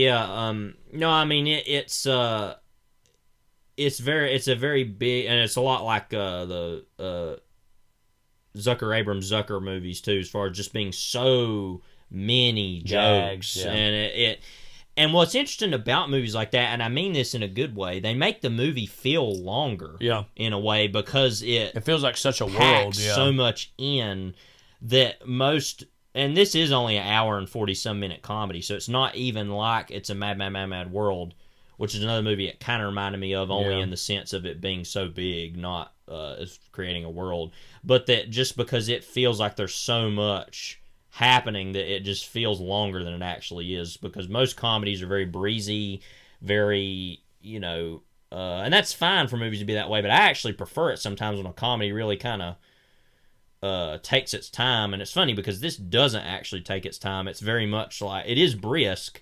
no, I mean it's a very big, and it's a lot like the Zucker Abrams Zucker movies too, as far as just being so many jokes. And what's interesting about movies like that, and I mean this in a good way, they make the movie feel longer in a way, because it feels like such a world, so much in that most, and this is only an hour and 40-some minute comedy, so it's not even like it's a Mad World, which is another movie it kind of reminded me of, only in the sense of it being so big, not as creating a world, but that just because it feels like there's so much happening that it just feels longer than it actually is, because most comedies are very breezy, very, and that's fine for movies to be that way, but I actually prefer it sometimes when a comedy really kind of takes its time. And it's funny because this doesn't actually take its time. It's very much like, it is brisk,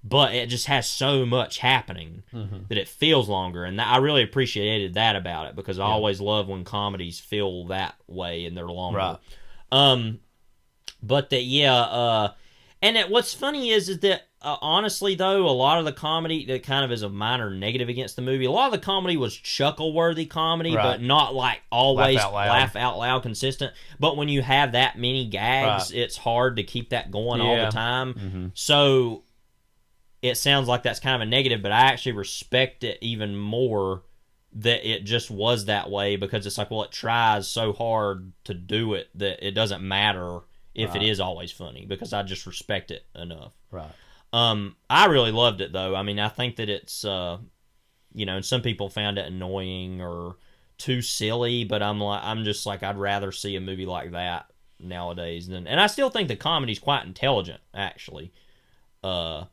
but it just has so much happening that it feels longer, and I really appreciated that about it, because I always love when comedies feel that way and they're longer. But that and what's funny is that honestly though, a lot of the comedy that kind of is a minor negative against the movie, a lot of the comedy was chuckle-worthy comedy, but not like always laugh out loud consistent. But when you have that many gags, it's hard to keep that going all the time. So it sounds like that's kind of a negative, but I actually respect it even more that it just was that way, because it's like, well, it tries so hard to do it that it doesn't matter if it is always funny, because I just respect it enough. I really loved it though. I mean, I think that it's and some people found it annoying or too silly, but I'm just like, I'd rather see a movie like that nowadays and I still think the comedy's quite intelligent actually, and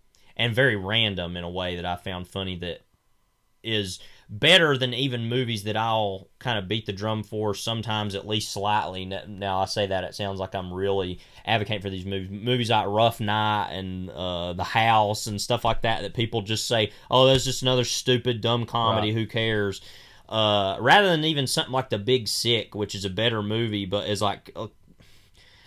very random in a way that I found funny, that is better than even movies that I'll kind of beat the drum for sometimes, at least slightly. Now I say that, it sounds like I'm really advocating for these movies like Rough Night and The House and stuff like that people just say, oh, that's just another stupid dumb comedy, who cares, rather than even something like The Big Sick, which is a better movie but is like,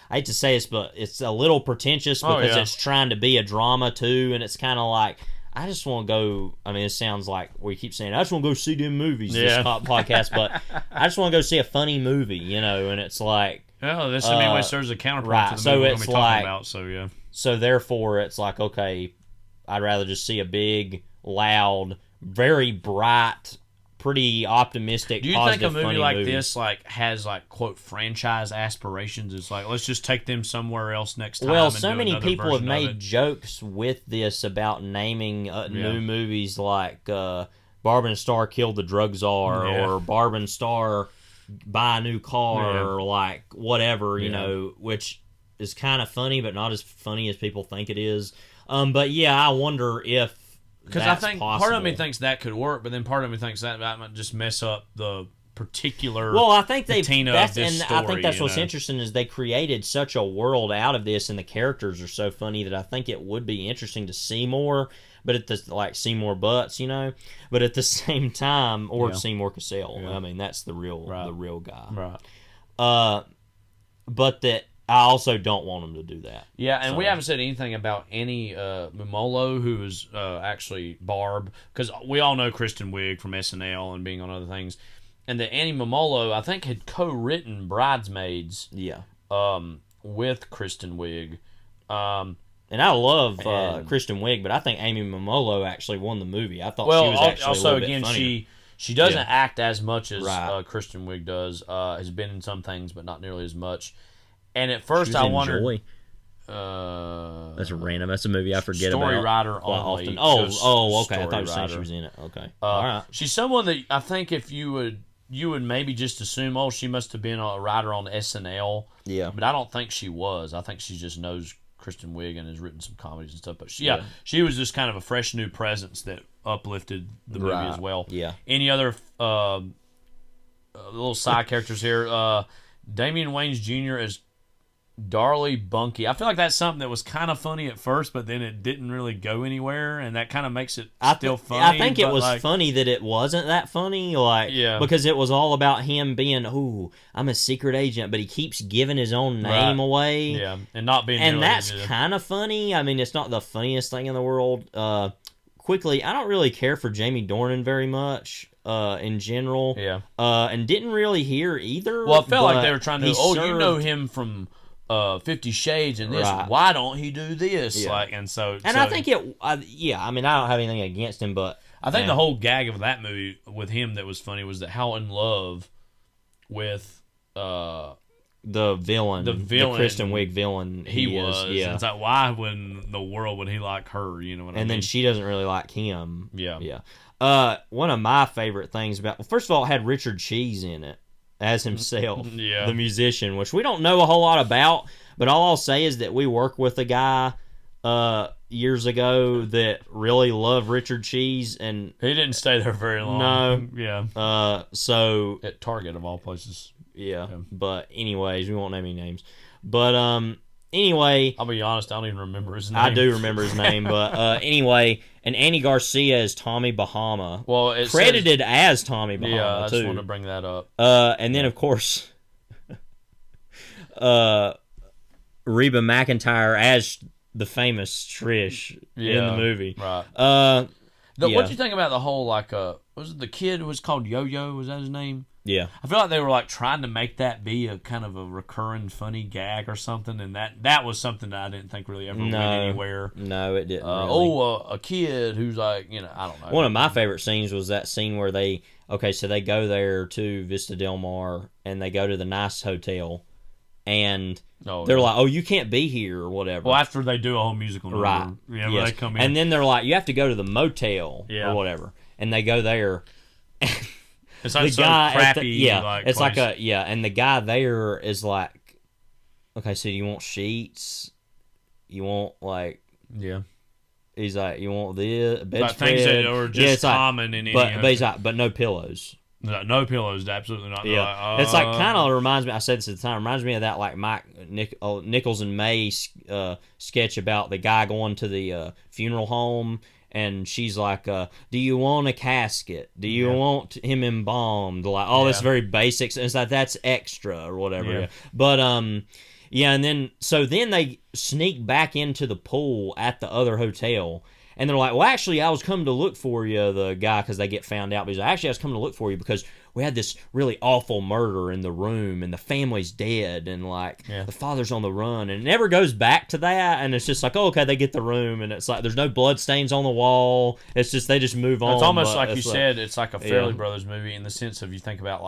I hate to say this, but it's a little pretentious because it's trying to be a drama too, and it's kind of like, I just want to go, I mean, it sounds like we keep saying, I just want to go see them movies, this podcast, but I just want to go see a funny movie, and it's like... Oh, this in many ways serves as a counterpoint to the movie we're going to be talking about, So therefore, it's like, okay, I'd rather just see a big, loud, very bright, pretty optimistic, do you positive, think a movie like movie. This has like quote franchise aspirations? It's like, let's just take them somewhere else next time. Well, so many people have made jokes with this about naming new movies like Barb and Star Killed the Drug Czar, or Barb and Star Buy a New Car, or like whatever, you know, which is kind of funny but not as funny as people think it is. But I wonder if, because I think part of me thinks that could work, but then part of me thinks that might just mess up the particular. Well, I think I think that's what's know? interesting is they created such a world out of this, and the characters are so funny that I think it would be interesting to see more. But at the see more butts, But at the same time, or Seymour Cassell. I mean, that's the real guy. But that. I also don't want them to do that. Yeah, and we haven't said anything about Annie Mumolo, who is actually Barb, because we all know Kristen Wiig from SNL and being on other things, and that Annie Mumolo, I think, had co-written Bridesmaids. With Kristen Wiig. And I love Kristen Wiig, but I think Amy Mumolo actually won the movie. I thought she was actually also, a little bit funnier. She doesn't act as much as Kristen Wiig does. Has been in some things, but not nearly as much. And at first I wondered... That's random. That's a movie I forget story about. Writer only. Often. Oh, okay. I thought you were saying she was in it. Okay. All right. She's someone that I think if you would maybe just assume, she must have been a writer on SNL. Yeah. But I don't think she was. I think she just knows Kristen Wiig and has written some comedies and stuff. But she was just kind of a fresh new presence that uplifted the movie as well. Yeah. Any other little side characters here? Damian Wayans Jr. as Darley Bunky. I feel like that's something that was kind of funny at first, but then it didn't really go anywhere, and that kind of makes it still funny. I think it was funny that it wasn't that funny, because it was all about him being, I'm a secret agent, but he keeps giving his own name away. Yeah, and not being. And that's kind of funny. I mean, it's not the funniest thing in the world. Quickly, I don't really care for Jamie Dornan very much. In general, and didn't really hear either. Well, I felt like they were trying to. You know him from 50 Shades and this. Right. Why don't he do this? Yeah. I think it. I mean, I don't have anything against him, but I think the whole gag of that movie with him that was funny was that how in love with the villain, the Kristen Wiig villain he was. Yeah, it's like why in the world would he like her? You know what I mean? And then she doesn't really like him. Yeah. One of my favorite things first of all, it had Richard Cheese in it as himself, the musician, which we don't know a whole lot about, but all I'll say is that we worked with a guy years ago that really loved Richard Cheese, and he didn't stay there very long. No. Yeah. So at Target of all places. Yeah. But anyways, we won't name any names. But anyway, I'll be honest, I don't even remember his name. I do remember his name, but anyway, and Andy Garcia is Tommy Bahama. Well, it credited as Tommy Bahama. Yeah, I just want to bring that up. And then of course, Reba McEntire as the famous Trish in the movie. Right. What do you think about the whole was it the kid who was called Yo-Yo? Was that his name? Yeah. I feel like they were trying to make that be a kind of a recurring funny gag or something, and that was something that I didn't think really ever went anywhere. No, it didn't. Really. A kid who's I don't know. One of my favorite scenes was that scene where they go there to Vista Del Mar and they go to the nice hotel, and they're like, "Oh, you can't be here" or whatever. Well, after they do a whole musical number, right? Yeah, yes. They come in, and then they're like, "You have to go to the motel or whatever," and they go there. It's like the guy crappy. It's place. And the guy there is like, okay, so you want sheets? You want He's like, you want this bedspread? Things that are just common in any. But he's like, but no pillows. No pillows, absolutely not. Yeah, it's kind of reminds me. I said this at the time. Reminds me of that Mike Nichols and May sketch about the guy going to the funeral home. And she's like, do you want a casket? Do you want him embalmed? This very basics. And it's like, that's extra or whatever. Yeah. But, and then they sneak back into the pool at the other hotel. And they're like, well, actually, I was coming to look for you, the guy, because they get found out. But he's like, actually, I was coming to look for you because we had this really awful murder in the room, and the family's dead, and the father's on the run. And it never goes back to that, and it's just like, oh, okay, they get the room, and it's like there's no blood stains on the wall. It's just they just move on. It's almost like you said, it's like a Fairley Brothers movie in the sense of you think about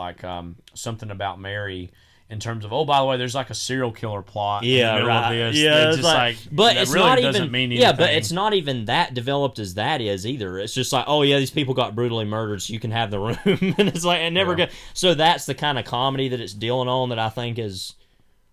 Something About Mary. In terms of, by the way, there's a serial killer plot. Yeah, in the middle of this. Yeah, it's just but it's really not doesn't even. Mean anything. Yeah, but it's not even that developed as that is either. It's just like, oh yeah, these people got brutally murdered, so you can have the room, and it's like it never goes. So that's the kind of comedy that it's dealing on that I think is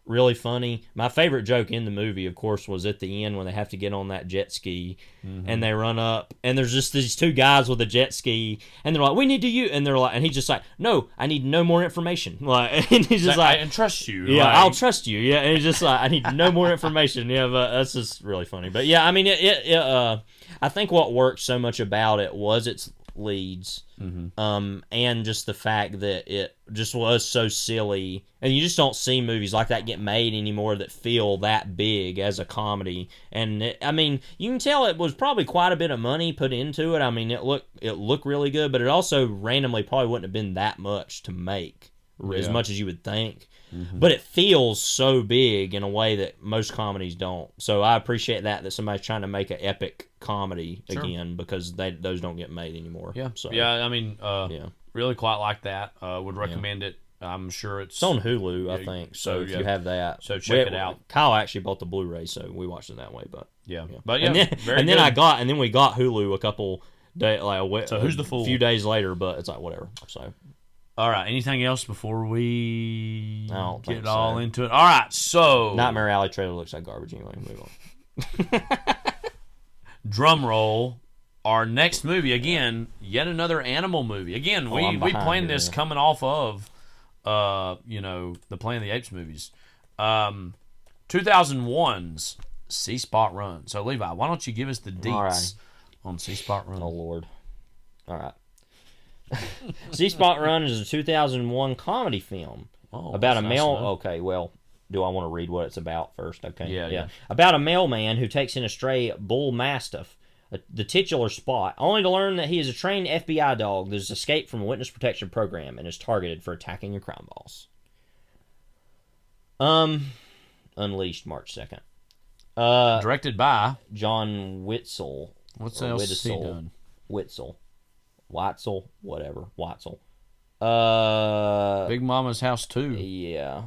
really funny. My favorite joke in the movie, of course, was at the end when they have to get on that jet ski, and they run up, and there's just these two guys with a jet ski, and they're like, "We need to use," and they're like, and he's just like, "No, I need no more information." And he's just like, "I trust you." Yeah, I'll trust you. Yeah, and he's just like, "I need no more information." Yeah, but that's just really funny. But yeah, I mean, I think what worked so much about it was its leads, and just the fact that it just was so silly, and you just don't see movies like that get made anymore that feel that big as a comedy. And you can tell it was probably quite a bit of money put into it. I mean, it looked really good, but it also randomly probably wouldn't have been that much to make as much as you would think. But it feels so big in a way that most comedies don't. So I appreciate that somebody's trying to make an epic comedy again, because those don't get made anymore. Yeah. So really quite like that. Would recommend it I'm sure it's on Hulu, I think. So if you have that, so check it out. Kyle actually bought the Blu-ray, so we watched it that way. But but and then we got Hulu a couple days, so who's the fool? A few days later, but it's like whatever. So. All right. Anything else before we get so. all into it? All right. So Nightmare Alley trailer looks like garbage. Anyway, move on. Drum roll. Our next movie, again, yet another animal movie. Again, we planned this coming off of, the Planet of the Apes movies. 2001's Sea Spot Run. So, Levi, why don't you give us the deets on Sea Spot Run? Oh, Lord. All right. Sea Spot Run is a 2001 comedy film about a male... Okay, well... Do I want to read what it's about first? Okay. Yeah. About a mailman who takes in a stray bull mastiff, the titular Spot, only to learn that he is a trained FBI dog that has escaped from a witness protection program and is targeted for attacking a crime boss. Unleashed March 2nd. Directed by John Whitzel. What's else has he done? Whitzel, whatever. Whitzel. Big Mama's House 2. Yeah.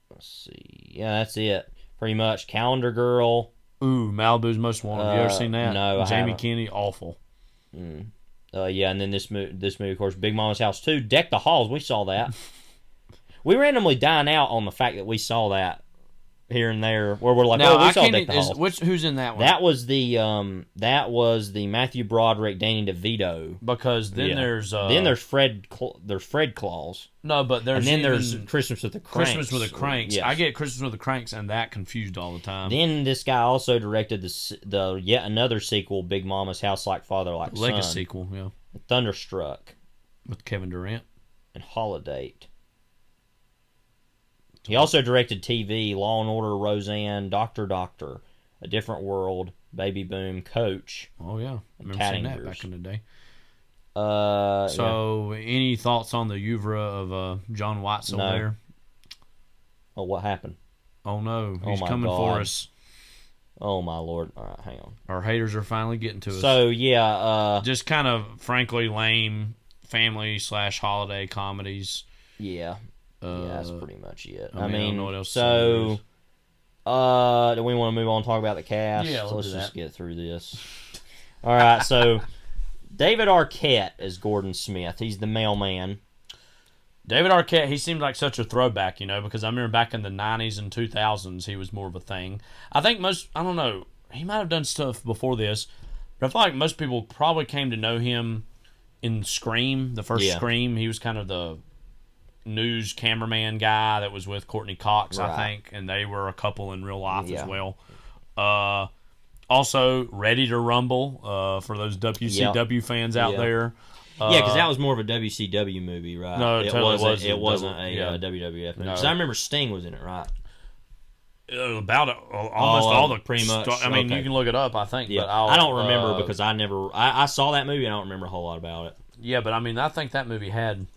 Let's see. Yeah, that's it. Pretty much. Calendar Girl. Ooh, Malibu's Most Wanted. Have you ever seen that? No, Jamie Kennedy, awful. Yeah, and then this movie, of course, Big Mama's House 2. Deck the Halls. We saw that. We randomly dine out on the fact that we saw that here and there, where we're like, we saw Deck the Halls. Who's in that one? That was the Matthew Broderick, Danny DeVito. Because then there's Fred Claus. No, but there's Christmas with the Cranks. Christmas with the Cranks. Yes. I get Christmas with the Cranks and that confused all the time. Then this guy also directed the yet another sequel, Big Mama's House Like Father Like Son. Legacy sequel, yeah. Thunderstruck. With Kevin Durant. And Holiday. He also directed TV, Law and Order, Roseanne, Doctor, A Different World, Baby Boom, Coach. Oh, yeah. I remember seeing that back in the day. Any thoughts on the oeuvre of John Whitesell there? Oh, what happened? Oh, no. He's coming for us. Oh, my Lord. All right, hang on. Our haters are finally getting to us. So, yeah. Just kind of, frankly, lame family/holiday comedies. Yeah. That's pretty much it. I mean, I don't know what else so, do we want to move on and talk about the cast? Yeah, let's just get through this. All right, so David Arquette is Gordon Smith. He's the mailman. David Arquette, he seemed like such a throwback, because I remember back in the 90s and 2000s, he was more of a thing. I think I don't know, he might have done stuff before this, but I feel like most people probably came to know him in Scream, the first Scream. He was kind of the news cameraman guy that was with Courtney Cox, I think, and they were a couple in real life as well. Also, Ready to Rumble for those WCW fans out there. Yeah, because that was more of a WCW movie, right? No, it wasn't a WWF movie. Because I remember Sting was in it, right? About almost all the pretty much. I mean, you can look it up, I think. Yeah. But I don't remember because I saw that movie and I don't remember a whole lot about it. Yeah, but I mean, I think that movie had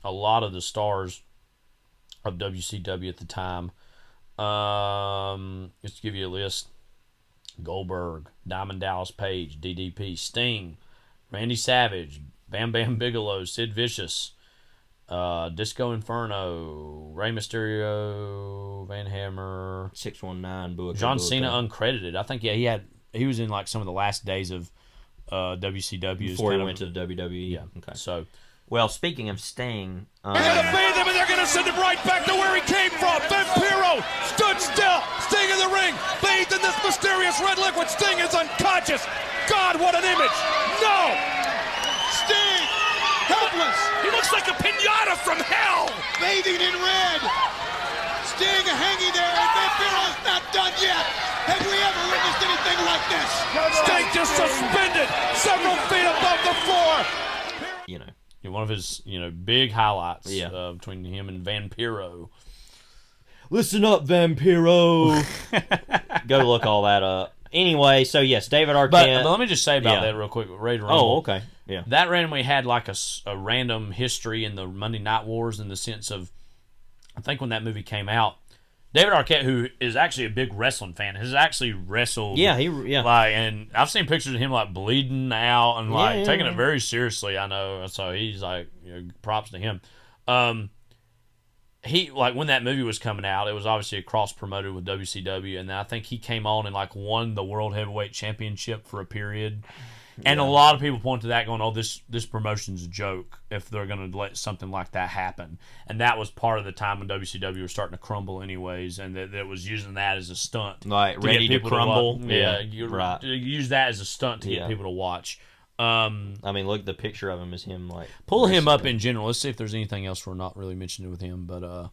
a lot of the stars of WCW at the time. Just to give you a list: Goldberg, Diamond Dallas Page, DDP, Sting, Randy Savage, Bam Bam Bigelow, Sid Vicious, Disco Inferno, Rey Mysterio, Van Hammer, 619, John Cena uncredited. I think he was in like some of the last days of WCW before he went to the WWE. Yeah. Okay. So. Well, speaking of Sting... They're going to bathe him and they're going to send him right back to where he came from. Vampiro stood still. Sting in the ring, bathed in this mysterious red liquid. Sting is unconscious. God, what an image. No! Sting, helpless. He looks like a pinata from hell. Bathing in red. Sting hanging there and Vampiro's not done yet. Have we ever witnessed anything like this? Sting just suspended several feet above the floor. One of his, big highlights between him and Vampiro. Listen up, Vampiro. Go look all that up. Anyway, so yes, David Arquette. But let me just say about that real quick. Ready to Rumble. Oh, okay. Yeah. That randomly had like a random history in the Monday Night Wars in the sense of, I think when that movie came out, David Arquette, who is actually a big wrestling fan, has actually wrestled. Yeah, and I've seen pictures of him like bleeding out and taking it very seriously. I know, so he's like, props to him. He like when that movie was coming out, it was obviously a cross promoted with WCW, and then I think he came on and like won the World Heavyweight Championship for a period. And a lot of people point to that going, oh, this promotion's a joke if they're going to let something like that happen. And that was part of the time when WCW was starting to crumble anyways, and that it was using that as a stunt. Like, ready to crumble? Right. Use that as a stunt to get people to watch. I mean, look, the picture of him is him, like... Pull him up in general. Let's see if there's anything else we're not really mentioning with him, but...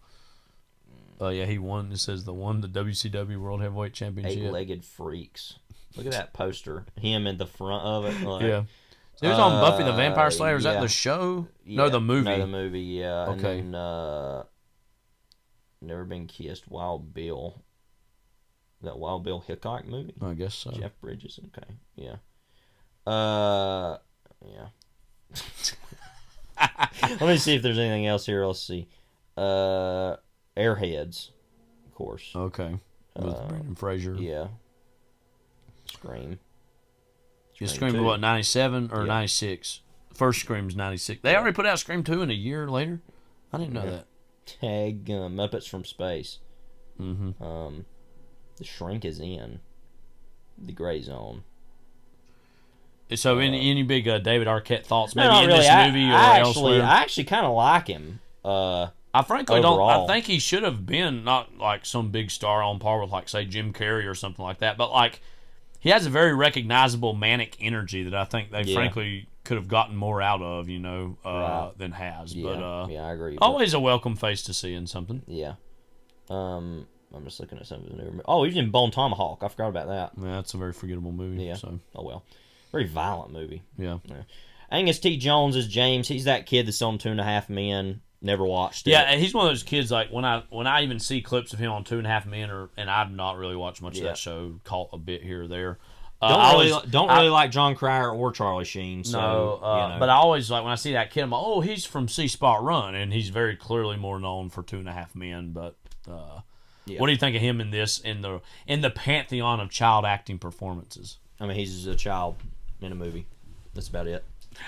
yeah, he won. It says the WCW World Heavyweight Championship. 8-legged freaks. Look at that poster. Him in the front of it. Like, yeah. So he was on Buffy the Vampire Slayer. Is that the show? Yeah. No, the movie. No, the movie, yeah. Okay. And then, Never Been Kissed, Wild Bill. That Wild Bill Hickok movie? I guess so. Jeff Bridges, okay. Yeah. Yeah. Let me see if there's anything else here. Let's see. Airheads, of course. Okay. With Brendan Fraser. Yeah. Scream. Scream what, 97 or 96? First Scream's 96. They already put out Scream 2 in a year later? I didn't know that. Tag, Muppets from Space. Mm-hmm. The Shrink is in. The Gray Zone. So any big David Arquette thoughts maybe no, in really. this movie or elsewhere? I actually kind of like him. I frankly overall. don't. I think he should have been not like some big star on par with like say Jim Carrey or something like that, but like he has a very recognizable manic energy that I think they frankly could have gotten more out of, than has. Yeah, but I agree. Always a welcome face to see in something. Yeah. I'm just looking at some of his newer. Oh, he was in Bone Tomahawk. I forgot about that. Yeah, that's a very forgettable movie. Yeah. So. Oh well. Very violent movie. Yeah. Angus T. Jones is James. He's that kid that's on 2.5 Men. Never watched it. Yeah, and he's one of those kids. Like when I even see clips of him on 2.5 Men, and I've not really watched much of that show. Caught a bit here or there. Don't really like John Cryer or Charlie Sheen. So, but I always like when I see that kid. I'm like, oh, he's from See Spot Run, and he's very clearly more known for 2.5 Men. But what do you think of him in this in the pantheon of child acting performances? I mean, he's a child in a movie. That's about it.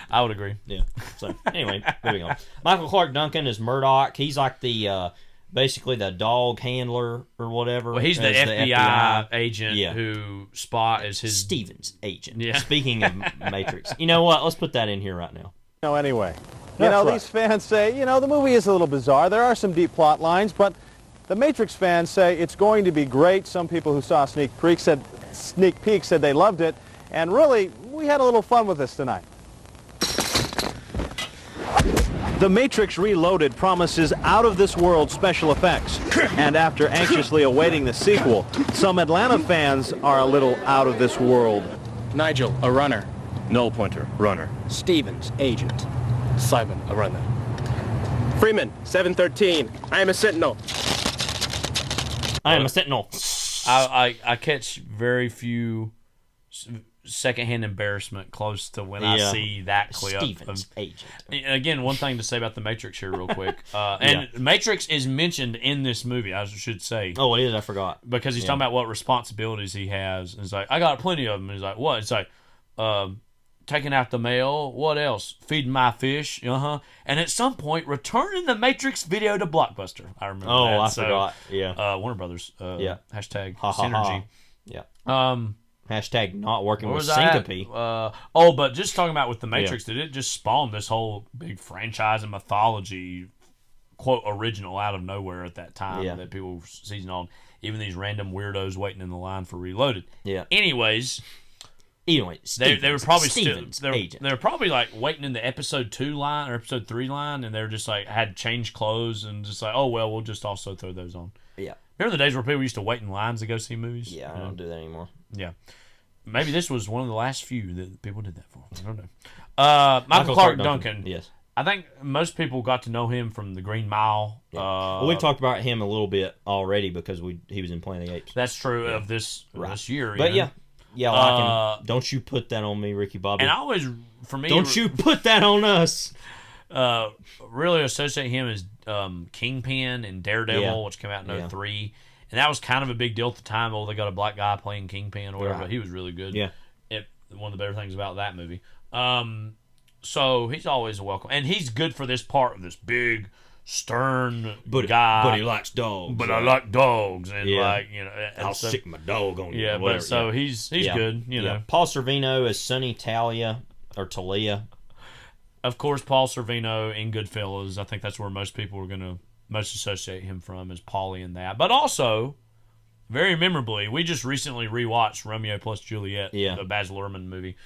I would agree. Yeah. So anyway, moving on. Michael Clark Duncan is Murdoch. He's like the basically the dog handler or whatever. Well, he's the FBI agent who Spot is his Stevens agent. Yeah. Speaking of Matrix, you know what? Let's put that in here right now. Anyway, these fans say the movie is a little bizarre. There are some deep plot lines, but the Matrix fans say it's going to be great. Some people who saw sneak peek said they loved it, and really, we had a little fun with this tonight. The Matrix Reloaded promises out-of-this-world special effects. And after anxiously awaiting the sequel, some Atlanta fans are a little out of this world. Nigel, a runner. Null pointer, runner. Stevens, agent. Simon, a runner. Freeman, 713. I am a sentinel. I am a sentinel. I catch very few secondhand embarrassment close to when I see that clip. Stevens agent. Again, one thing to say about the Matrix here real quick. And Matrix is mentioned in this movie, I should say. Oh, it is? I forgot. Because he's talking about what responsibilities he has. And he's like, I got plenty of them. And he's like, what? It's like, taking out the mail. What else? Feeding my fish. And at some point, returning the Matrix video to Blockbuster. I remember that. Oh, I forgot. Yeah. Warner Brothers. Hashtag ha, ha, synergy. Ha. Yeah. Hashtag not working with Syncope. But just talking about with the Matrix, did it just spawn this whole big franchise and mythology, quote, original out of nowhere at that time that people were seizing on, even these random weirdos waiting in the line for Reloaded. Yeah. Anyways, they were probably Stevens agent. They were probably like waiting in the episode 2 line or episode 3 line, and they were just like had changed clothes and just like, oh well, we'll just also throw those on. Yeah. Remember the days where people used to wait in lines to go see movies? Yeah, I don't do that anymore. Yeah. Maybe this was one of the last few that people did that for. I don't know. Michael Clark Duncan. Yes. I think most people got to know him from The Green Mile. Yeah. Well, we've talked about him a little bit already because he was in Planet of the Apes. That's true of this year. But yeah, like him. Don't you put that on me, Ricky Bobby. And I always, for me... Don't you put that on us. Really associate him as Kingpin and Daredevil, which came out in 2003. And that was kind of a big deal at the time. Oh, they got a black guy playing Kingpin or whatever. But he was really good. Yeah. One of the better things about that movie. So he's always a welcome. And he's good for this part of this big stern guy, but he likes dogs. But I like dogs, and I'll stick my dog on you. Yeah, but so he's good. You know, Paul Sorvino is Sonny Talia. Of course, Paul Sorvino in Goodfellas. I think that's where most people are going to most associate him from, is Paulie in that. But also, very memorably, we just recently rewatched Romeo plus Juliet, the Baz Luhrmann movie,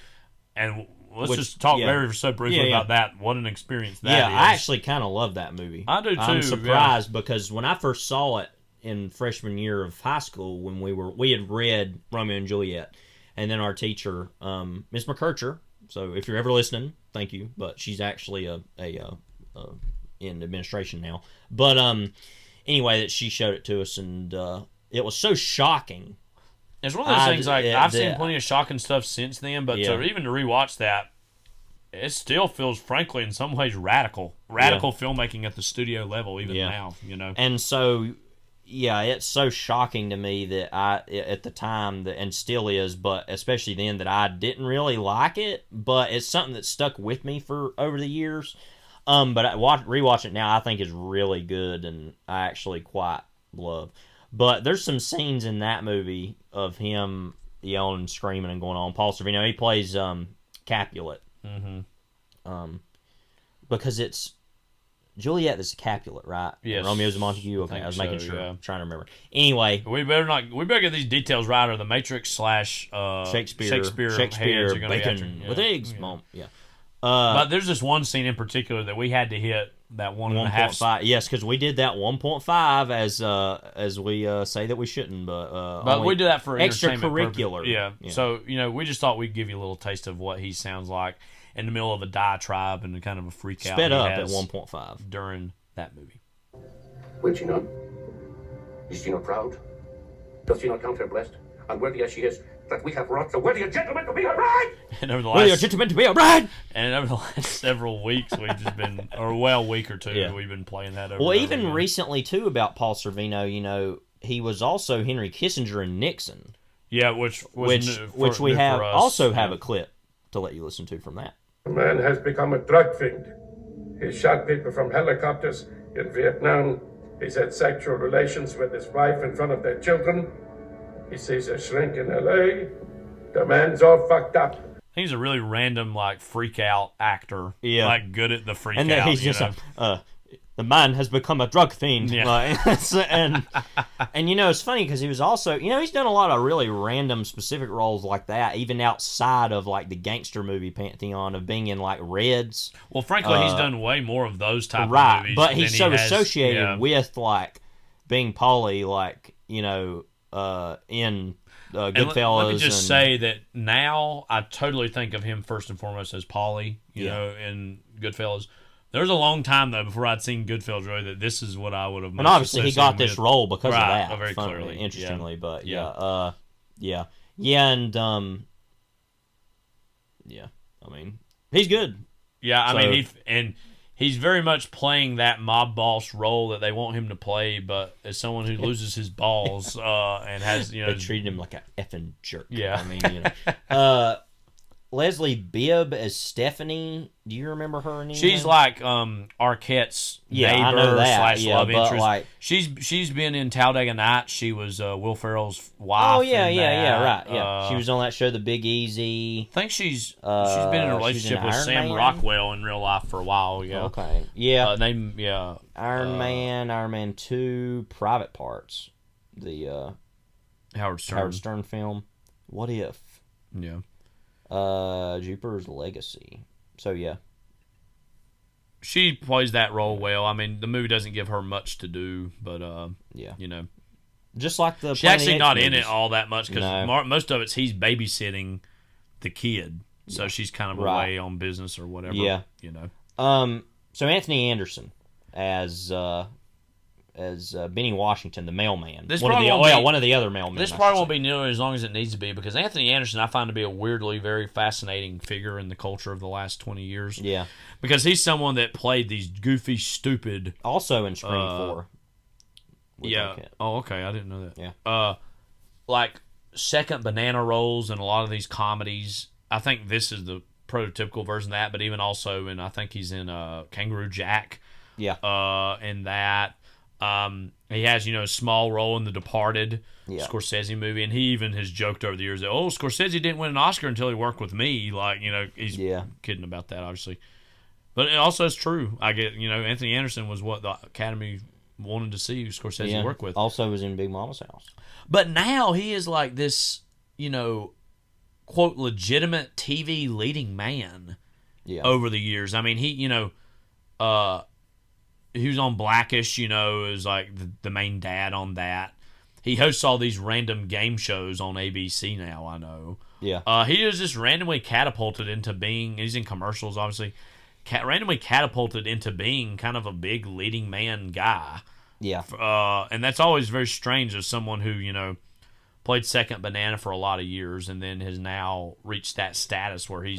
and let's just talk so briefly about that. What an experience that is. Yeah, I actually kind of love that movie. I do too. I'm surprised because when I first saw it in freshman year of high school, when we had read Romeo and Juliet, and then our teacher, Miss McKercher. So if you're ever listening, thank you. But she's actually in administration now. But anyway, that she showed it to us, and it was so shocking. It's one of those things I've seen plenty of shocking stuff since then, but to rewatch that, it still feels, frankly, in some ways radical filmmaking at the studio level even now. You know, and so. Yeah, it's so shocking to me that at the time, and still is, but especially then, that I didn't really like it. But it's something that stuck with me for over the years. But rewatch it now, I think is really good, and I actually quite love. But there's some scenes in that movie of him yelling and screaming and going on. Paul Sorvino, he plays Capulet, because it's. Juliet is a Capulet, right? Yes. Romeo's a Montague. Okay, I was making sure. I'm trying to remember. Anyway, we better get these details right, or the Matrix / Shakespeare heads are gonna bacon with eggs. Yeah. But there's this one scene in particular that we had to hit that 1.5. Yes, because we did that 1.5 as we say that we shouldn't, but we do that for extracurricular. Yeah. So we just thought we'd give you a little taste of what he sounds like in the middle of a diatribe and kind of a freak out. Sped up at 1.5 during that movie. Will she not? Is she not proud? Does she not count her blessed? Unworthy as she is, that we have wrought so worthy a gentleman to be her bride! And over the last several weeks, we've just been, week or two, we've been playing that over. Well, even recently too, about Paul Sorvino, he was also Henry Kissinger and Nixon. Yeah, which we have also have a clip to let you listen to from that. The man has become a drug fiend. He shot people from helicopters in Vietnam. He's had sexual relations with his wife in front of their children. He sees a shrink in L.A. The man's all fucked up. He's a really random, freak out actor. Yeah. Good at the freak out. And he's just the man has become a drug fiend. Yeah. And it's funny because he was also, he's done a lot of really random specific roles like that, even outside of the gangster movie pantheon of being in Reds. Well, frankly, he's done way more of those type of movies. But he's so associated with being Paulie, in Goodfellas. Let me just say that now I totally think of him first and foremost as Paulie, in Goodfellas. There was a long time, though, before I'd seen Goodfellas, really, that this is what I would have most. And obviously, he got this role because of that. Very clearly. Interestingly, but and I mean, he's good. Yeah, I mean, he's very much playing that mob boss role that they want him to play, but as someone who loses his balls and has, they treated him like a effing jerk. Yeah, I mean, Leslie Bibb as Stephanie. Do you remember her name? She's Arquette's neighbor / love interest. She's been in Talladega Nights. She was Will Ferrell's wife. Oh yeah, right. Yeah, she was on that show, The Big Easy. I think she's been in a relationship with Sam Rockwell in real life for a while. Yeah. Okay. Yeah. Iron Man 2, Private Parts, the Howard Stern film. What If? Yeah. Jupiter's Legacy. So yeah, she plays that role well. I mean, the movie doesn't give her much to do, but just like the she's actually not in it all that much because most of it's he's babysitting the kid, so she's kind of away on business or whatever. Yeah, So Anthony Anderson as Benny Washington, the mailman. One of the other mailmen. This probably won't be nearly as long as it needs to be because Anthony Anderson I find to be a weirdly very fascinating figure in the culture of the last 20 years. Yeah. Because he's someone that played these goofy, stupid... Also in Scream 4. Yeah. Oh, okay. I didn't know that. Yeah. Second banana rolls in a lot of these comedies. I think this is the prototypical version of that, but even also I think he's in Kangaroo Jack. Yeah. In that. He has, a small role in The Departed, Scorsese movie, and he even has joked over the years that, Scorsese didn't win an Oscar until he worked with me. Like, he's kidding about that, obviously. But it also is true. I get, Anthony Anderson was what the Academy wanted to see Scorsese work with. Also was in Big Mama's House. But now he is like this, quote, legitimate TV leading man over the years. I mean, he was on Blackish, is like the main dad on that. He hosts all these random game shows on ABC now, I know. Yeah. He is just randomly catapulted into being, he's in commercials, obviously, randomly catapulted into being kind of a big leading man guy. Yeah. And that's always very strange as someone who, played second banana for a lot of years and then has now reached that status where he's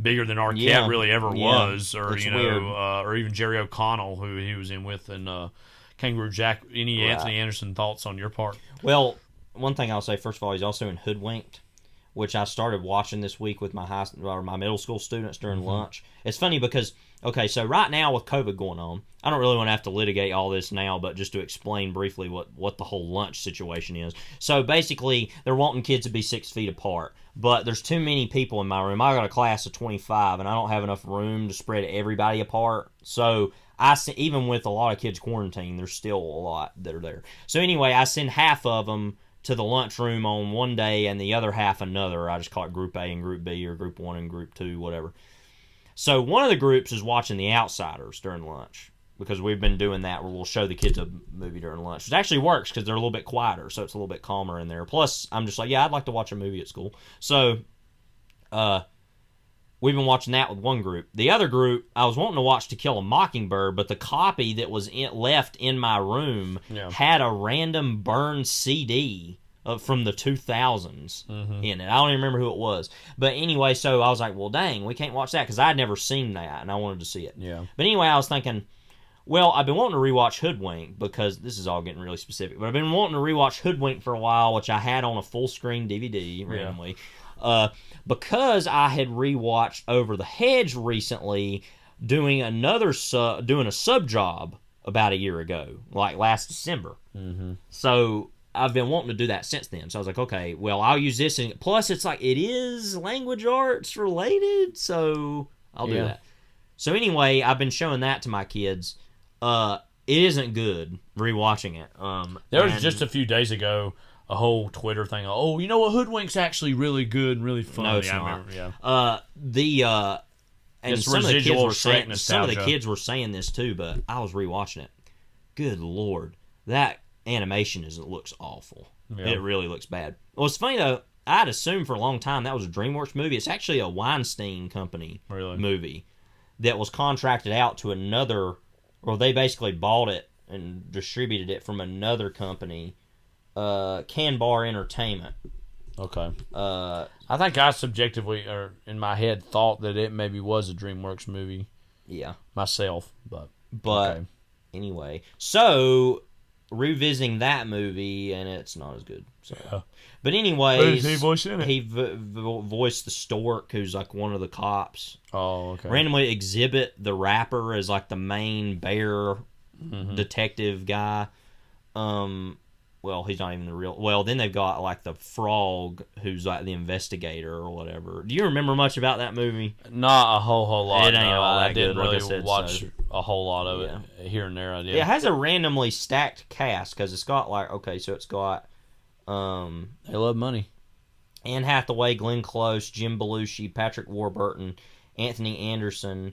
bigger than Arquette really ever was, or or even Jerry O'Connell, who he was in with, and Kangaroo Jack. Any Anthony Anderson thoughts on your part? Well, one thing I'll say, first of all, he's also in Hoodwinked, which I started watching this week with my middle school students during lunch. It's funny because, so right now with COVID going on, I don't really want to have to litigate all this now, but just to explain briefly what the whole lunch situation is. So basically, they're wanting kids to be 6 feet apart, but there's too many people in my room. I got a class of 25, and I don't have enough room to spread everybody apart. So even with a lot of kids quarantined, there's still a lot that are there. So anyway, I send half of them to the lunchroom on one day and the other half another. I just call it Group A and Group B, or Group 1 and Group 2, whatever. So one of the groups is watching The Outsiders during lunch, because we've been doing that where we'll show the kids a movie during lunch. It actually works because they're a little bit quieter, so it's a little bit calmer in there. Plus, I'm just like, I'd like to watch a movie at school. So we've been watching that with one group. The other group, I was wanting to watch To Kill a Mockingbird, but the copy that was left in my room had a random burned CD from the 2000s in it. I don't even remember who it was. But anyway, so I was like, well, dang, we can't watch that because I'd never seen that, and I wanted to see it. Yeah. But anyway, I was thinking, well, I've been wanting to rewatch Hoodwink, because this is all getting really specific, but I've been wanting to rewatch Hoodwink for a while, which I had on a full-screen DVD randomly, because I had rewatched Over the Hedge recently, doing a sub job about a year ago, like last December. So I've been wanting to do that since then. So I was like, okay, well, I'll use this. And plus, it's like, it is language arts related, so I'll do that. So anyway, I've been showing that to my kids. It isn't good rewatching it. There was just a few days ago a whole Twitter thing. Oh, you know what? Hoodwink's actually really good and really funny. No, it's not. And some of the kids were saying this too, but I was rewatching it. Good Lord, that animation looks awful. Yeah. It really looks bad. Well, it's funny though. I'd assumed for a long time that was a DreamWorks movie. It's actually a Weinstein Company movie that was contracted out to another, or they basically bought it and distributed it from another company, Can Bar Entertainment. Okay. I think I subjectively, or in my head, thought that it maybe was a DreamWorks movie. Yeah. Myself, but okay. Anyway, so revisiting that movie, and it's not as good. So. Yeah. But anyways, he voiced in it. He voiced the stork, who's like one of the cops. Oh, okay. Randomly Exhibit, the rapper, is like the main bear detective guy. Well, he's not even the real... Well, then they've got, like, the frog, who's, like, the investigator or whatever. Do you remember much about that movie? Not a whole lot. It ain't all that good, really like I said, watch a whole lot of it here and there. It has a randomly stacked cast, because it's got, like... Okay, so it's got... They love money. Anne Hathaway, Glenn Close, Jim Belushi, Patrick Warburton, Anthony Anderson,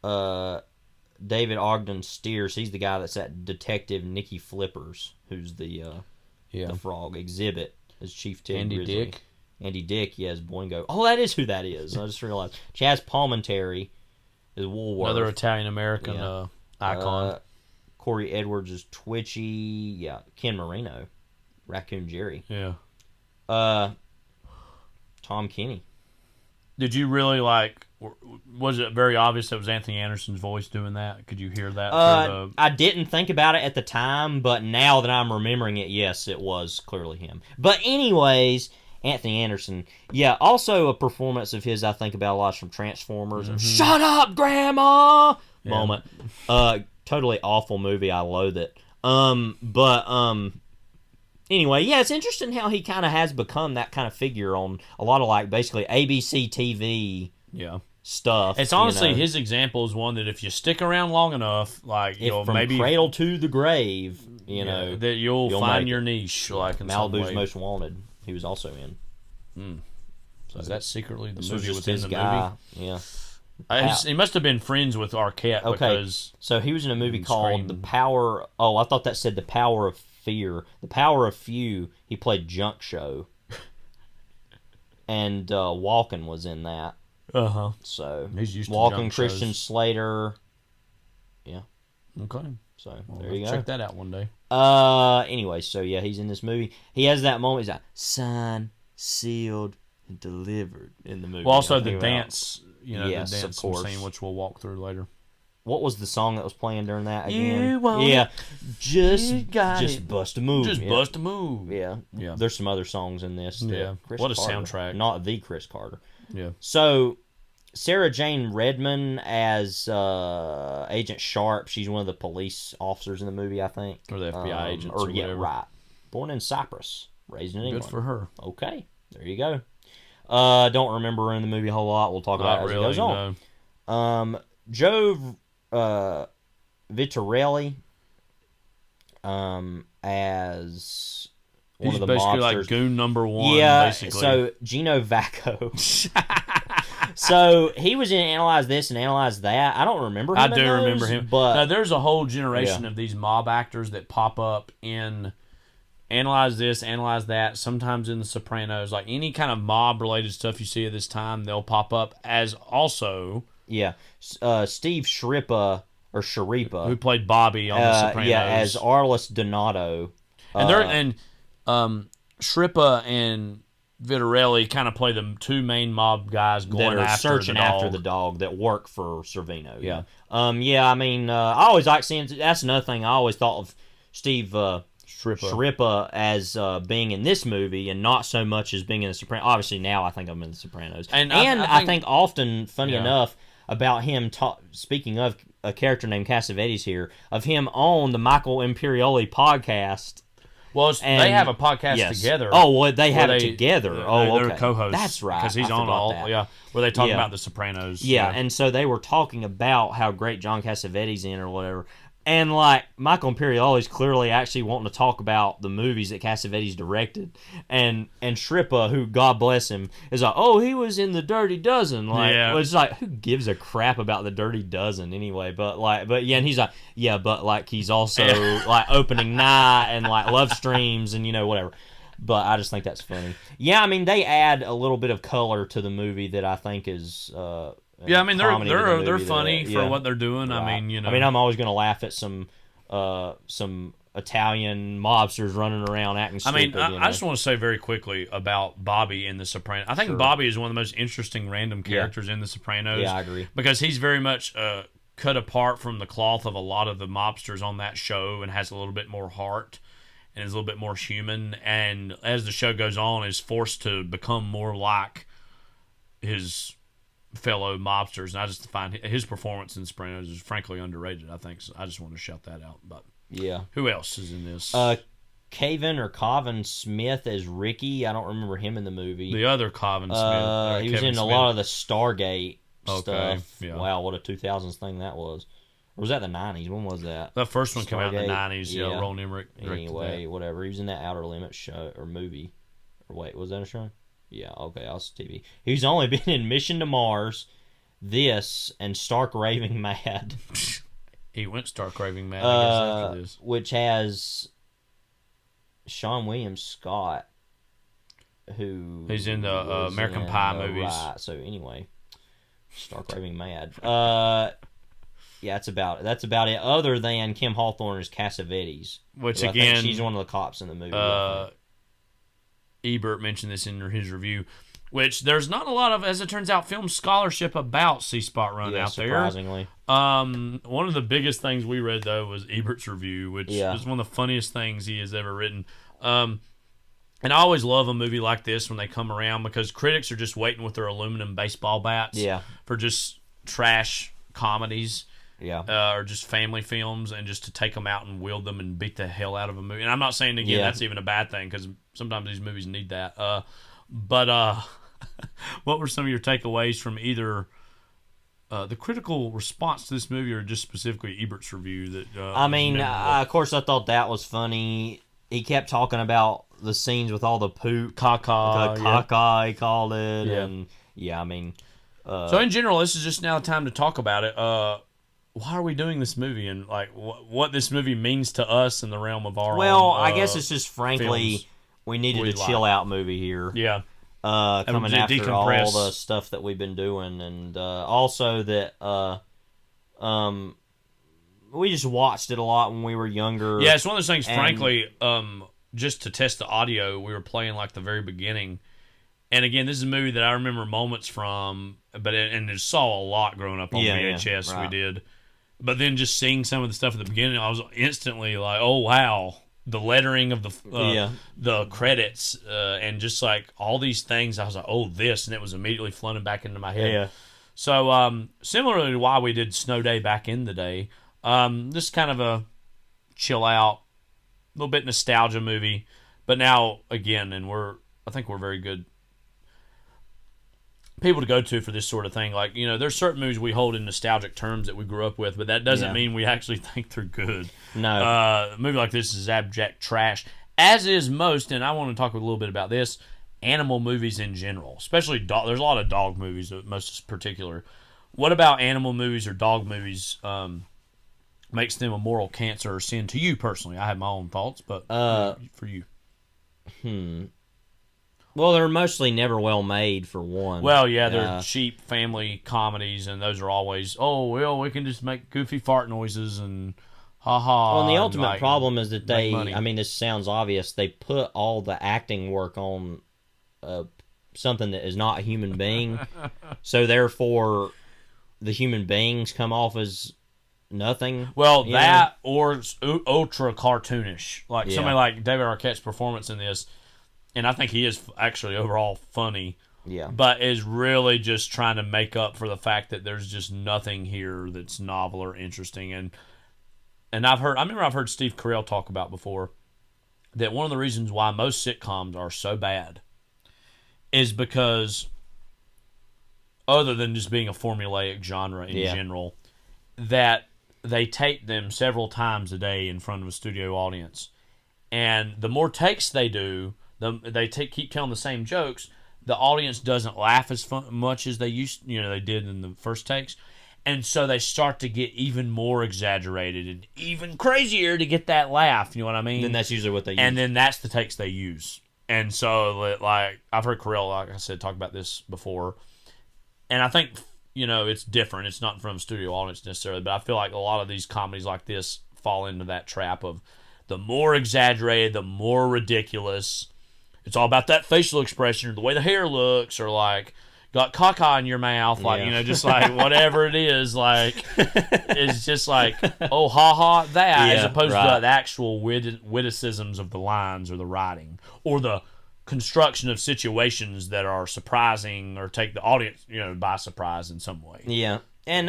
David Ogden Steers. He's the guy that's at Detective Nicky Flippers, who's the frog. Exhibit is Chief Ted Andy Grizzly. Dick. Andy Dick, yes, Boingo. Oh, that is who that is. I just realized. Chaz Palminteri is Woolworth. Another Italian-American icon. Corey Edwards is Twitchy. Yeah, Ken Marino. Raccoon Jerry. Yeah. Tom Kenny. Did you really was it very obvious that it was Anthony Anderson's voice doing that? Could you hear that? I didn't think about it at the time, but now that I'm remembering it, yes, it was clearly him. But anyways, Anthony Anderson, also a performance of his I think about a lot from Transformers. And, Shut up, Grandma! Moment. totally awful movie. I loathe it. Anyway, yeah, it's interesting how he kind of has become that kind of figure on a lot of like basically ABC TV stuff. It's honestly his example is one that if you stick around long enough, like you'll from maybe cradle to the grave, you know, that you'll find your niche. Like in Malibu's Most Wanted, he was also in. So is that secretly the movie was within his the guy? movie? Yeah. He must have been friends with Arquette because... So he was in a movie called The Power... Oh, I thought that said The Power of Fear. The Power of Few. He played Junk Show. And Walken was in that. Uh-huh. So he's used to Walken, junk Christian shows. Slater. Yeah. Okay. So Well, there you go. check that out one day. Anyway, so yeah, he's in this movie. He has that moment. He's like, signed, sealed, and delivered in the movie. Well, also the dance... You know, yes, the dance of course. scene, which we'll walk through later. What was the song that was playing during that again? Yeah, just it. Bust a move. Just bust a move. Yeah. There's some other songs in this. Yeah. Chris What a Carter, soundtrack. Not the Chris Carter. Yeah. So, Sarah Jane Redmond as Agent Sharp. She's one of the police officers in the movie, I think. Or the FBI agents or whatever. right. Born in Cyprus, raised in England. Good for her. Okay, there you go. Don't remember her in the movie a whole lot. We'll talk about it as it goes on. No. Joe Vitarelli as one He's of the basically mobsters. like goon number one. Yeah, basically. so Gino Vacco. So he was in Analyze This and Analyze That. I don't remember him. I do remember him. But now, there's a whole generation of these mob actors that pop up in Analyze This, Analyze That, sometimes in The Sopranos. Like any kind of mob-related stuff you see at this time, they'll pop up as also... Yeah. Steve Sciarippa, or Sciarippa. Who played Bobby on The Sopranos. Yeah, as Arliss Donato. And Sciarippa and Vitarelli kind of play the two main mob guys going that are after searching the dog. after the dog that work for Sorvino. Yeah. I mean, I always like seeing... That's another thing I always thought of Steve... Sciarippa as being in this movie and not so much as being in The Sopranos. Obviously, now I think I'm in The Sopranos. And I think often, funny enough, about him, speaking of a character named Cassavetes here, of him on the Michael Imperioli podcast. Well, they have a podcast together. Oh, well, they have it together. They're Okay. co-hosts. That's right. Because he's on all, where they talk about The Sopranos. Yeah, and so they were talking about how great John Cassavetes in or whatever. And, like, Michael Imperioli's clearly actually wanting to talk about the movies that Cassavetes directed. And Sciarippa, who, God bless him, is like, oh, he was in The Dirty Dozen. Like, well, it's like, who gives a crap about The Dirty Dozen anyway? But and he's like, yeah, but, like, he's also, like, Opening Night and, like, Love Streams and, whatever. But I just think that's funny. Yeah, I mean, they add a little bit of color to the movie that I think is... Yeah, I mean they're funny for what they're doing. Right. I mean, I'm always going to laugh at some Italian mobsters running around acting stupid. I mean, I just want to say very quickly about Bobby in The Sopranos. I think Bobby is one of the most interesting random characters in The Sopranos. Yeah, I agree. Because he's very much cut apart from the cloth of a lot of the mobsters on that show and has a little bit more heart and is a little bit more human. And as the show goes on, is forced to become more like his fellow mobsters, and I just find his performance in Sopranos is frankly underrated. I think so. I just want to shout that out. But who else is in this? Cavan Smith as Ricky. I don't remember him in the movie. The other Cavan Smith. He was in a lot of the Stargate stuff. Yeah. Wow, what a 2000s thing that was. Or was that the 90s? When was that? The first one came out in the 90s. Yeah, Roland Emmerich. Anyway, whatever. He was in that Outer Limits show or movie. Or wait, was that a show? Yeah, okay, I was TV. He's only been in Mission to Mars, this, and Stark Raving Mad. He went Stark Raving Mad, I guess, after this. Which has Sean William Scott, who... He's in the American Pie movies. Right, so anyway, Stark Raving Mad. Yeah, that's about it, other than Kim Hawthorne as Cassavetes. Which, again... she's one of the cops in the movie. Ebert mentioned this in his review, which there's not a lot of, as it turns out, film scholarship about C-Spot Run out surprisingly. There. One of the biggest things we read, though, was Ebert's review, which is one of the funniest things he has ever written. And I always love a movie like this when they come around because critics are just waiting with their aluminum baseball bats for just trash comedies. or just family films, and just to take them out and wield them and beat the hell out of a movie. And I'm not saying again that's even a bad thing, because sometimes these movies need that. But what were some of your takeaways from either the critical response to this movie, or just specifically Ebert's review? That of course, I thought that was funny. He kept talking about the scenes with all the poop, caca, he called it, and so in general, this is just now the time to talk about it. Why are we doing this movie, and like what this movie means to us in the realm of our own, I guess it's just frankly we needed a chill out movie here. Yeah. Coming after all the stuff that we've been doing, and also that we just watched it a lot when we were younger. Yeah, it's one of those things, frankly, just to test the audio, we were playing like the very beginning. And again, this is a movie that I remember moments from, and I saw a lot growing up on VHS, right. We did. But then just seeing some of the stuff at the beginning, I was instantly like, oh, wow. The lettering of the credits, and just like all these things, I was like, oh, this, and it was immediately flooding back into my head. Yeah. So similarly to why we did Snow Day back in the day, this is kind of a chill out, a little bit nostalgia movie. But now, again, and I think we're very good people to go to for this sort of thing. Like, there's certain movies we hold in nostalgic terms that we grew up with, but that doesn't mean we actually think they're good. No. A movie like this is abject trash, as is most, and I want to talk a little bit about this, animal movies in general. Especially, there's a lot of dog movies, most particular. What about animal movies or dog movies makes them a moral cancer or sin to you personally? I have my own thoughts, but for you. Well, they're mostly never well made, for one. Well, yeah, they're cheap family comedies, and those are always, we can just make goofy fart noises and ha-ha. Well, and the ultimate problem is that this sounds obvious, they put all the acting work on something that is not a human being, so therefore the human beings come off as nothing. Well, or ultra cartoonish. Like somebody like David Arquette's performance in this, and I think he is actually overall funny. Yeah. But is really just trying to make up for the fact that there's just nothing here that's novel or interesting. And I remember I've heard Steve Carell talk about before that one of the reasons why most sitcoms are so bad is because, other than just being a formulaic genre in general, that they tape them several times a day in front of a studio audience. And the more takes they do, keep telling the same jokes, the audience doesn't laugh as much as they did in the first takes. And so they start to get even more exaggerated and even crazier to get that laugh. You know what I mean? Then that's usually what they use. And then that's the takes they use. And so, like, I've heard Carell, like I said, talk about this before. And I think, it's different. It's not from a studio audience necessarily, but I feel like a lot of these comedies like this fall into that trap of the more exaggerated, the more ridiculous. It's all about that facial expression or the way the hair looks, or like got caca in your mouth, like just like whatever it is, like it's just like oh ha ha that, as opposed to the actual witticisms of the lines or the writing or the construction of situations that are surprising or take the audience by surprise in some way. Yeah, and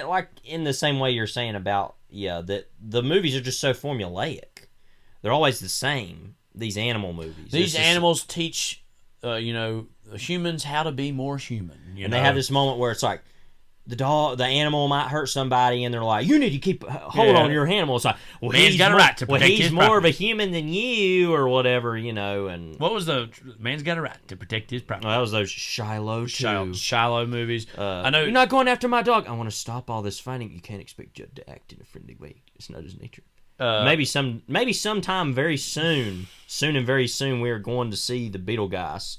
like in the same way you're saying about that the movies are just so formulaic. They're always the same. These animal movies. These animals teach, humans how to be more human. And they have this moment where it's like, the animal might hurt somebody, and they're like, "You need to keep hold on your animal." It's like, well, man's got a right to protect he's his more property. of a human than you, or whatever, And what was the man's got a right to protect his property? Well, that was those Shiloh movies. I know you're not going after my dog. I want to stop all this fighting. You can't expect Judd to act in a friendly way. It's not his nature. Maybe sometime very soon, we are going to see the Beetlejuice.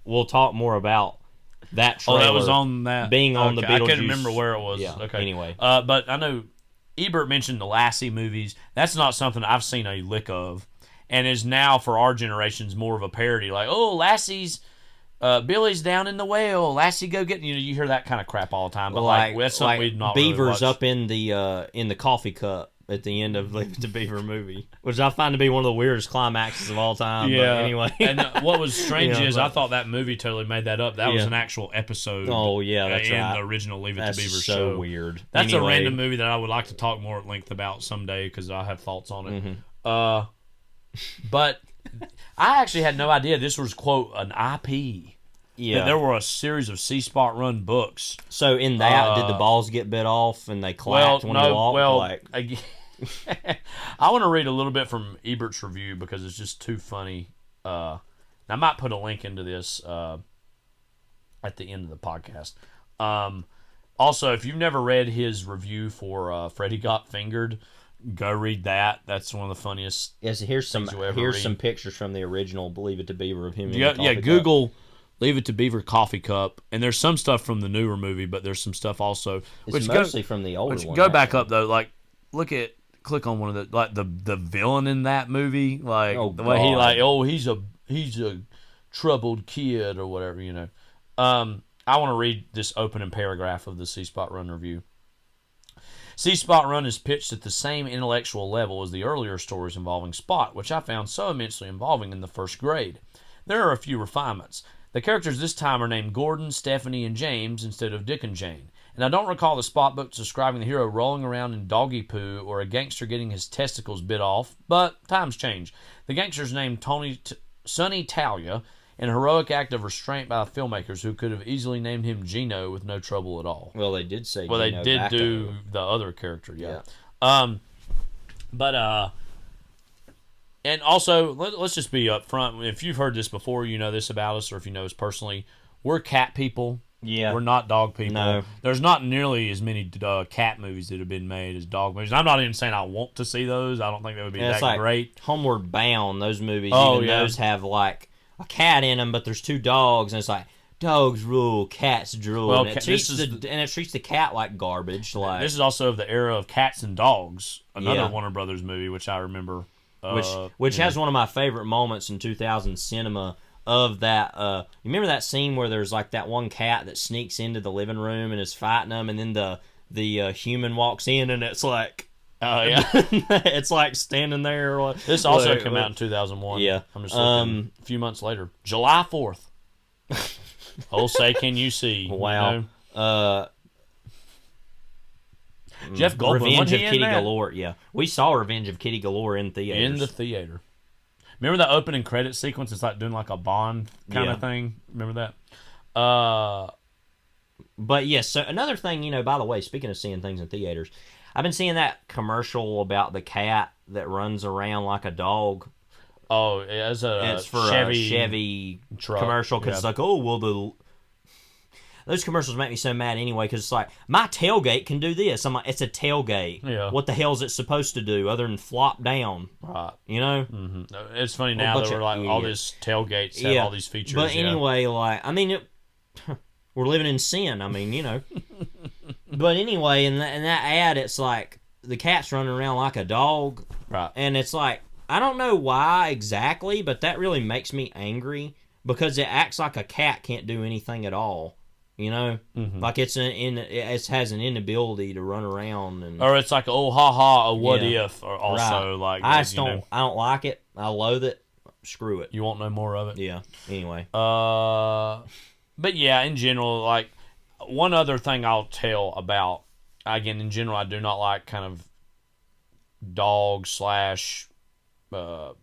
We'll talk more about that trailer. Oh, that was on that being on the Beetlejuice. I can't remember where it was. Yeah. Okay. Anyway, but I know Ebert mentioned the Lassie movies. That's not something I've seen a lick of, and is now for our generations more of a parody. Like, oh, Lassie's. Billy's down in the well. Lassie, go get you hear that kind of crap all the time. But like that's something we'd not Beavers really up in the coffee cup. at the end of Leave It to Beaver movie, which I find to be one of the weirdest climaxes of all time. Yeah. But anyway. And what was strange is I thought that movie totally made that up. That was an actual episode. Oh, yeah, that's in right. the original Leave It That's to Beaver so show. weird. That's Anyway. a random movie that I would like to talk more at length about someday because I have thoughts on it. But I actually had no idea this was, quote, an IP. Yeah. That there were a series of C-Spot run books. So in that, did the balls get bit off and they clapped when you walked? I want to read a little bit from Ebert's review because it's just too funny. Now, I might put a link into this at the end of the podcast. Also, if you've never read his review for Freddy Got Fingered, go read that. That's one of the funniest. Yes, here's some read. pictures from the original Leave It to Beaver of him. Google Leave It to Beaver coffee cup, and there's some stuff from the newer movie, but there's some stuff also. It's mostly from the older one. Go back up though, like click on one of the villain in that movie, like the way he's a troubled kid or whatever, you know. I want to read this opening paragraph of the C-Spot Run review. C-Spot Run is pitched at the same intellectual level as the earlier stories involving Spot, which I found so immensely involving in the first grade. There are a few refinements. The characters this time are named Gordon, Stephanie, and James instead of Dick and Jane. And I don't recall the Spot books describing the hero rolling around in doggy poo or a gangster getting his testicles bit off, but times change. The gangster's named Sonny Talia, in a heroic act of restraint by the filmmakers who could have easily named him Gino with no trouble at all. Well, they did say Well, Gino they did back do the other character, yeah. And also, let's just be up front. If you've heard this before, you know this about us, or if you know us personally, we're cat people. Yeah. We're not dog people. No. There's not nearly as many cat movies that have been made as dog movies. I'm not even saying I want to see those. I don't think that would be that like great. Homeward Bound, those movies, those have like a cat in them, but there's two dogs, and it's like, dogs rule, cats drool. Well, and it treats the cat like garbage. Like this is also of the era of Cats and Dogs, another Warner Brothers movie, which I remember. Which has one of my favorite moments in 2000 cinema of that. You remember that scene where there's like that one cat that sneaks into the living room and is fighting them, and then the human walks in, and it's like, oh yeah, it's like standing there. This also came out in 2001. Yeah, I'm just looking a few months later, July 4th. Oh, say can you see? Wow. You know? Jeff Goldblum, Revenge of Kitty Galore. Yeah, we saw Revenge of Kitty Galore in theaters. In the theater. Remember that opening credit sequence? It's like doing like a Bond kind of thing. Remember that? But yes. So another thing, by the way, speaking of seeing things in theaters, I've been seeing that commercial about the cat that runs around like a dog. Oh, it's for a Chevy truck commercial because it's like, oh well, those commercials make me so mad anyway because it's like, my tailgate can do this. I'm like, it's a tailgate. Yeah. What the hell is it supposed to do other than flop down? Right. Mm-hmm. It's funny now that we're like all these tailgates have all these features. But anyway, we're living in sin. But anyway, in that ad, it's like the cat's running around like a dog. Right. And it's like, I don't know why exactly, but that really makes me angry because it acts like a cat can't do anything at all. Like it has an inability to run around, or it's like a what if, or also like I don't like it. I loathe it. Screw it. You want no more of it. Yeah. Anyway. But yeah, in general, like one other thing I'll tell about, again, in general, I do not like kind of dog /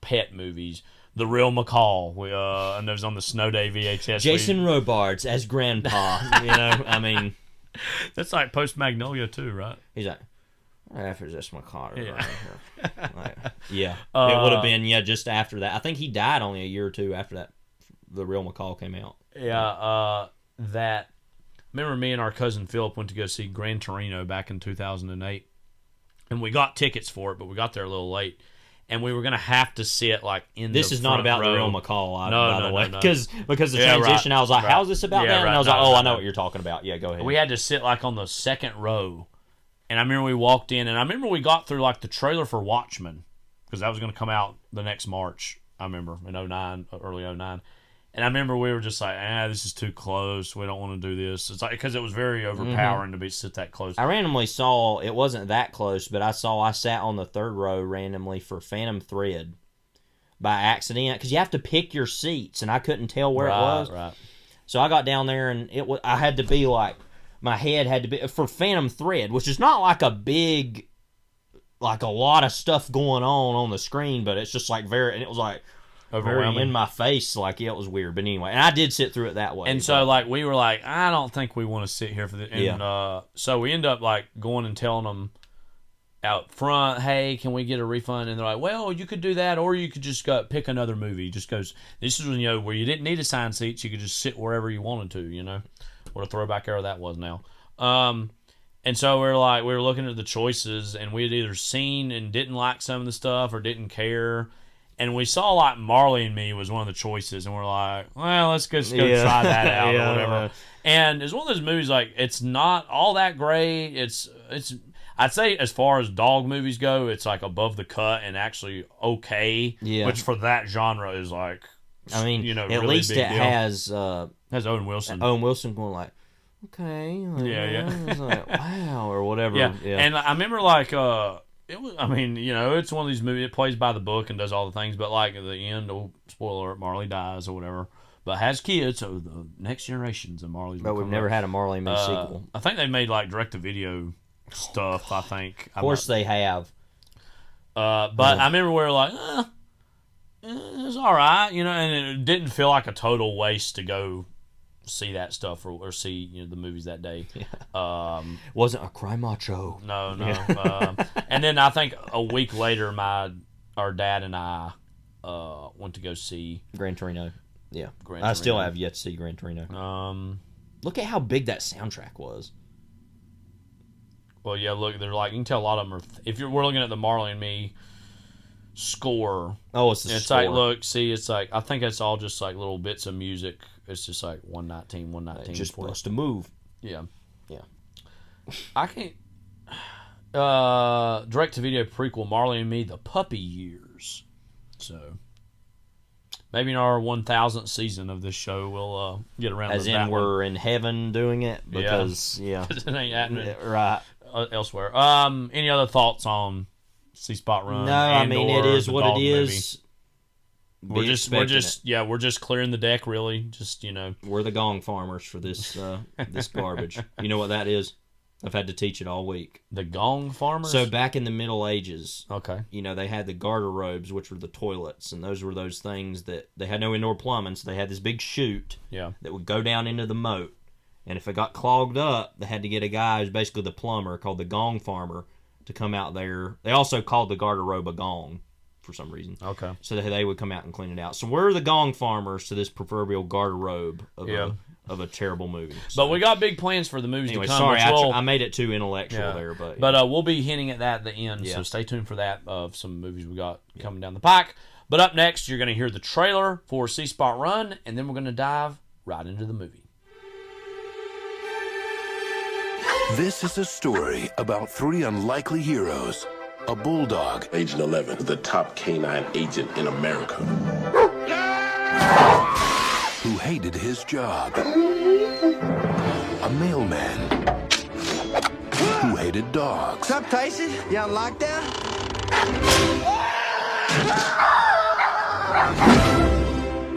pet movies. The Real McCall, and it was on the Snow Day VHS. Jason Robards as Grandpa. That's like post Magnolia too, right? He's like, after this McCall. Yeah, it would have been just after that. I think he died only a year or two after that. The Real McCall came out. Yeah, remember me and our cousin Philip went to go see Gran Torino back in 2008, and we got tickets for it, but we got there a little late. And we were going to have to sit like in this the is not about row. The Real McCall, by the way. No. Because the transition, I was like, how's this about that? And I was like, I know what you're talking about. Yeah, go ahead. We had to sit like on the second row. And I remember we walked in, and I remember we got through like the trailer for Watchmen, because that was going to come out the next March, I remember, in 09, early 09. And I remember we were just like, this is too close. We don't want to do this. It's like because it was very overpowering to sit that close. I randomly saw, it wasn't that close, but I sat on the third row randomly for Phantom Thread by accident because you have to pick your seats, and I couldn't tell where it was. Right. So I got down there, and I had to be like, my head had to be for Phantom Thread, which is not like a big, like a lot of stuff going on the screen, but it's just like and it was like. Very in my face, like it was weird, but anyway, and I did sit through it that way. And so, like, we were like, I don't think we want to sit here for this. And so we end up like going and telling them out front, hey, can we get a refund? And they're like, well, you could do that, or you could just go pick another movie. Just goes, this is when where you didn't need assigned seats, you could just sit wherever you wanted to. What a throwback era that was now. And so we were looking at the choices, and we had either seen and didn't like some of the stuff or didn't care. And we saw like Marley and Me was one of the choices, and we're like, well, let's go try that out or whatever. And it's one of those movies like it's not all that great. It's I'd say as far as dog movies go, it's like above the cut and actually okay. Yeah. Which for that genre is like, I mean, at really least it deal. has Owen Wilson. Owen Wilson going like, okay, it's like, wow, or whatever. Yeah. And I remember like it was. I mean, it's one of these movies. It plays by the book and does all the things, but like at the end, spoiler alert, Marley dies or whatever, but has kids, so the next generations of Marley's. But we've never had a Marley and Me sequel. I think they made like direct-to-video stuff. I think. Of course they have. But I remember we were like, it's all right, and it didn't feel like a total waste to go see that stuff or see the movies that day. Wasn't a cry macho. No. And then I think a week later, our dad and I went to go see Gran Torino. Yeah, I still have yet to see Gran Torino. Look at how big that soundtrack was. Well, yeah. Look, they're like you can tell a lot of them are. If we're looking at the Marley and Me score. Oh, it's the score. Like, look, see, it's like I think it's all just like little bits of music. It's just like 119. Just for us to move. Yeah. Yeah. I can't. Direct-to-video prequel, Marley and Me, The Puppy Years. So maybe in our 1000th season of this show, we'll get around to that. As in we're in heaven doing it? Because, Because it ain't happening right. Elsewhere. Any other thoughts on C-Spot Run? No, I mean, it is what it is. We're just clearing the deck, really. Just we're the gong farmers for this this garbage. You know what that is? I've had to teach it all week. The gong farmers. So back in the Middle Ages, okay, they had the garter robes, which were the toilets, and those were those things that they had no indoor plumbing, so they had this big chute that would go down into the moat, and if it got clogged up, they had to get a guy who's basically the plumber called the gong farmer to come out there. They also called the garter robe a gong. For some reason. Okay. So they would come out and clean it out. So we're the gong farmers to this proverbial garderobe of a terrible movie. So. But we got big plans for the movies to come. Sorry, I made it too intellectual there. But we'll be hinting at that at the end, so stay tuned for that of some movies we got coming down the pike. But up next, you're going to hear the trailer for C-Spot Run, and then we're going to dive right into the movie. This is a story about three unlikely heroes. A bulldog, Agent 11, the top canine agent in America, who hated his job. A mailman who hated dogs. What's up, Tyson? You on lockdown?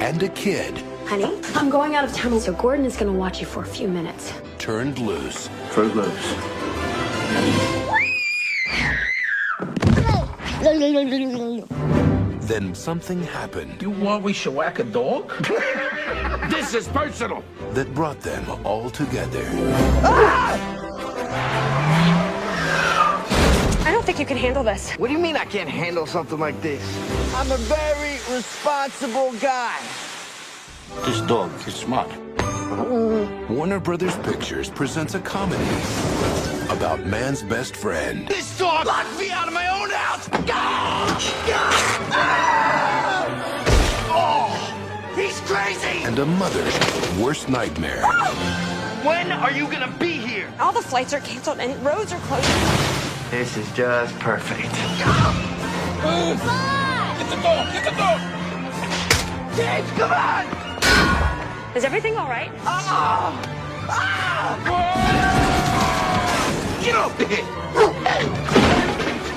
And a kid. Honey, I'm going out of town, so Gordon is going to watch you for a few minutes. Turned loose. Turned loose. Then something happened. You want we should whack a dog? This is personal. That brought them all together. I don't think you can handle this. What do you mean I can't handle something like this? I'm a very responsible guy. This dog is smart. Warner Brothers Pictures presents a comedy about man's best friend. This dog locked me out of my own house! Oh, he's crazy! And a mother's worst nightmare. When are you gonna be here? All the flights are canceled and roads are closed. This is just perfect. Get the dog! Get the dog! James, come on! Is everything all right? Get off the head!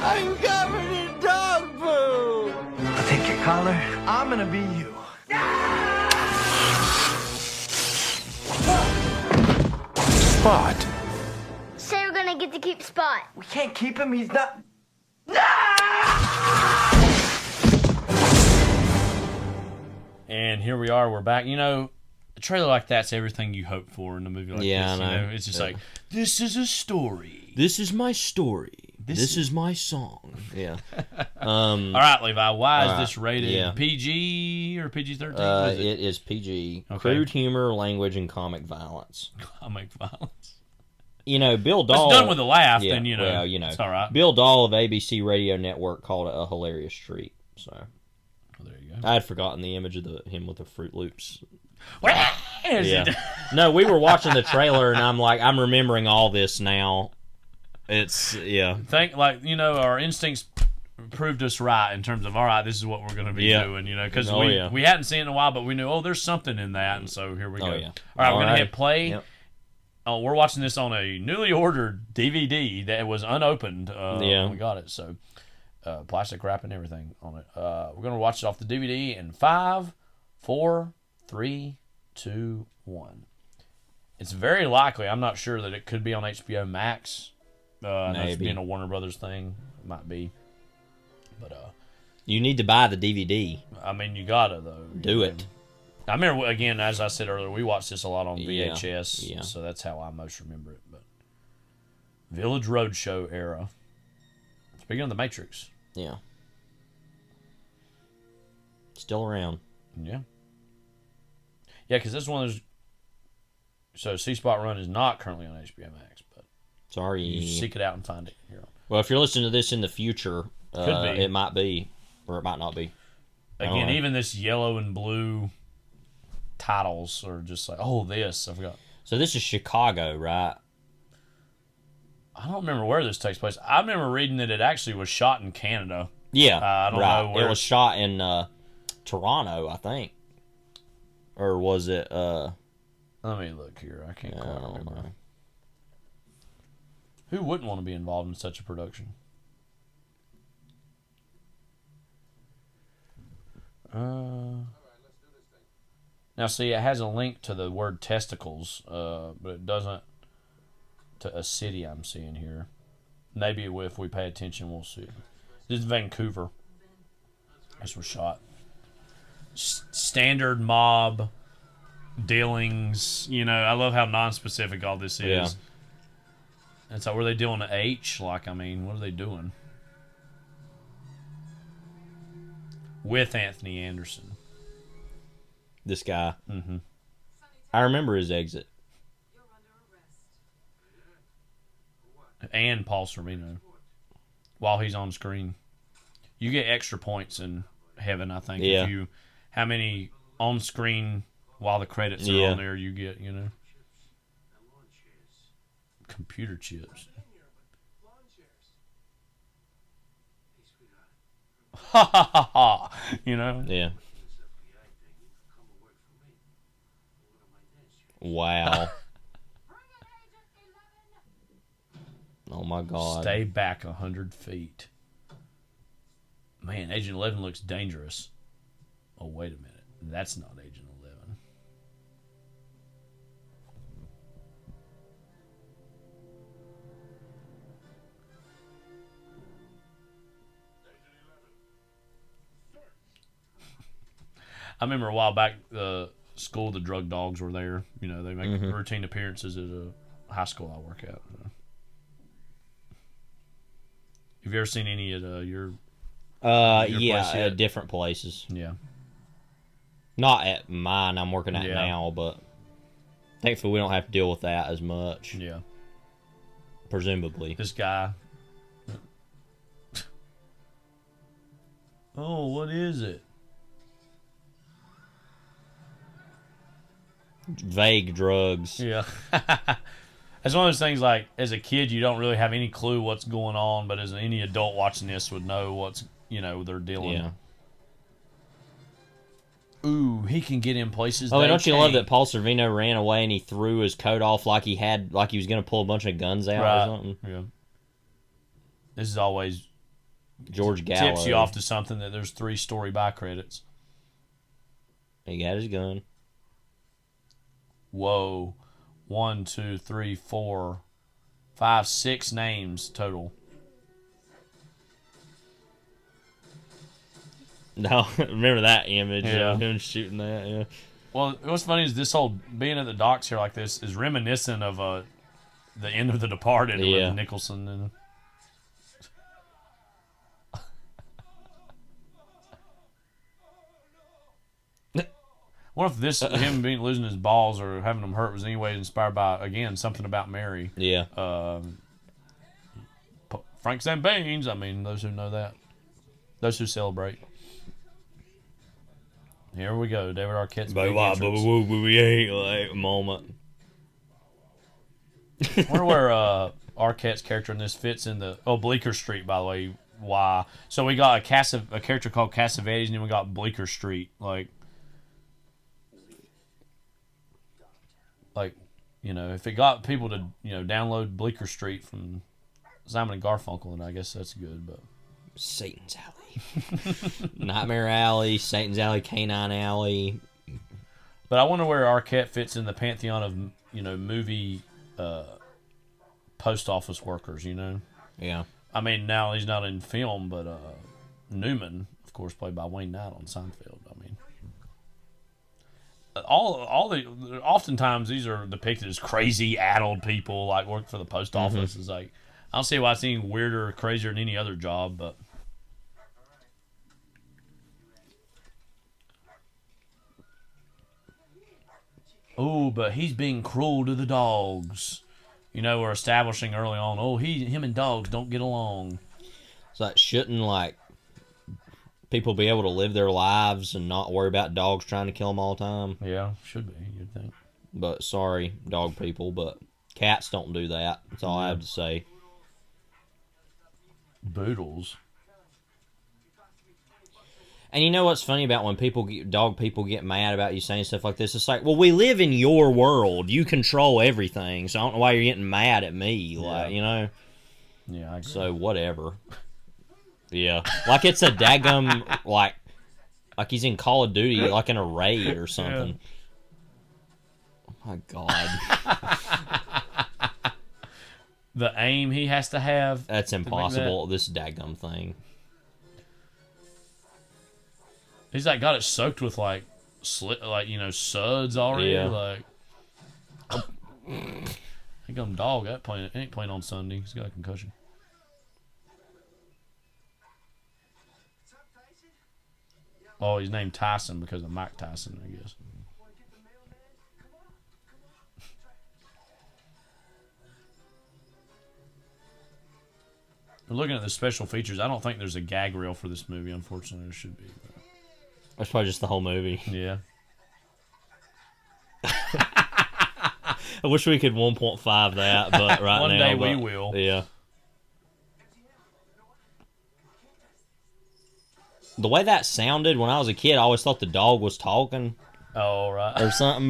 I'm covered in dog poo! I'll take your collar. I'm gonna be you. Spot. Say we're gonna get to keep Spot. We can't keep him, he's not... And here we are, we're back. You know, a trailer like that's everything you hope for in a movie like this. I know. You know? It's just like, this is a story. This is my story. This is my song. Yeah. All right, Levi, why is this rated PG or PG-13? It is PG. Okay. Crude humor, language, and comic violence. Comic violence. You know, Bill Dahl... It's done with a laugh, then, you know, well, you know, it's all right. Bill Dahl of ABC Radio Network called it a hilarious treat, so... Well, there you go. I had forgotten the image of him with the Fruit Loops. Yeah. No, we were watching the trailer, and I'm remembering all this now. It's, like, you know, our instincts proved us right in terms of, all right, this is what we're going to be doing, you know, because we hadn't seen it in a while, but we knew, there's something in that, and so here we go. Oh, yeah. All right, we're going to hit play. Yep. Oh, we're watching this on a newly ordered DVD that was unopened when we got it, so plastic wrap and everything on it. We're going to watch it off the DVD in 5, 4, 3, 2, 1. It's very likely, I'm not sure, that it could be on HBO Max. Maybe. Being a Warner Brothers thing, it might be. But you need to buy the DVD. I mean, you gotta though. Do it. I remember, again, as I said earlier, we watched this a lot on VHS, so that's how I most remember it. But Village Roadshow era. Speaking of the Matrix. Yeah. Still around. Yeah. Yeah, because this is one of those. So C-Spot Run is not currently on HBO Max, but sorry, you seek it out and find it. Here. Well, if you're listening to this in the future, could be. It might be, or it might not be. Again, even this yellow and blue titles are just like, this I forgot. So this is Chicago, right? I don't remember where this takes place. I remember reading that it actually was shot in Canada. Yeah, I don't know where. It was shot in Toronto, I think, or was it? Let me look here. I can't quite remember. Who wouldn't want to be involved in such a production? Now, see, it has a link to the word testicles, but it doesn't to a city I'm seeing here. Maybe if we pay attention, we'll see. This is Vancouver. This was shot. Standard mob dealings. You know, I love how non-specific all this is. Yeah. And so, were they doing an H? Like, I mean, what are they doing? With Anthony Anderson. This guy. Mm-hmm. I remember his exit. And Paul Sorvino. While he's on screen. You get extra points in heaven, I think. Yeah. If you, how many on screen while the credits are on there you get, you know. Computer chips. Ha ha ha ha. You know? Yeah. Wow. Oh my God. Stay back 100 feet. Man, Agent 11 looks dangerous. Oh, wait a minute. That's not Agent 11. I remember a while back, the school, the drug dogs were there. You know, they make routine appearances at a high school I work at. Have you ever seen any at your yeah, at different places. Yeah. Not at mine I'm working at now, but thankfully we don't have to deal with that as much. Yeah. Presumably. This guy. Oh, what is it? Vague drugs. Yeah. It's one of those things like, as a kid, you don't really have any clue what's going on, but as any adult watching this would know what's, you know, they're dealing. Yeah. Ooh, he can get in places. Oh, and don't you love that Paul Sorvino ran away and he threw his coat off like he was going to pull a bunch of guns out or something? Yeah. This is always George Gallo. Tips you off to something that there's 3 story by credits. He got his gun. Whoa. 1, 2, 3, 4, 5, 6 names total. No, remember that image of him shooting that, yeah. Well, what's funny is this whole being at the docks here like this is reminiscent of the end of The Departed with Nicholson and what if this him losing his balls or having them hurt was anyway inspired by again something about Mary? Yeah. Frank Zambanes. I mean, those who know that, those who celebrate. Here we go, David Arquette's big entrance. Moment. I wonder where Arquette's character in this fits in the Bleecker Street. By the way, why? So we got a character called Cassavetes, and then we got Bleecker Street, like if it got people to download Bleecker Street from Simon and Garfunkel, then I guess that's good. But Satan's Alley, Nightmare Alley, Satan's Alley, Canine Alley. But I wonder where Arquette fits in the pantheon of movie post office workers. Yeah. I mean, now he's not in film, but Newman, of course, played by Wayne Knight on Seinfeld. I mean. Oftentimes these are depicted as crazy, addled people like work for the post office. It's like I don't see why it's any weirder or crazier than any other job, but but he's being cruel to the dogs. We're establishing early on. Him and dogs don't get along. So that shouldn't people be able to live their lives and not worry about dogs trying to kill them all the time. Yeah, should be, you'd think. But sorry, dog people, but cats don't do that. That's all I have to say. Boodles. And you know what's funny about when dog people get mad about you saying stuff like this? It's like, well, we live in your world. You control everything, so I don't know why you're getting mad at me. Yeah, I agree. So whatever. Yeah, like it's a daggum, like he's in Call of Duty, like in a raid or something. Yeah. Oh my God. The aim he has to have. That's impossible, this daggum thing. He's got it soaked with suds already. Yeah. He got him dog. That ain't playing on Sunday. He's got a concussion. Oh, he's named Tyson because of Mike Tyson, I guess. We're looking at the special features. I don't think there's a gag reel for this movie. Unfortunately, there should be. That's probably just the whole movie. Yeah. I wish we could 1.5 that, but right One now. day we will. Yeah. The way that sounded when I was a kid, I always thought the dog was talking. Oh, right. Or something.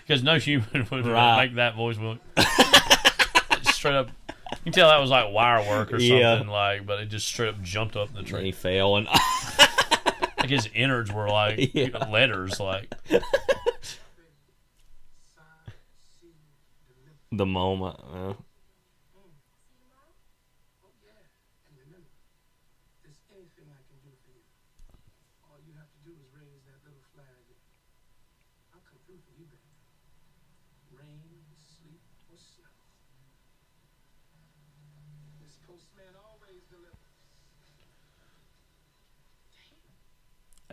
Because no human would make that voice. Straight up. You can tell that was like wire work or something, but it just straight up jumped up the tree. And he fell, and like his innards were letters, the moment.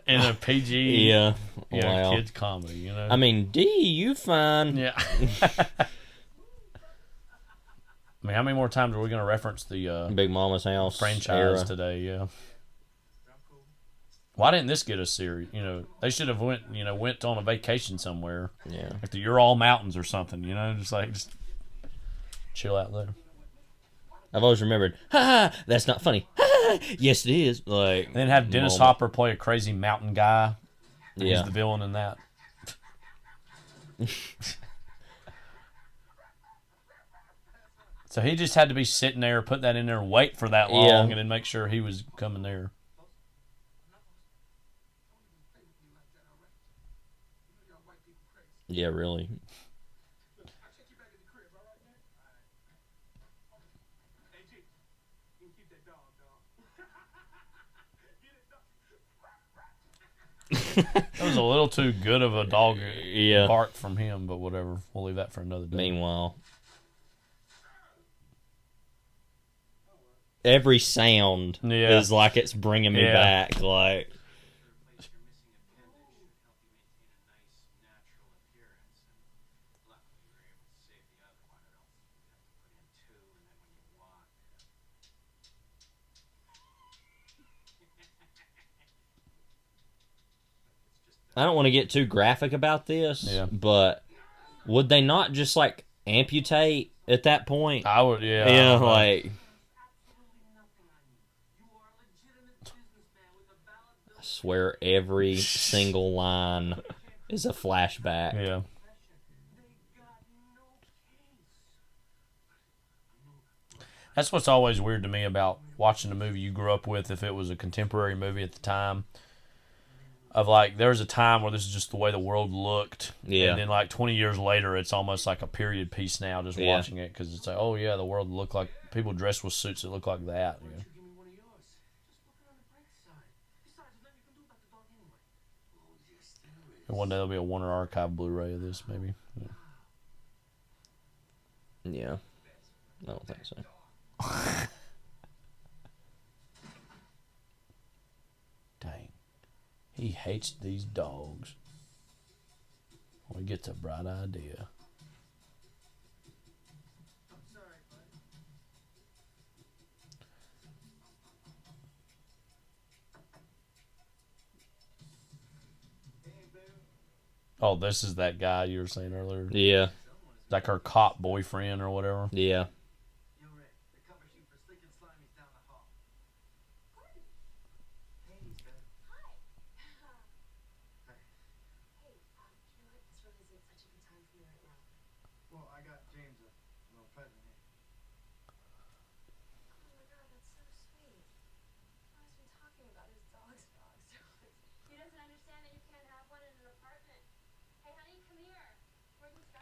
In a PG, wow. kids comedy, I mean, D, you fine. Yeah. I mean, how many more times are we going to reference the Big Mama's House franchise era today? Yeah. Why didn't this get a series? They should have went on a vacation somewhere. Yeah. Like the Ural Mountains or something. Just chill out there. I've always remembered, ha, that's not funny. Ha, Yes, it is. Like, and then have Dennis Hopper play a crazy mountain guy. Yeah. He's the villain in that. So he just had to be sitting there, put that in there, and wait for that long, and then make sure he was coming there. Yeah, really. That was a little too good of a dog bark from him, but whatever. We'll leave that for another day. Meanwhile, every sound is like it's bringing me back. Like, I don't want to get too graphic about this, but would they not just like amputate at that point? I would, yeah, like. I swear every single line is a flashback. Yeah. That's what's always weird to me about watching a movie you grew up with, if it was a contemporary movie at the time. Of like, there was a time where this is just the way the world looked. Yeah. And then like 20 years later, it's almost like a period piece now just watching it. Because it's like, oh yeah, the world looked like, people dressed with suits that look like that. You know? And one day there'll be a Warner Archive Blu-ray of this, maybe. Yeah. I don't think so. Dang. He hates these dogs. Well, he gets a bright idea. Oh, this is that guy you were saying earlier? Yeah. Like her cop boyfriend or whatever? Yeah.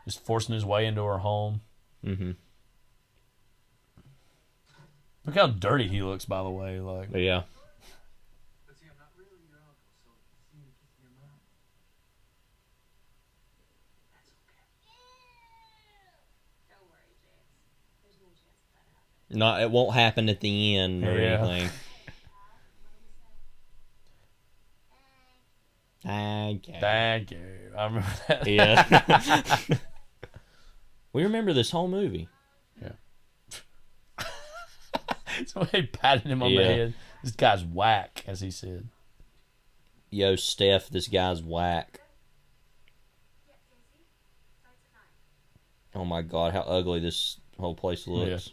Just forcing his way into her home. Mm-hmm. Look how dirty he looks, by the way. Like, yeah. No, it won't happen at the end or anything. Thank you. I remember that. Yeah. We remember this whole movie. Yeah. Somebody patted him on the head. This guy's whack, as he said. Yo, Steph, this guy's whack. Oh my God, how ugly this whole place looks. Yeah.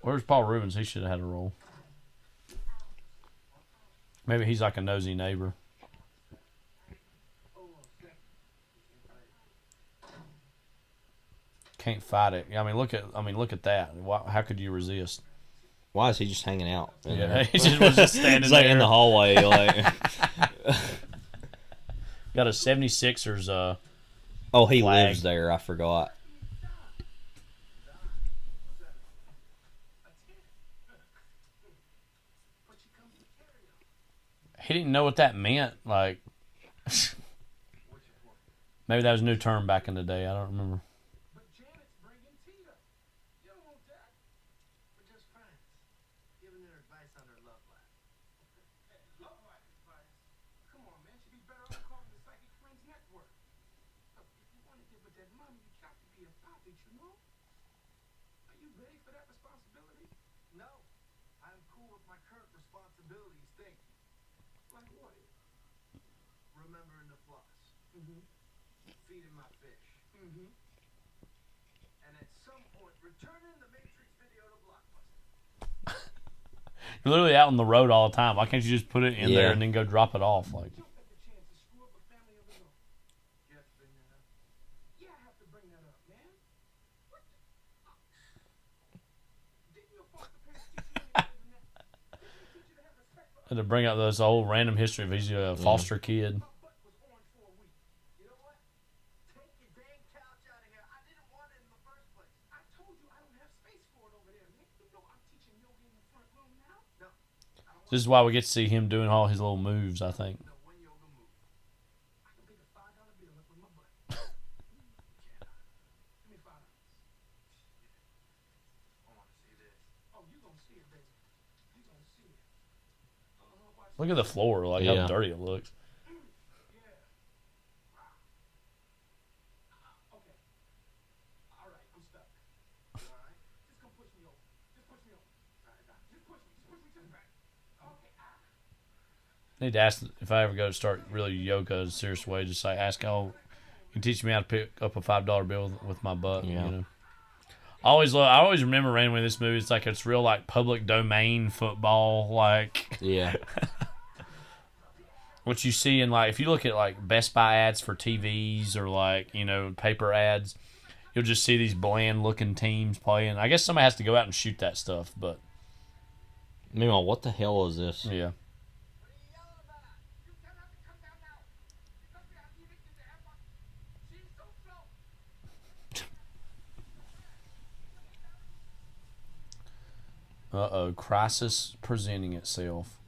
Where's Paul Rubens? He should have had a role. Maybe he's like a nosy neighbor. Can't fight it. I mean, look at that. How could you resist? Why is he just hanging out? He just was just standing like there in the hallway. Like, got a 76ers. Oh, he flag. lives there. I forgot. He didn't know what that meant. Like, Maybe that was a new term back in the day. I don't remember. But Janet's bringing Tita. You don't want that. We're just friends. Giving her advice on her love life. Hey, love life advice? Come on, man. She'd be better off calling the Psychic Friends Network. Look, if you want to get with that mommy, you got to be a puppet, you know? Are you ready for that responsibility? No. I'm cool with my current responsibilities, thank you. Like what? Remembering the floss. Feeding my fish. And at some point, returning the Matrix video to Blockbuster. You're literally out on the road all the time. Why can't you just put it in there and then go drop it off? Like, and to bring up this whole random history of he's a foster kid. This is why we get to see him doing all his little moves, I think. Look at the floor, like how dirty it looks. I need to ask if I ever go to start really yoga in a serious way. Just like ask how you can teach me how to pick up a $5 bill with my butt. You know, I always remember randomly this movie. It's like it's real like public domain football, like what you see in like if you look at like Best Buy ads for TVs or like paper ads, you'll just see these bland looking teams playing. I guess somebody has to go out and shoot that stuff, but meanwhile, what the hell is this? Yeah. Uh-oh, crisis presenting itself.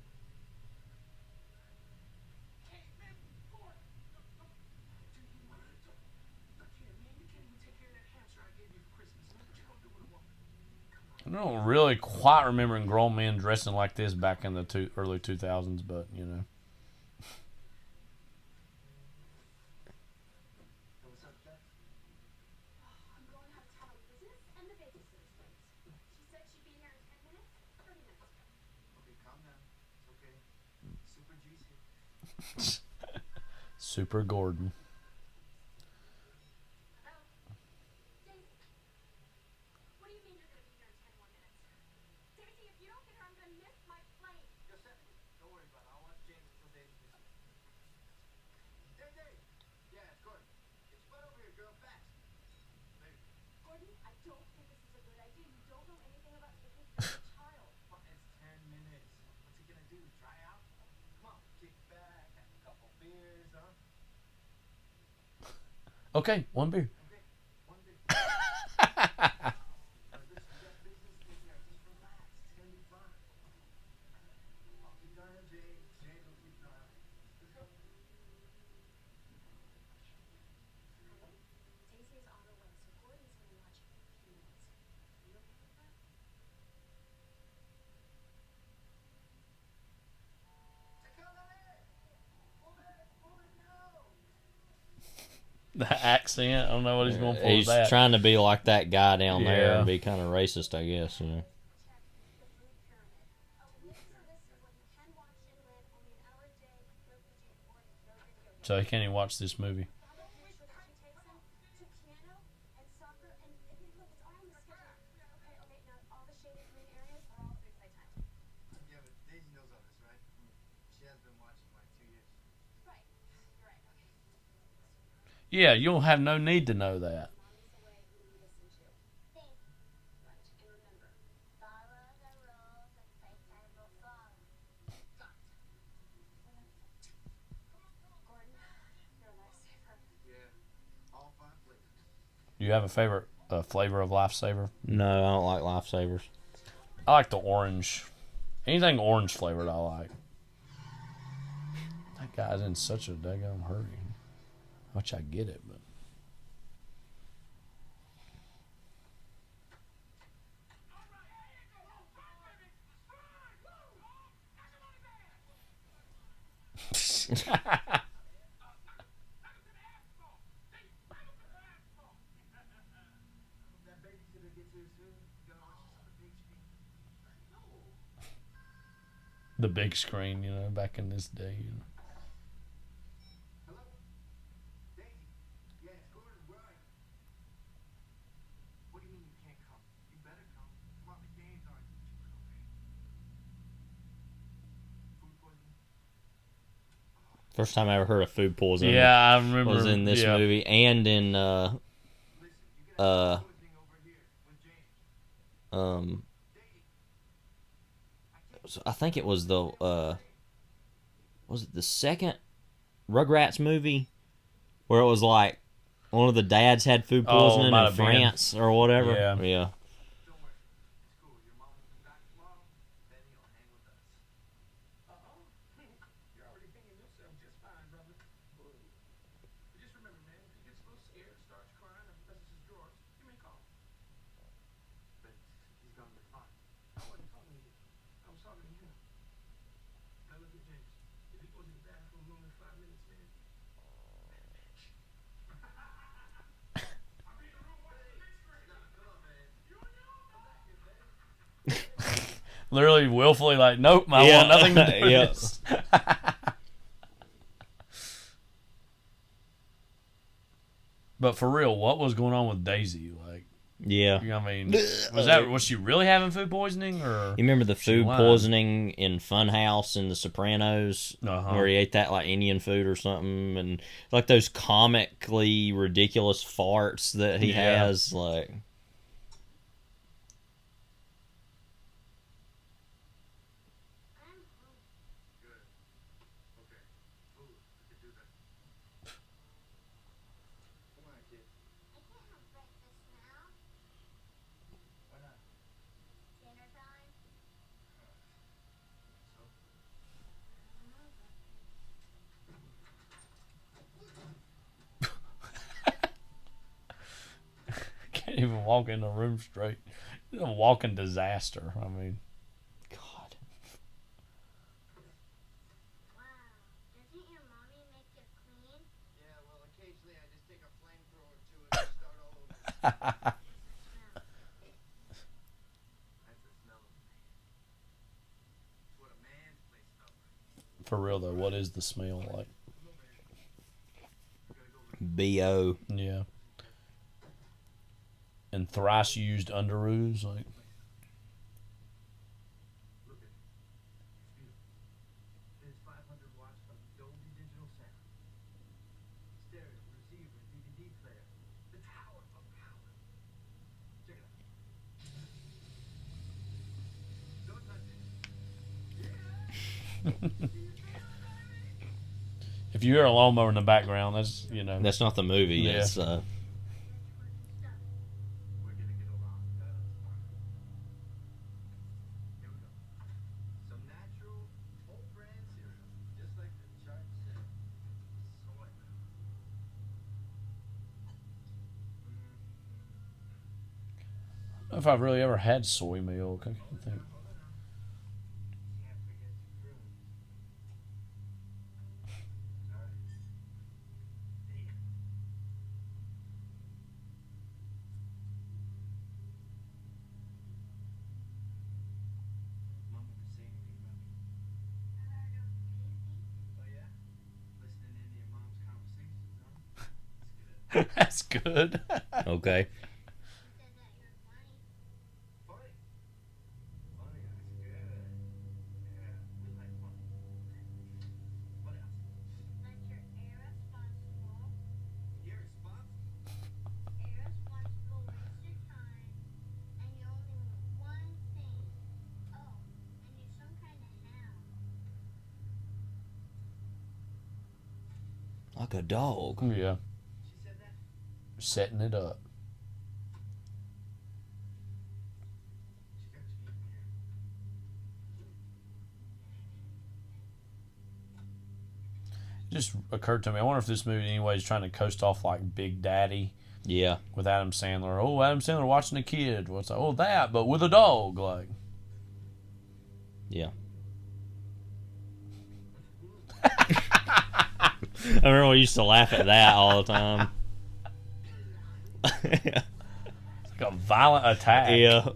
I don't really quite remembering grown men dressing like this back in the early 2000s, but Super Gordon. Okay, one beer. The accent, I don't know what he's going for. He's trying to be like that guy down there and be kind of racist, I guess. So he can't even watch this movie. Yeah, you'll have no need to know that. Do you have a favorite flavor of Lifesaver? No, I don't like Lifesavers. I like the orange. Anything orange flavored I like. That guy's in such a daggone hurry. Which I get it, but. The big screen, you know, back in this day. You know. First time I ever heard of food poisoning. Yeah, I remember. Was in this movie and in I think it was the was it the second Rugrats movie where it was like one of the dads had food poisoning in France or whatever. Yeah. Literally willfully like, nope, I want nothing to do with this. But for real, what was going on with Daisy? Like, I mean, was she really having food poisoning, or you remember the food poisoning in Funhouse in The Sopranos, where he ate that like Indian food or something, and like those comically ridiculous farts that he has, like. Can't even walk in the room straight. It's a walking disaster. I mean, God. Doesn't your mommy make you clean? Yeah, well, occasionally I just take a flamethrower to it and start all over. That's the smell of man. It's what a man's place smells like. For real though, what is the smell like? B.O. Yeah. And thrice used underoos, like. There's 500 watts of Dolby Digital sound. Stereo, receiver, DVD player. The tower of power. Check it out. Don't touch it. If you hear a lawnmower in the background, that's, you know. That's not the movie. Yeah. It's I don't know if I've really ever had soy milk. I can't think. That's good. Okay. Like a dog. Yeah. Setting it up. just occurred to me. I wonder if this movie, anyway, is trying to coast off like Big Daddy. Yeah. With Adam Sandler. Oh, Adam Sandler watching a kid. What's that? Oh, that, but with a dog. Like. Yeah. I remember we used to laugh at that all the time. It's like a violent attack. Yeah.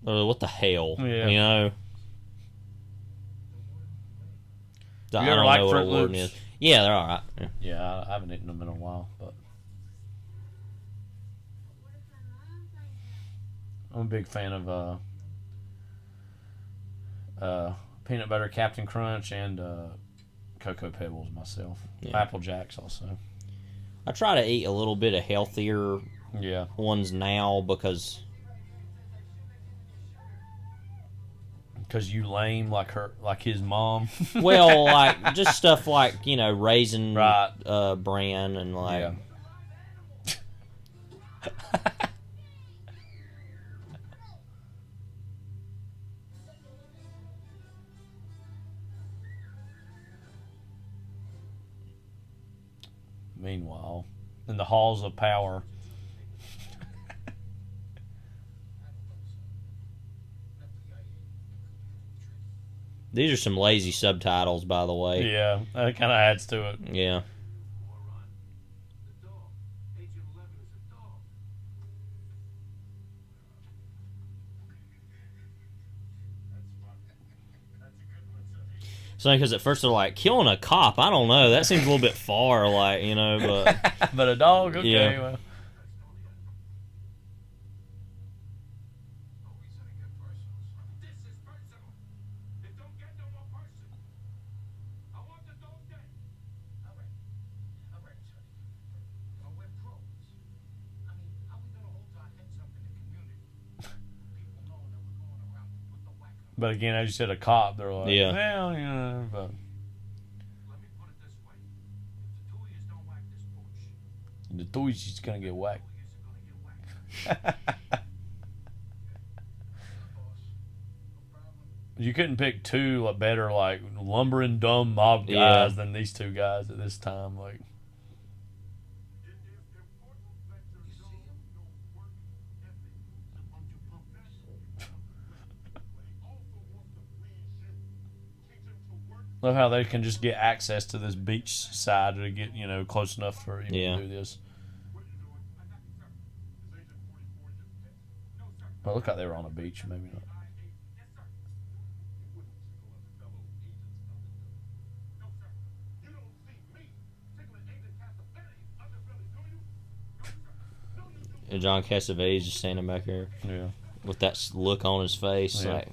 What the hell? Yeah. You know? You ever like Fruit Fruit Loops? Is. Yeah, they're alright. Yeah, I haven't eaten them in a while, but I'm a big fan of peanut butter Captain Crunch and Cocoa Pebbles myself. Yeah. Apple Jacks also. I try to eat a little bit of healthier ones now because you lame like his mom. well, like just stuff like, you know, Raisin Bran and like. Yeah. Meanwhile, in the halls of power. These are some lazy subtitles, by the way. Yeah, that kind of adds to it. Yeah. So, because at first they're like, killing a cop, I don't know. That seems a little bit far, like, you know, but... But a dog? Okay, yeah. Well. But again, as you said, a cop, they're like, yeah. Well, you know, but... The toys is going to get whacked. You couldn't pick two better, like, lumbering, dumb mob guys than these two guys at this time. Like, love how they can just get access to this beach side to get, you know, close enough for you to do this. Well, look like they were on a beach, maybe not. And John Cassavetes just standing back here, with that look on his face, like.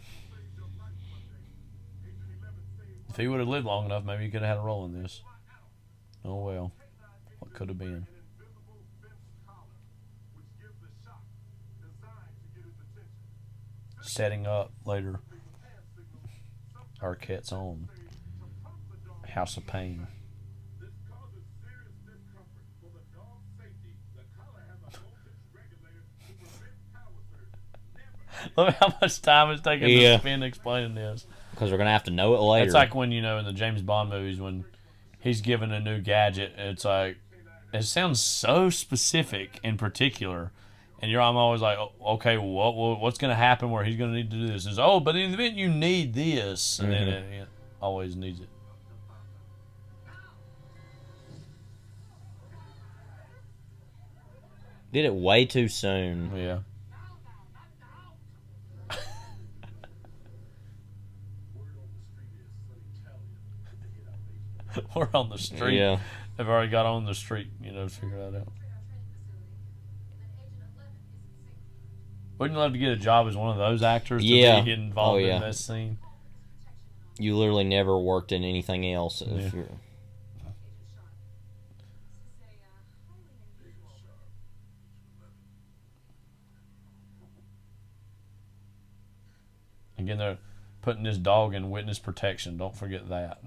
If he would have lived long enough, maybe he could have had a role in this. Oh well, what could have been? Setting up later. Arquette's own House of Pain. Look how much time it's taking to spend explaining this. Because we're going to have to know it later. It's like when, you know, in the James Bond movies, when he's given a new gadget, it's like, it sounds so specific in particular. And I'm always like, oh, okay, what's going to happen where he's going to need to do this? Is but in the event you need this, and then it always needs it. Did it way too soon. Yeah. We're on the street. Yeah. They've already got on the street, you know, to figure that out. Wouldn't you love to get a job as one of those actors to be involved in this scene? You literally never worked in anything else. Yeah. If you're... Again, they're putting this dog in witness protection. Don't forget that.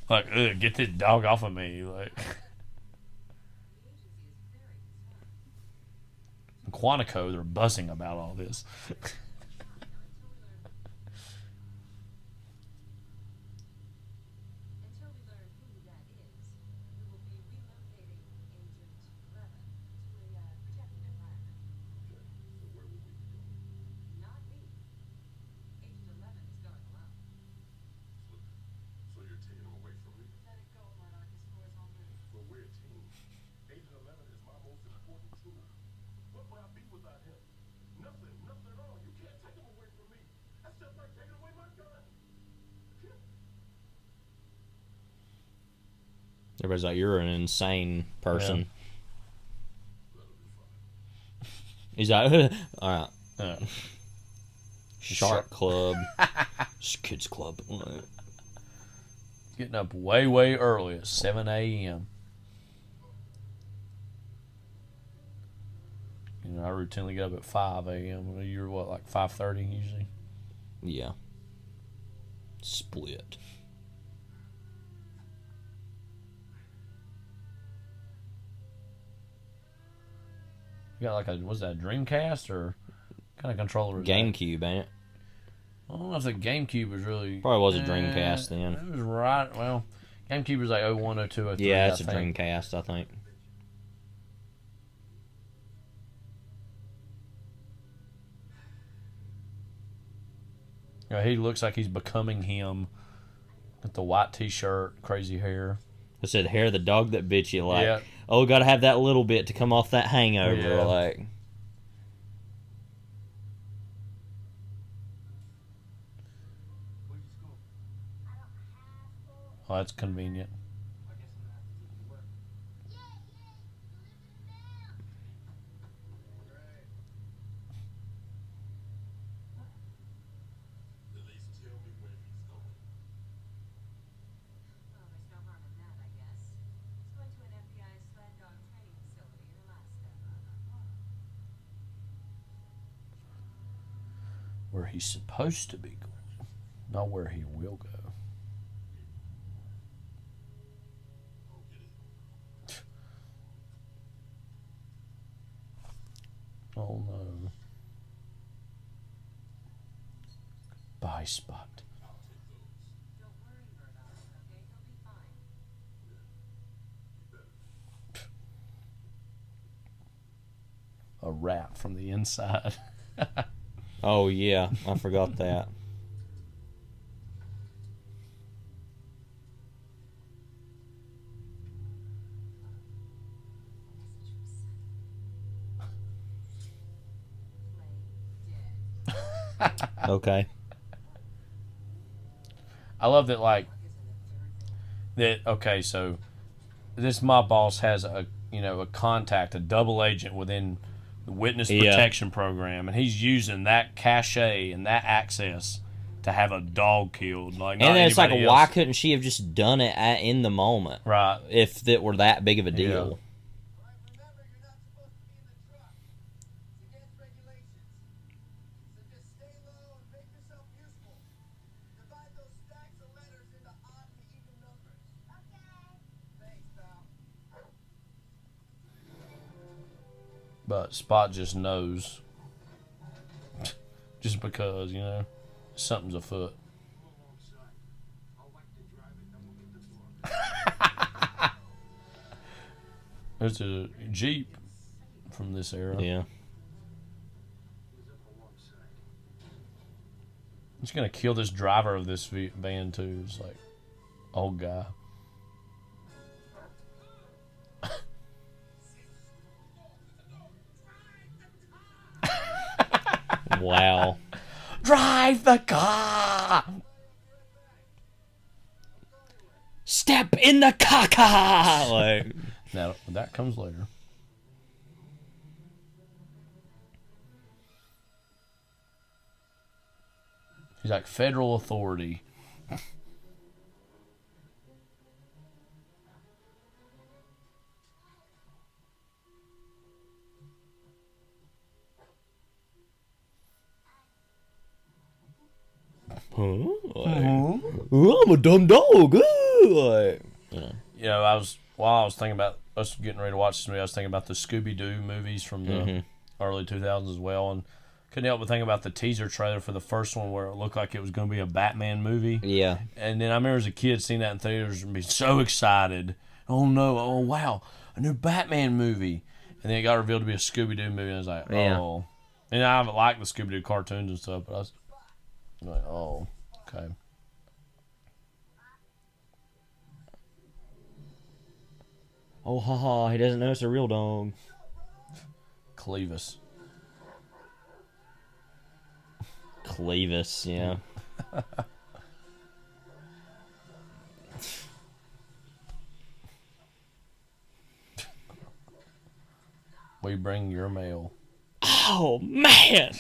Like, ugh, get this dog off of me. Like, in Quantico, they're buzzing about all this. Everybody's like, you're an insane person. Yeah. He's like, all right. Shark Club. Kids Club. Getting up way, way early at 7 a.m. You know, I routinely get up at 5 a.m. You're what, like 5:30 usually? Yeah. Split. You got like a, was that a Dreamcast or kind of controller? GameCube, ain't it? I don't know if the GameCube was really... Probably was a Dreamcast then. It was right, well, GameCube was like 01, 02, 03, yeah, it's a Dreamcast, I think. Yeah, he looks like he's becoming him. With the white t-shirt, crazy hair. I said, hair, the dog that bit you. Like, yeah. Oh, gotta have that little bit to come off that hangover. Yeah. Like, oh, that's convenient. Where he's supposed to be going, not where he will go. Oh no. Buy spot. A rat from the inside. oh, yeah, I forgot that. Okay. I love that, like, that, okay, so this mob boss has a contact, a double agent within the witness protection program, and he's using that cachet and that access to have a dog killed. Like, and then it's like, why couldn't she have just done it in the moment? Right. If it were that big of a deal. Yeah. But Spot just knows. Just because, something's afoot. There's a Jeep from this era. Yeah. He's going to kill this driver of this van, too. It's like, old guy. Wow. Drive the car! Step in the caca! Like, now, that comes later. He's like federal authority. I'm a dumb dog. While I was thinking about us getting ready to watch this movie, I was thinking about the Scooby-Doo movies from the early 2000s as well, and couldn't help but think about the teaser trailer for the first one where it looked like it was going to be a Batman movie. Yeah. And then I remember as a kid seeing that in theaters and being so excited. Oh no, oh wow, a new Batman movie. And then it got revealed to be a Scooby-Doo movie, and I was like, oh. And I haven't liked the Scooby-Doo cartoons and stuff, but I was like, oh, okay. Oh, haha, he doesn't know it's a real dog. Clevis, yeah. We bring your mail. Oh, man!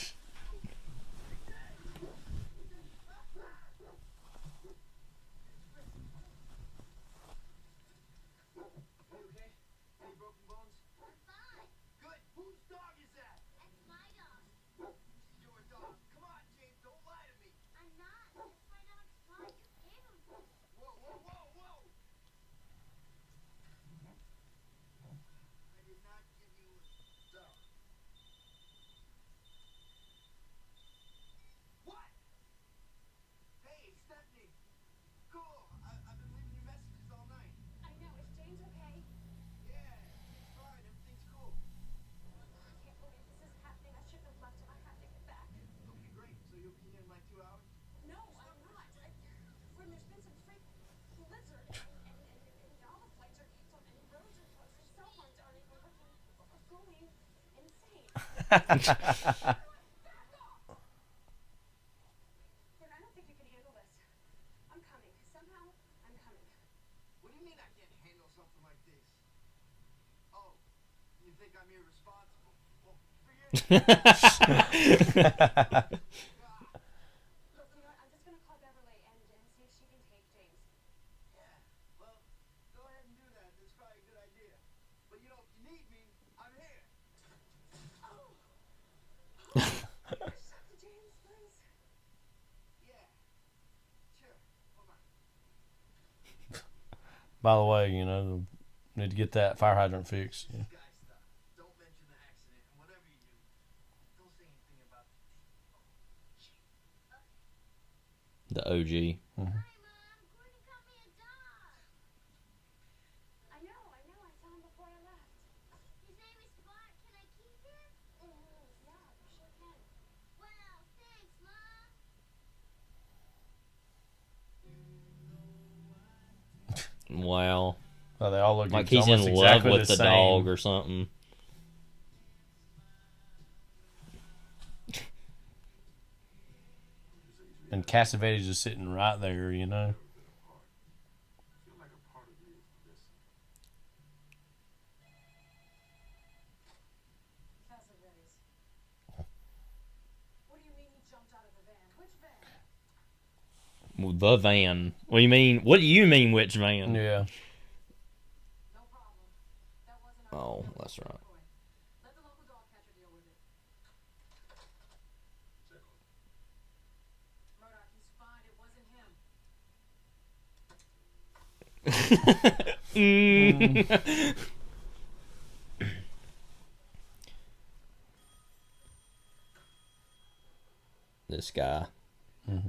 By the way, need to get that fire hydrant fixed. Yeah. The OG. Wow. Well, they all look like he's in love with the dog or something. And Cassavetes is sitting right there, The van. What do you mean? What do you mean? Which van? Yeah. Oh, that's right. This guy. Mm-hmm.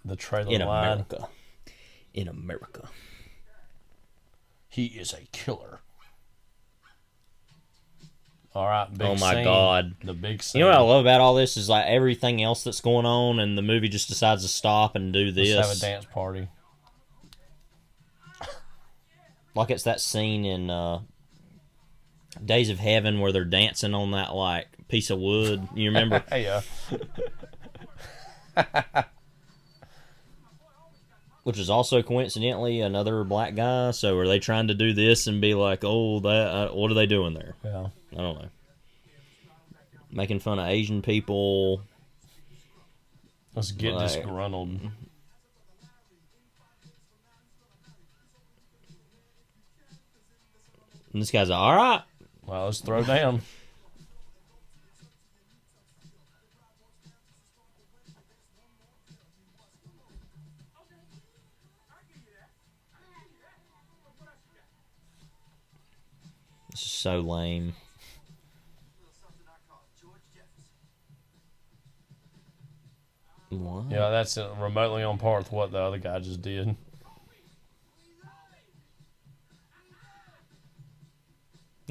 The trailer in line. America. In America. He is a killer. All right, big oh my scene. God. The big scene. You know what I love about all this is like everything else that's going on and the movie just decides to stop and do this. Let's have a dance party. Like it's that scene in Days of Heaven where they're dancing on that like piece of wood. You remember? Yeah. Which is also coincidentally another black guy. So are they trying to do this and be like, oh, that what are they doing there? Yeah. I don't know. Making fun of Asian people. Let's get disgruntled. And this guy's like, all right. Well, let's throw down. This is so lame. What? Yeah, that's remotely on par with what the other guy just did.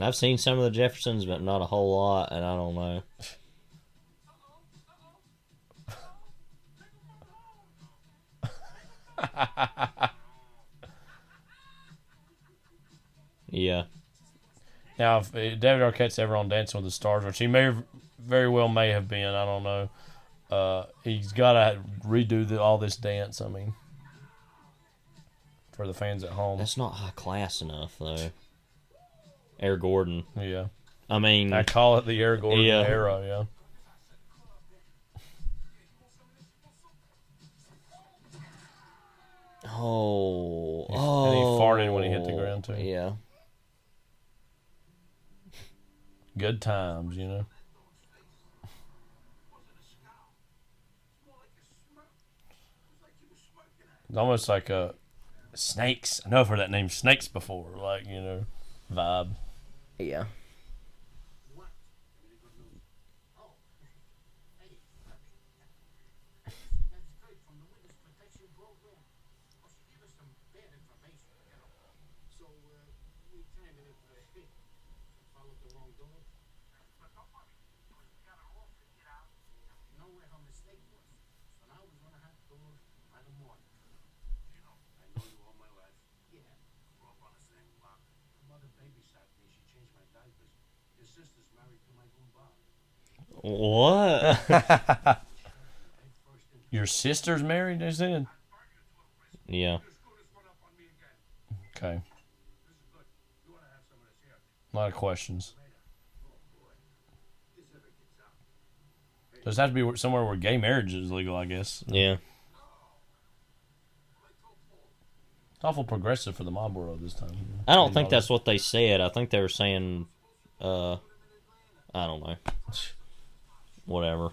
I've seen some of the Jeffersons, but not a whole lot, and I don't know. Yeah. Now, if David Arquette's ever on Dancing with the Stars, which he very well may have been, I don't know. He's got to redo all this dance. I mean, for the fans at home, that's not high class enough, though. Air Gordon. Yeah. I mean, I call it the Air Gordon era. Yeah. Oh. And he farted when he hit the ground too. Yeah. Good times, you know. It's almost like Snakes. I know I've heard that name Snakes before, like, you know, vibe. Yeah. What? Your sister's married, they said? Yeah. Okay. A lot of questions. Does it have to be somewhere where gay marriage is legal, I guess? Yeah. It's awful progressive for the mob world this time. I don't think that's what they said. I think they were saying, I don't know. Whatever.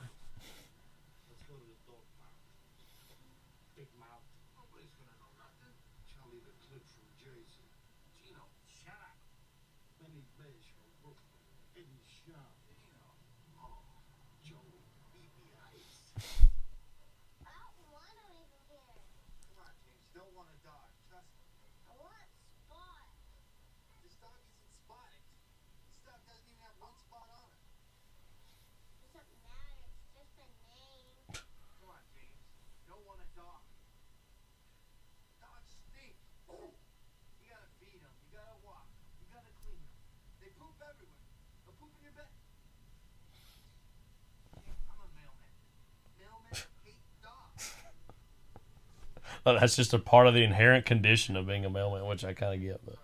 Well, that's just a part of the inherent condition of being a mailman, which I kind of get, but.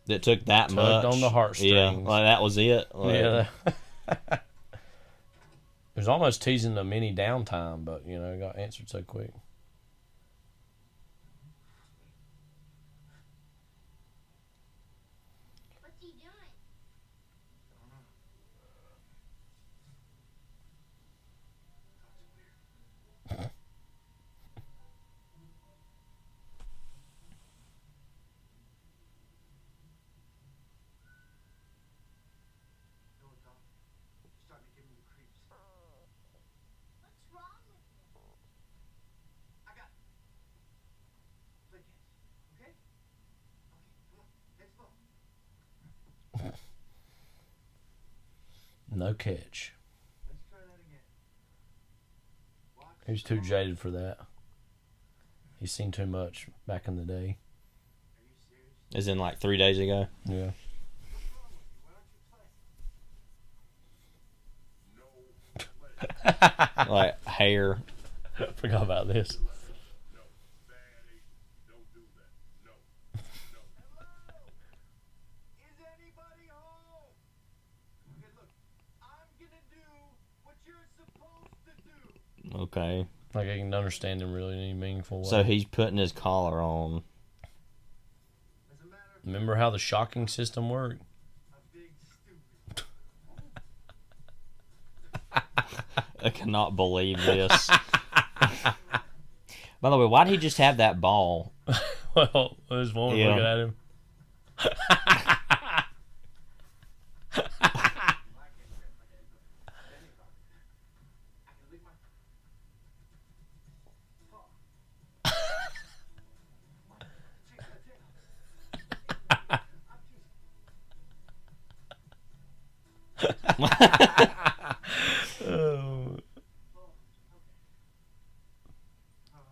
That took that much on the heartstrings. Yeah, like that was it. Like, yeah. It was almost teasing the mini downtime, but you know, it got answered so quick. What's he doing? No catch. He's too jaded for that. He's seen too much back in the day. As in like 3 days ago? Yeah. Like hair. Forgot about this. Okay. Like I can understand him really in any meaningful way. So he's putting his collar on. Remember how the shocking system worked? I cannot believe this. By the way, why did he just have that ball? Well, there's one looking at him.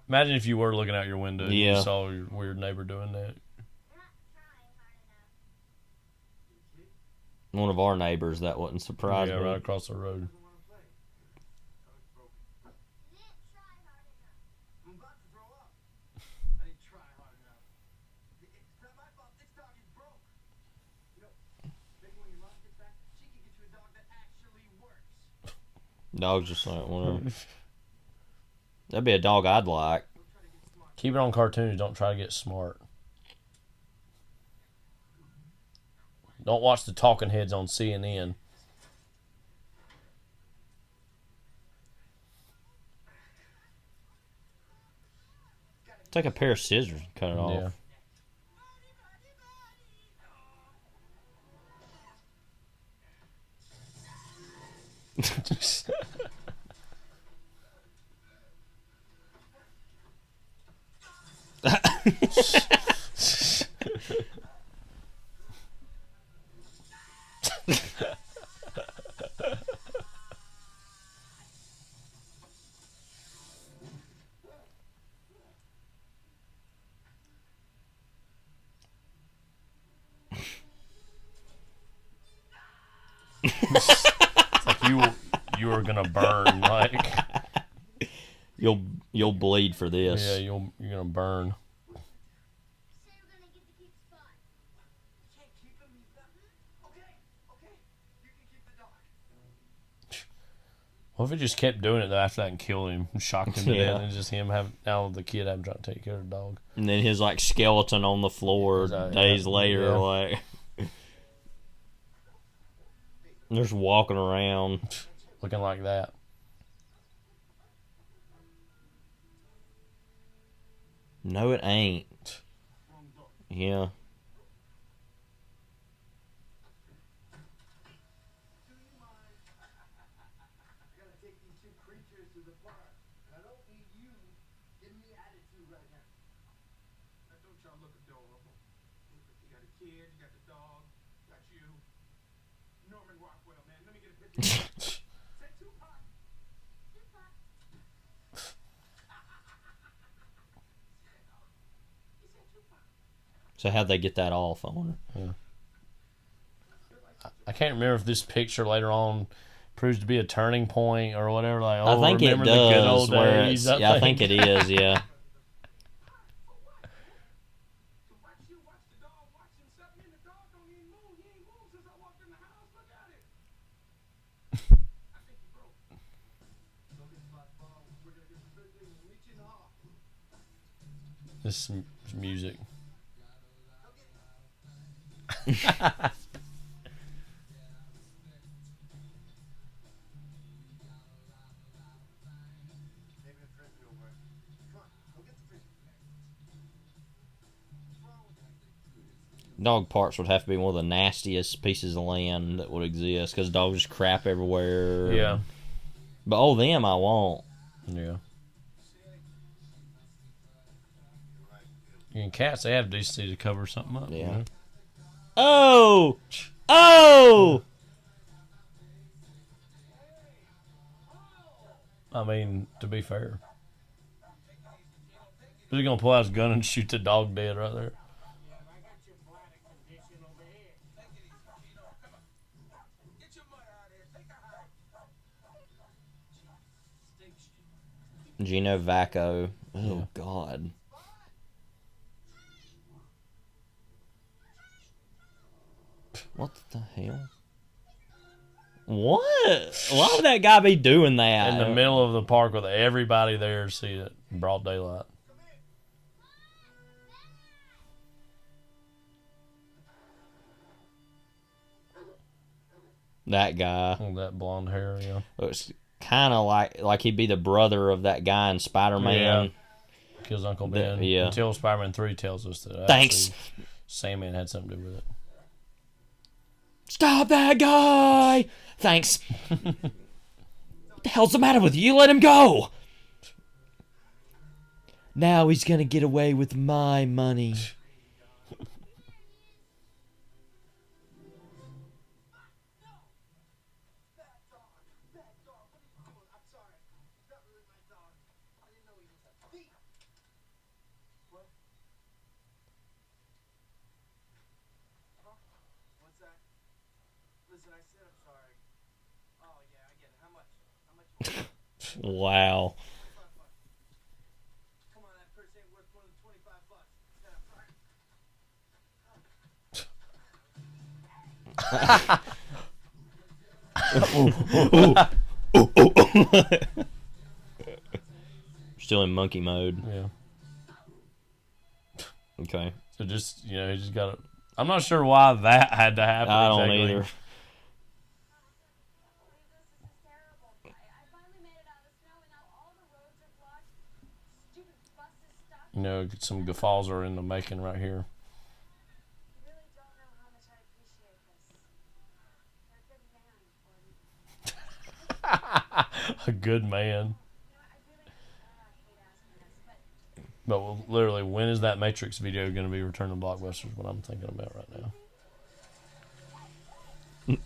Imagine if you were looking out your window and you saw your weird neighbor doing that. One of our neighbors, that wouldn't surprise me. Yeah, right across the road. Dog's just like, whatever. That'd be a dog I'd like. Keep it on cartoons. Don't try to get smart. Don't watch the talking heads on CNN. Take a pair of scissors and cut it off. It's like you are gonna burn, like you'll bleed for this. Yeah, you're gonna burn. What if he just kept doing it though after that and killed him, and shocked him to death, and just him now the kid having trying to take care of the dog, and then his like skeleton on the floor days later, like just walking around looking like that. No, it ain't. Yeah. So how'd they get that off on her? Yeah. I can't remember if this picture later on proves to be a turning point or whatever. Like, I think it does. The good old days, I think it is. Yeah. This is music. Dog parks would have to be one of the nastiest pieces of land that would exist because dogs just crap everywhere. Yeah. But them I won't. Yeah. And cats, they have decency to cover something up. Yeah. You know? Oh! Oh! I mean, to be fair. Is he going to pull out his gun and shoot the dog dead right there? Gino Vacco. Oh, God. What the hell? What? Why would that guy be doing that? In the middle of the park with everybody there to see it in broad daylight. That guy. Oh, that blonde hair, yeah. Looks kind of like he'd be the brother of that guy in Spider-Man. Yeah. Kills Uncle Ben. Yeah. Until Spider-Man 3 tells us that Thanks. Sandman had something to do with it. Stop that guy! Thanks. What the hell's the matter with you? You let him go! Now he's gonna get away with my money. Wow. Still in monkey mode. Yeah. Okay. So just, he just got to... I'm not sure why that had to happen. I don't either. Some guffaws are in the making right here. A good man. But literally, when is that Matrix video going to be returning to Blockbusters? What I'm thinking about right now.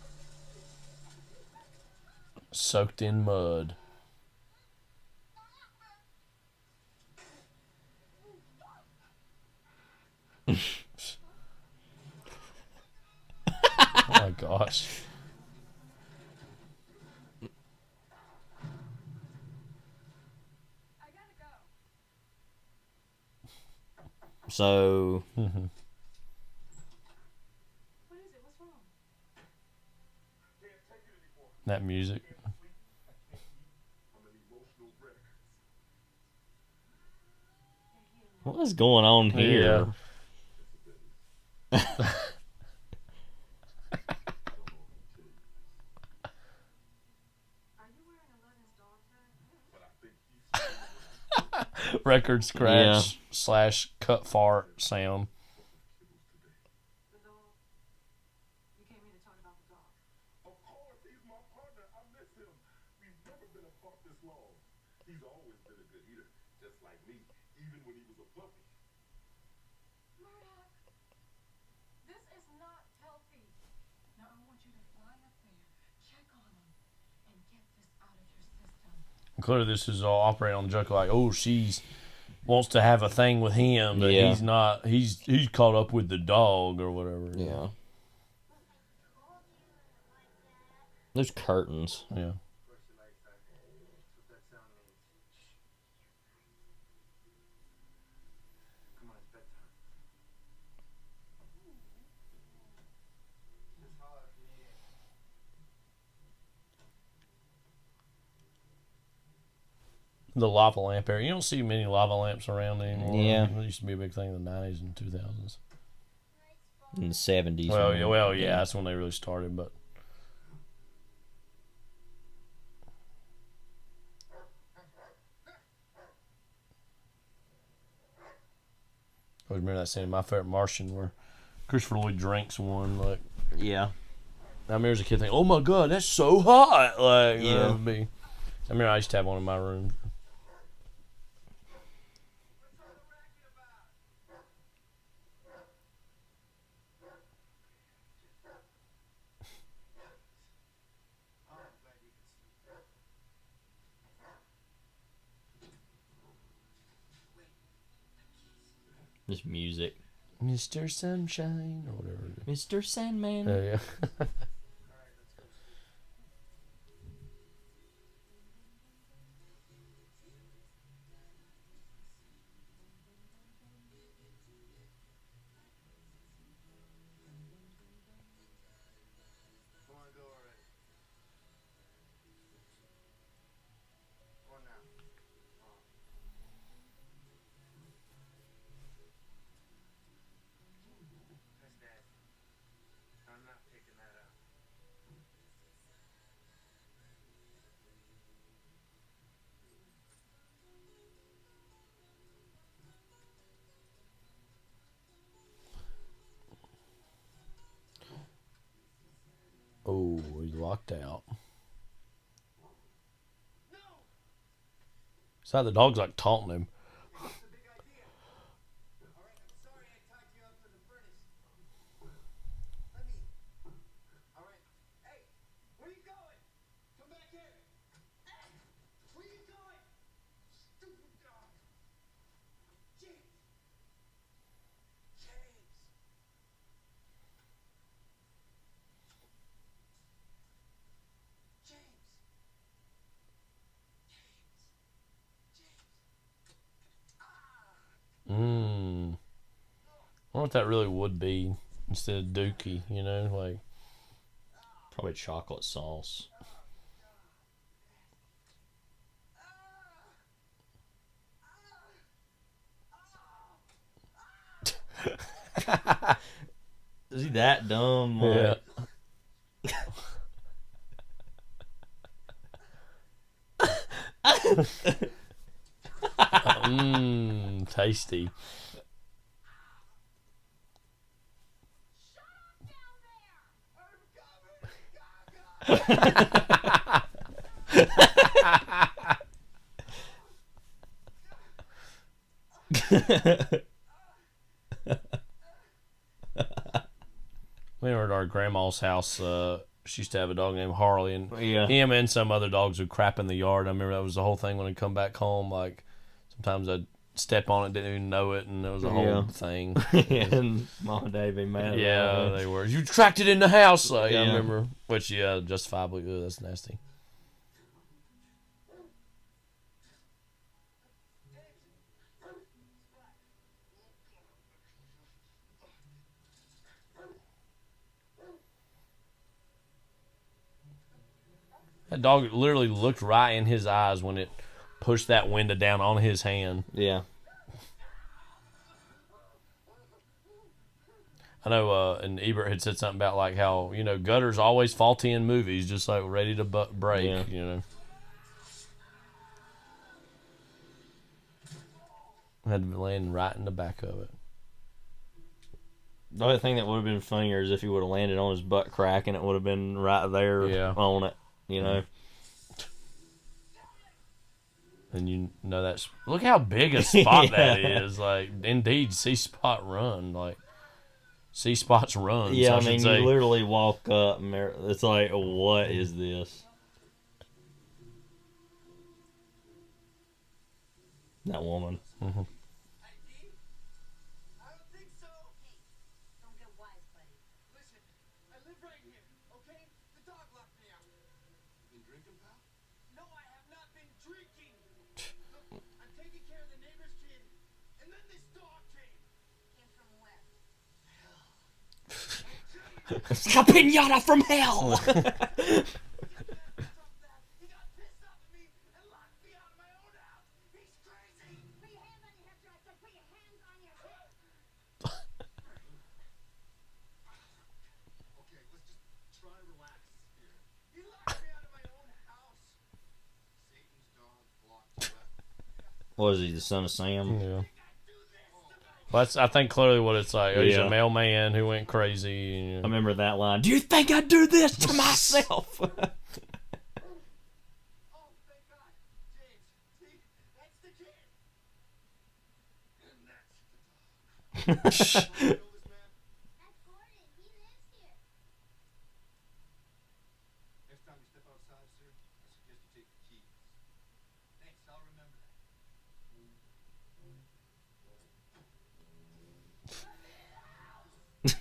Soaked in mud. Oh my gosh. So that music. What is going on here? Yeah. Record scratch / cut fart sound. Clearly, this is all operating on the joke like, oh, she's wants to have a thing with him, but he's not. He's caught up with the dog or whatever. Yeah. There's curtains. Yeah. The lava lamp area. You don't see many lava lamps around anymore. Yeah. It used to be a big thing in the 90s and 2000s. In the 70s. Well, yeah, that's when they really started, but... I always remember that scene in My Favorite Martian where Christopher Lloyd drinks one, like... Yeah. I remember as a kid thinking, oh my god, that's so hot! Like, yeah. I remember I used to have one in my room. This music. Mr. Sunshine or whatever. Mr. Sandman. Yeah. Oh, he's locked out. So the dog's like taunting him. I wonder what that really would be instead of Dookie, you know, like probably chocolate sauce. Is he that dumb? Yeah. Tasty. We were at our grandma's house. She used to have a dog named Harley, and him and some other dogs would crap in the yard. I remember that was the whole thing when I'd come back home. Like sometimes I'd step on it, didn't even know it, and it was a whole thing. And Mom and Dad be mad. Yeah, they were. You tracked it in the house. Like, I remember, which justifiably, that's nasty. That dog literally looked right in his eyes when it pushed that window down on his hand. Yeah. I know, and Ebert had said something about like how, you know, gutters always faulty in movies, just like ready to break, you know. Had to land right in the back of it. The only thing that would have been funnier is if he would have landed on his butt crack and it would have been right there on it, you know. And you know that's look how big a spot that is. Like, indeed, C-Spot run. Like, C-Spot's run. Yeah, I mean, you literally walk up and it's like, what is this? That woman. Mm-hmm. It's a pinata from hell. What is he, the son of Sam? Yeah. Well, that's, I think, clearly what it's like. He's a mailman who went crazy. You know. I remember that line. Do you think I'd do this to myself?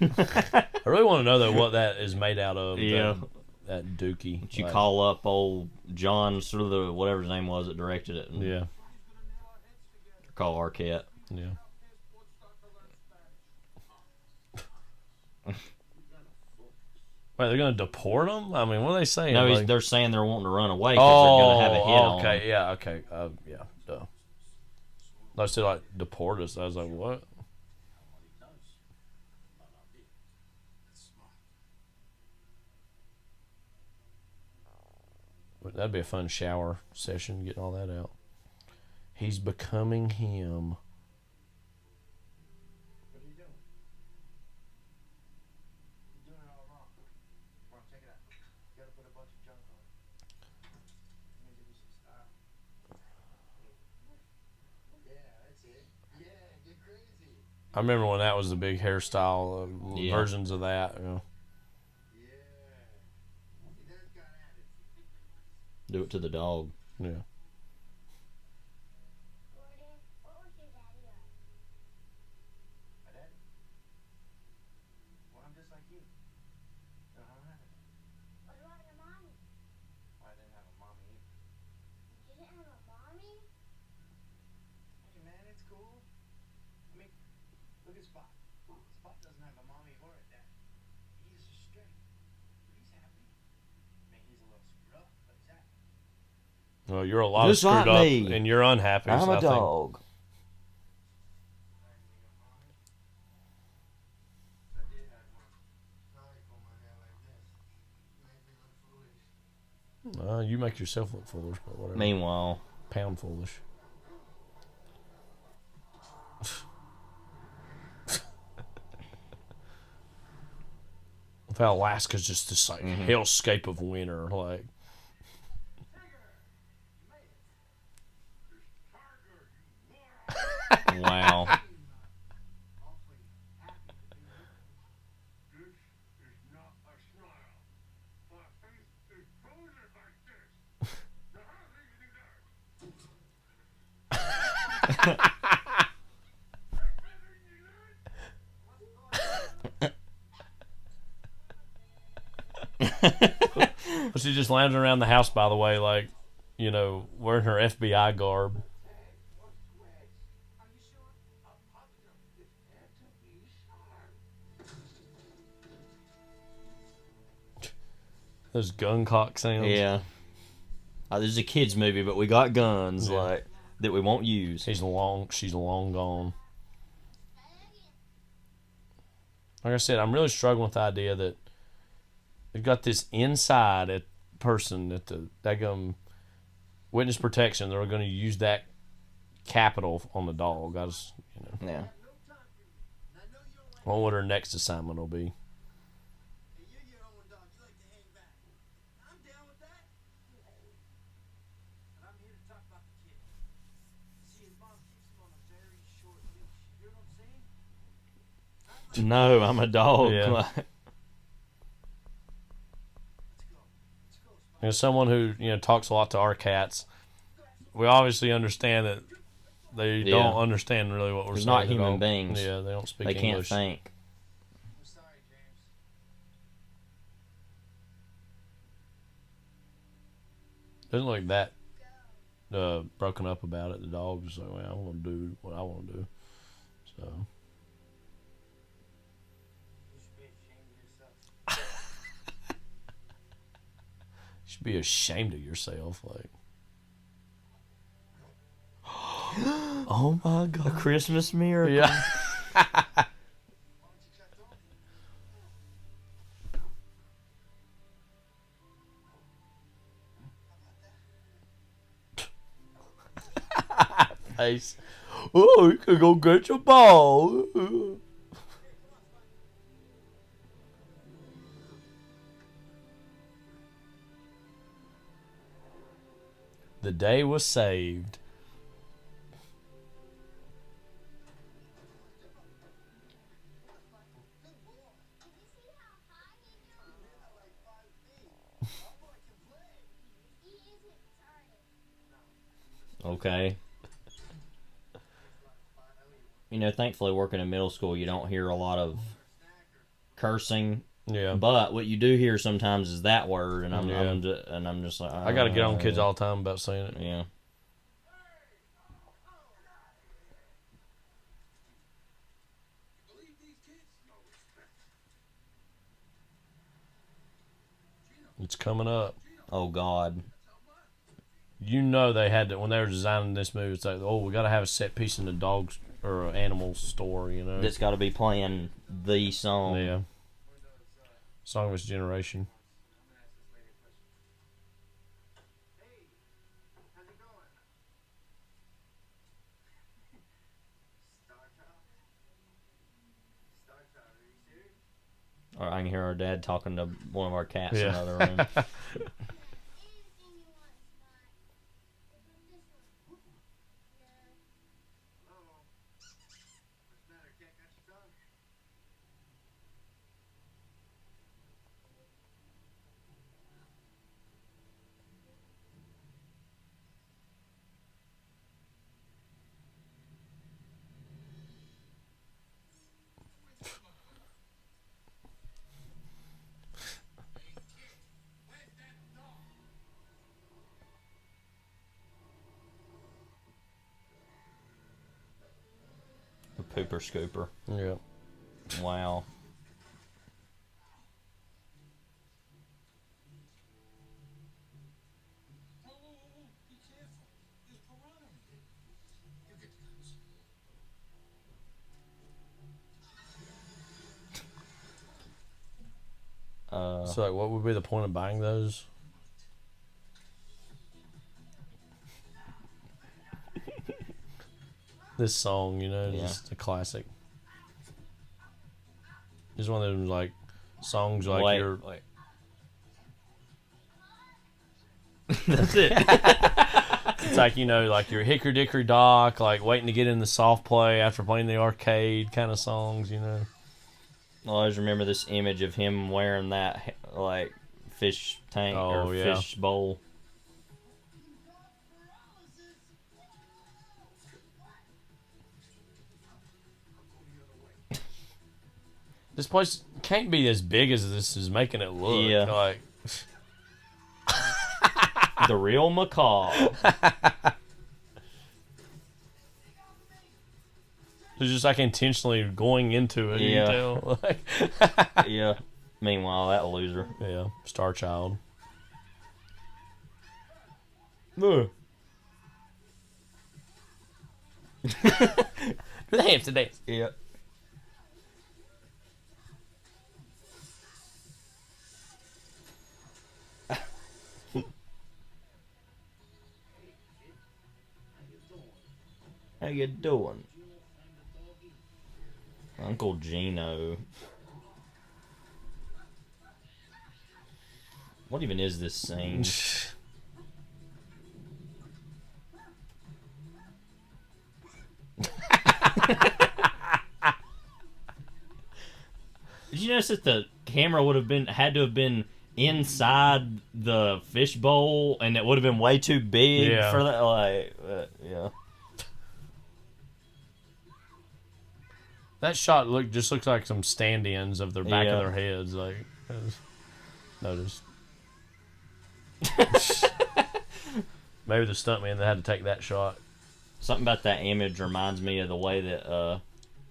I really want to know though what that is made out of. Yeah. That dookie. But you call up old John, sort of the whatever his name was that directed it. And yeah. Call Arquette. Yeah. Wait, they're going to deport him? I mean, what are they saying? No, like... they're saying they're wanting to run away because they're going to have a hit on okay, them. yeah, okay. Yeah, duh. I said, like, deport us. I was like, what? That'd be a fun shower session, getting all that out. He's becoming him. I remember when that was the big hairstyle versions of that. You know. Do it to the dog. Yeah. Well, you're a lot just screwed like up, me. And you're unhappy. I'm so a dog. You make yourself look foolish, but whatever. Meanwhile, pound foolish. With how Alaska's just this like hellscape of winter, like. Wow. She's just lounging around the house, by the way, like, you know, wearing her FBI garb. Those gun cock sounds. Yeah. This is a kids movie, but we got guns like that we won't use. She's long gone. Like I said, I'm really struggling with the idea that they've got this inside person at the daggum witness protection. They're going to use that capital on the dog. I just, you know. Yeah. I wonder what her next assignment will be. No, I'm a dog. Yeah. As someone who talks a lot to our cats, we obviously understand that they don't understand really what we're saying. They're not human beings. Yeah, they don't speak They English. Can't think. Doesn't look like that broken up about it. The dog was like, well, I'm going to do what I want to do. So. You should be ashamed of yourself. Like. Oh my God. A Christmas miracle. Yeah. Face. Oh, you can go get your ball. The day was saved. Okay. Thankfully working in middle school, you don't hear a lot of cursing. Yeah. But what you do hear sometimes is that word, and I'm just like, I got to get on kids all the time about saying it. Yeah. It's coming up. Oh God. You know they had to, when they were designing this movie, it's like, oh, we got to have a set piece in the dog's or animal store, you know. That's got to be playing the song. Yeah. Song of its generation. Or I can hear our dad talking to one of our cats in another room. Pooper scooper. Yeah. Wow. So, like, what would be the point of buying those? This song, you know, just a classic. It's one of them, like, songs like you're... Wait. That's it. It's like, you know, like your Hickory Dickory Dock, like waiting to get in the soft play after playing the arcade kind of songs, you know. I always remember this image of him wearing that, like, fish tank or fish bowl. This place can't be as big as this is making it look. Yeah. Like... The real macaw. It's just like intentionally going into it. Yeah. You can tell. Yeah. Meanwhile, that loser. Yeah. Star Child. No. The hamster dance. Yeah. How you doing? Uncle Gino. What even is this scene? Did you notice that the camera would have had to have been inside the fishbowl, and it would have been way too big for that? Like, yeah. That shot just looks like some stand-ins of their back of their heads. Like, I just noticed. Maybe the stuntman that had to take that shot. Something about that image reminds me of the way that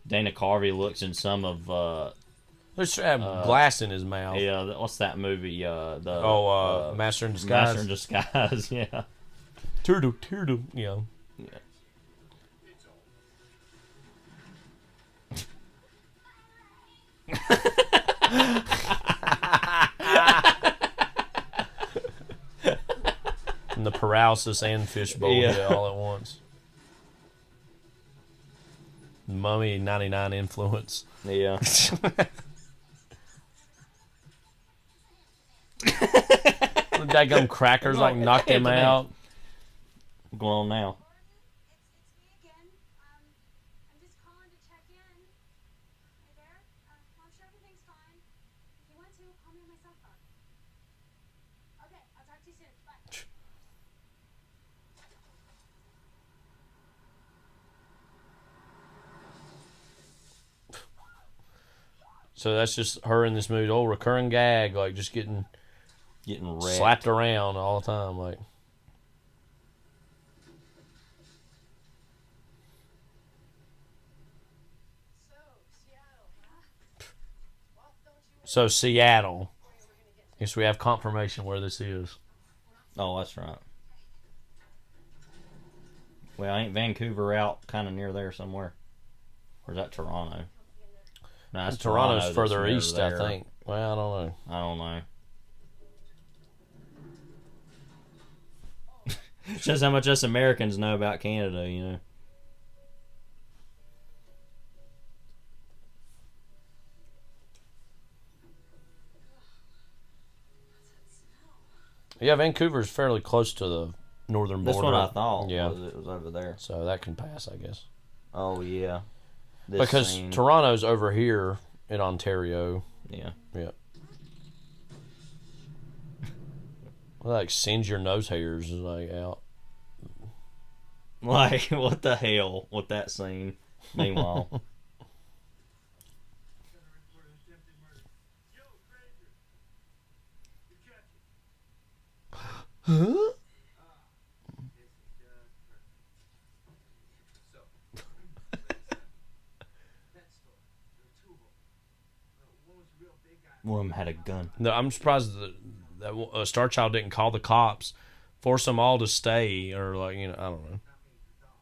Dana Carvey looks in some of. Let's have glass in his mouth. Yeah, what's that movie? Master in Disguise. Master in Disguise. Yeah. Turtle. Yeah. And the paralysis and fishbowl all at once. Mummy 99 influence. Yeah. The daggum crackers like knocked him out. What's going on now? So that's just her in this movie. Old recurring gag, like just getting wrecked. slapped around all the time, like. So Seattle. Guess we have confirmation where this is. Oh, that's right. Well, ain't Vancouver out kind of near there somewhere? Or is that Toronto? No, that's Toronto's further east, there. I think. Well, I don't know. Shows how much us Americans know about Canada, you know. Yeah, Vancouver's fairly close to the northern border. That's what I thought. Yeah, it was over there. So that can pass, I guess. Oh yeah, because Toronto's over here in Ontario. Yeah. Yeah. Well, like sends your nose hairs like out. Like what the hell with that scene? Meanwhile. Huh? One of them had a gun. No, I'm surprised that Star Child didn't call the cops, force them all to stay, or like I don't know,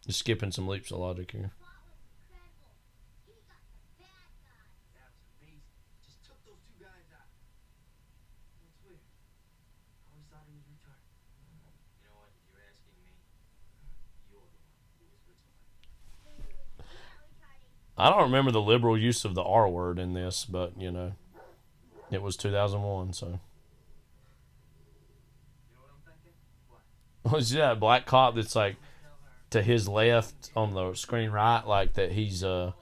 just skipping some leaps of logic here. I don't remember the liberal use of the R word in this, but it was 2001, so. Was that black cop that's like to his left on the screen right, like that he's was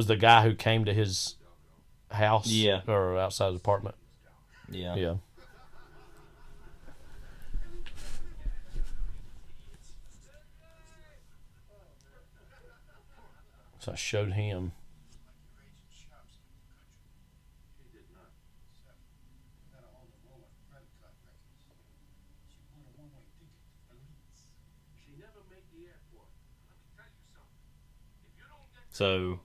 the guy who came to his house, or outside his apartment, yeah. So I showed him. So.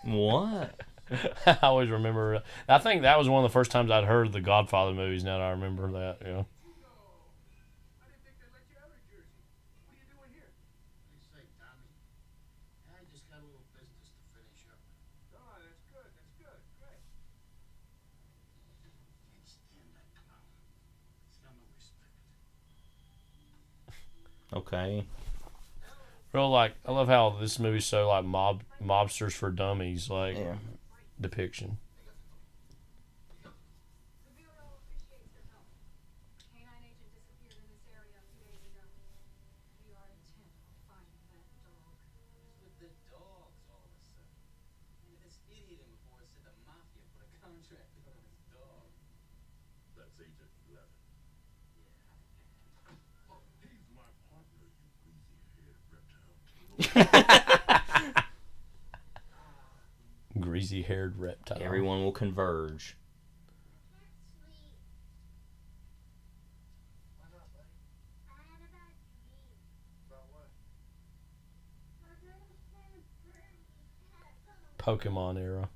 What? I always remember. I think that was one of the first times I'd heard the Godfather movies. Now that I remember that, yeah. Okay. Real I love how this movie's so like mobsters for dummies, like depiction. Greasy-haired reptile. Everyone will converge. Pokemon era.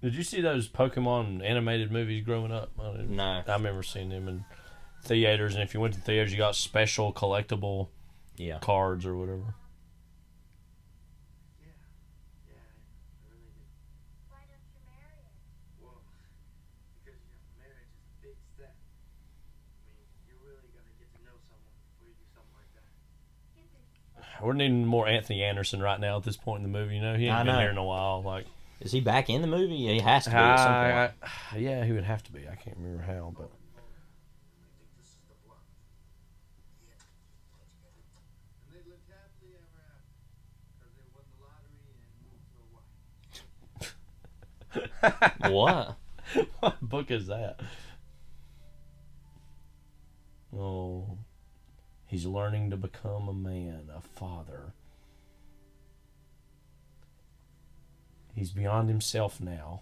Did you see those Pokemon animated movies growing up? No. I remember seeing them in theaters, and if you went to theaters, you got special collectible cards or whatever. We're needing more Anthony Anderson right now at this point in the movie. You know, he ain't been here in a while. Like, is he back in the movie? He has to be at some point. Yeah, he would have to be. I can't remember how, but. What? What book is that? Oh, he's learning to become a man, a father. He's beyond himself now.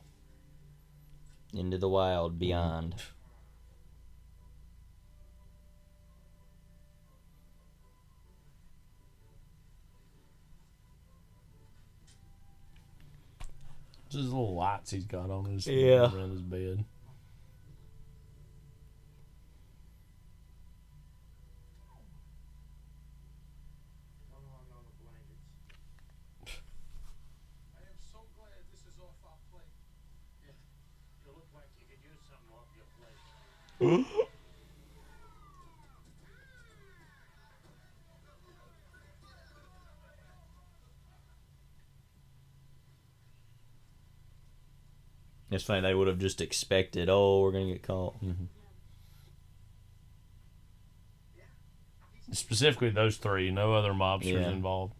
Into the wild, beyond. Just his little lights he's got on his around his bed. It's funny, they would have just expected, oh, we're going to get caught. Mm-hmm. Specifically those three, no other mobsters involved.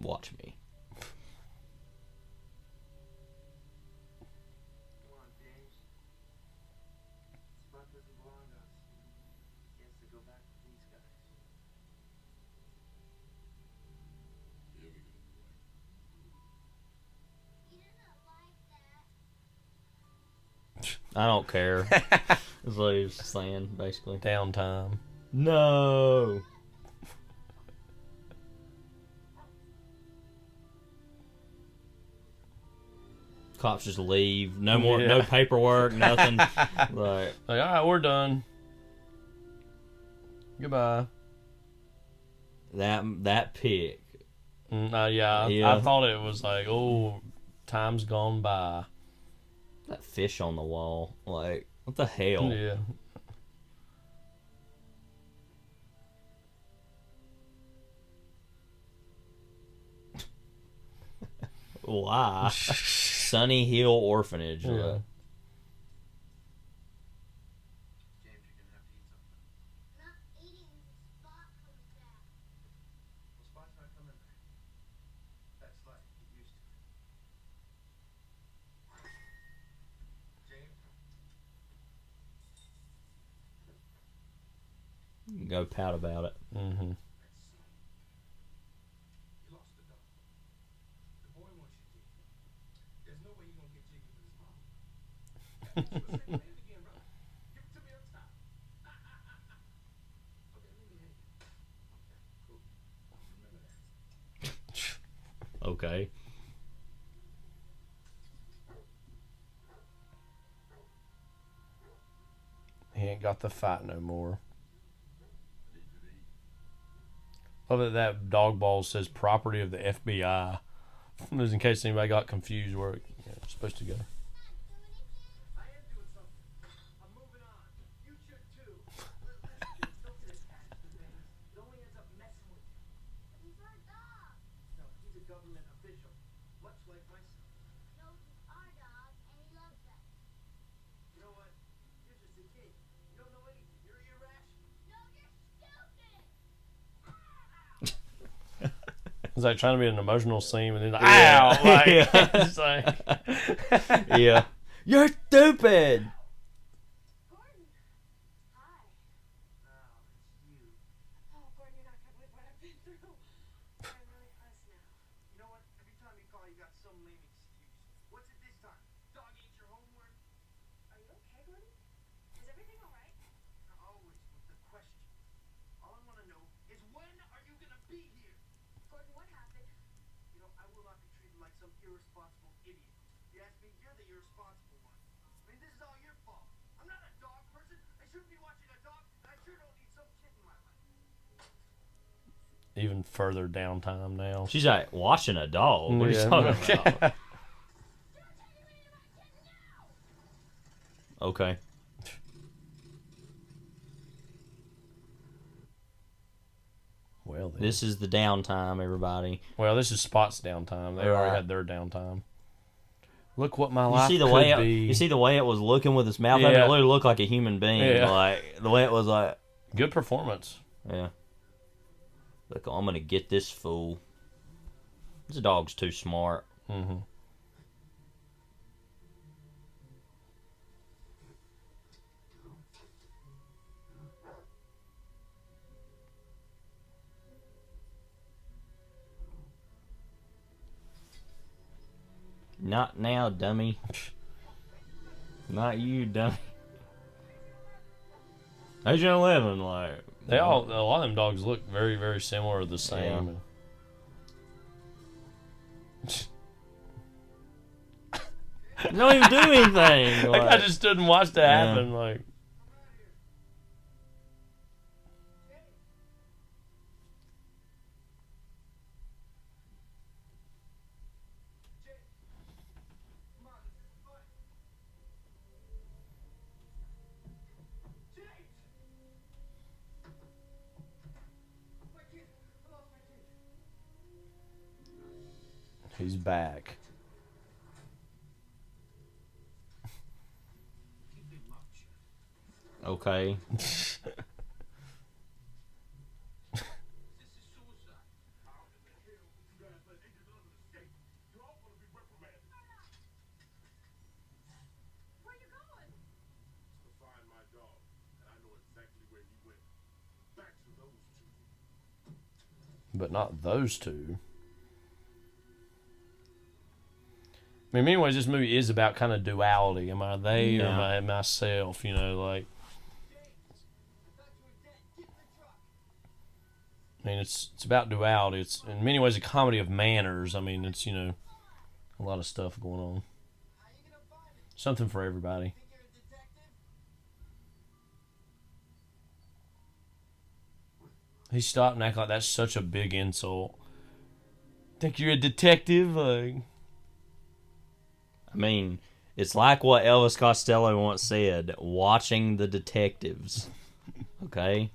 Watch me. I don't care. That's what he was saying, basically. Downtime. No. Cops just leave. No more. No paperwork. Nothing. Like, all right, we're done. Goodbye. That pic. Yeah. I thought it was like, oh, time's gone by. That fish on the wall. Like, what the hell? Yeah. Why? Sunny Hill Orphanage. Yeah. Go pout about it. Mm-hmm. Okay. He ain't got the fight no more. Love that dog ball says property of the FBI. Just in case anybody got confused where it's supposed to go. It's like trying to be an emotional scene, and then like, ow! Like, it's like, yeah, you're stupid. You know, I will not be treated like some irresponsible idiot. You ask me, you're the irresponsible one. I mean, this is all your fault. I'm not a dog person. I shouldn't be watching a dog, and I sure don't need some kid in my life. Even further downtime now. She's like, watching a dog? What are you talking about? Okay. Well, then. This is the downtime, everybody. Well, this is Spot's downtime. They already had their downtime. Look what my life could be. You see the way it was looking with its mouth? Yeah. I mean, it literally looked like a human being. Yeah. Like, the way it was like... Good performance. Yeah. Look, I'm going to get this fool. This dog's too smart. Mm-hmm. Not now, dummy. Not you, dummy. Agent 11, like... A lot of them dogs look very, very similar or the same. Yeah. Don't even do anything. Like, I just stood and watched it happen, like... He's back. Okay. But not those two. I mean, in many ways, this movie is about kind of duality. Am I they or am I myself? You know, like... I mean, it's about duality. It's, in many ways, a comedy of manners. I mean, it's, you know, a lot of stuff going on. Something for everybody. He stopped and acted like that's such a big insult. Think you're a detective? Like... I mean, it's like what Elvis Costello once said, watching the detectives. Okay?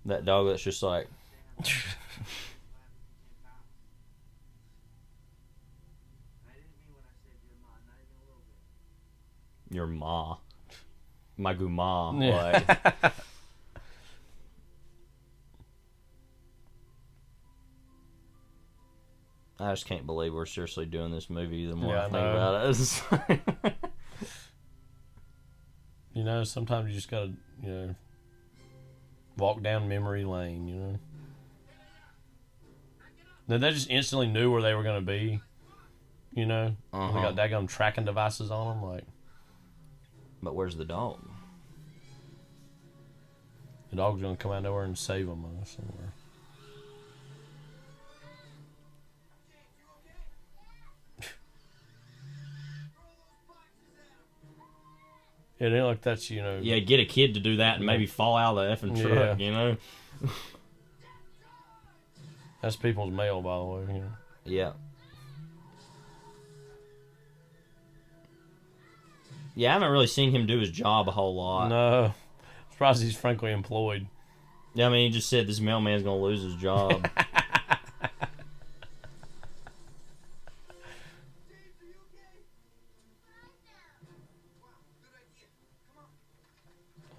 That dog that's just like... Your ma. My guma. Yeah. Like... I just can't believe we're seriously doing this movie the more I think about it. You know, sometimes you just gotta, you know... walk down memory lane, you know. Then they just instantly knew where they were going to be, you know. They got daggone tracking devices on them, like. But where's the dog? The dog's going to come out over and save them somewhere. It ain't like that's, you know... Yeah, get a kid to do that and maybe fall out of the effing truck, you know? That's people's mail, by the way, you know? Yeah. Yeah, I haven't really seen him do his job a whole lot. No. Surprised he's frankly employed. Yeah, I mean, he just said this mailman's going to lose his job.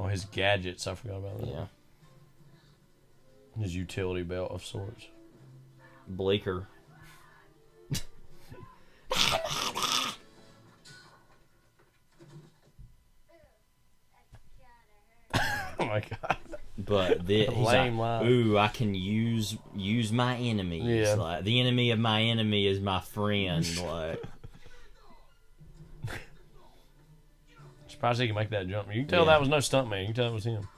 Oh, his gadgets, I forgot about that. Yeah. His utility belt of sorts. Bleeker. my god! But he's lame like, line. ooh, I can use my enemies. Yeah. Like, the enemy of my enemy is my friend. Like, Surprised he can make that jump. You can tell that was no stuntman. You can tell it was him.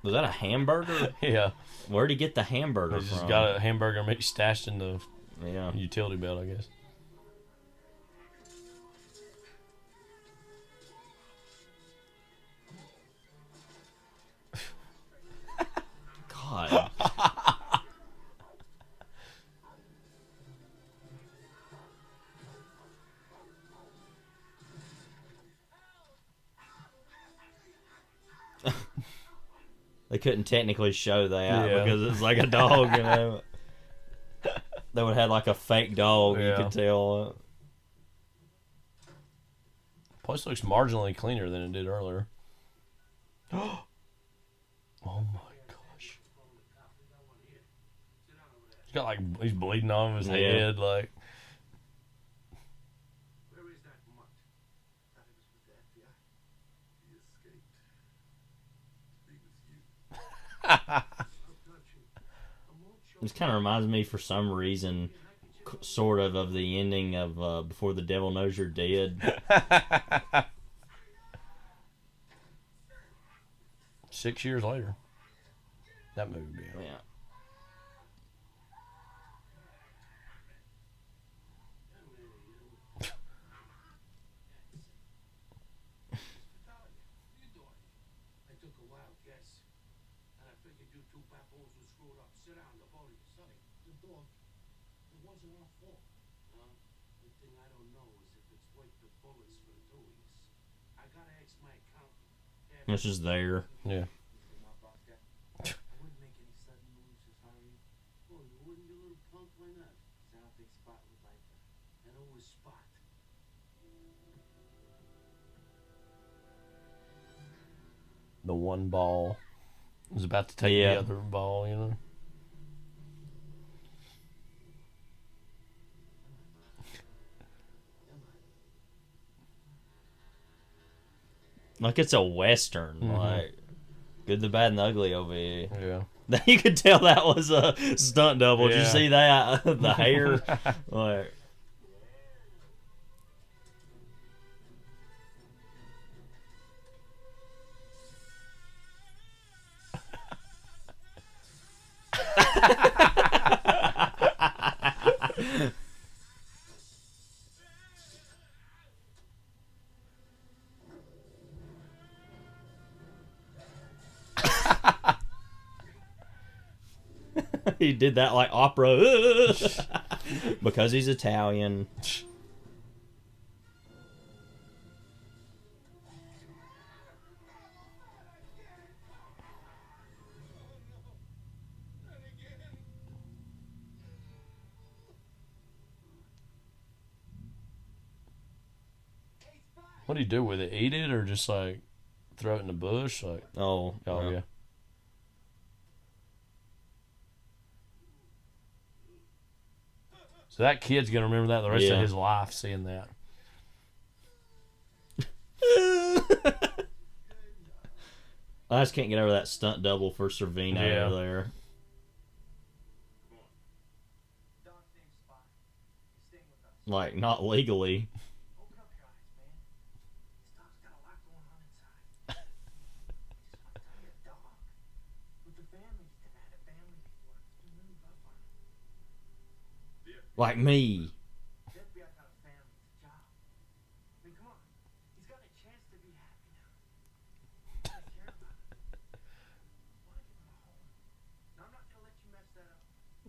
was that a hamburger? Yeah. Where'd he get the hamburger He from? just got a hamburger maybe stashed in the Yeah. utility belt, I guess. God. They couldn't technically show that because it's like a dog, you know. They would have had like a fake dog, you could tell. Place looks marginally cleaner than it did earlier. Oh my gosh. He's got like, he's bleeding on his head, like. Where is that mutt? Thought he was with the FBI. He escaped. This kind of reminds me, for some reason, sort of the ending of Before the Devil Knows You're Dead. 6 years later. That movie. Yeah. I took a wild guess. And I figured you two bappos were screwed up. Sit down, the both of you. Sonny, the dog. It wasn't our fault. Huh? The thing I don't know is if it's worth the bullets for the two of you. I gotta ask my accountant. This is there. Yeah. I wouldn't make any sudden moves if I were you. Oh, you wouldn't, you little punk? Why not? Big Spot would like that. And who was Spot? The one ball was about to take the other ball, you know. Like it's a Western. Like Good, the Bad, and the Ugly over here. Yeah. You could tell that was a stunt double. Did you see that? The hair. Like. He did that like opera because he's Italian. What do you do with it? Eat it or just like throw it in the bush? Like, oh yeah. So that kid's gonna remember that the rest of his life, seeing that. I just can't get over that stunt double for Sorvino there. Like, not legally. Like me.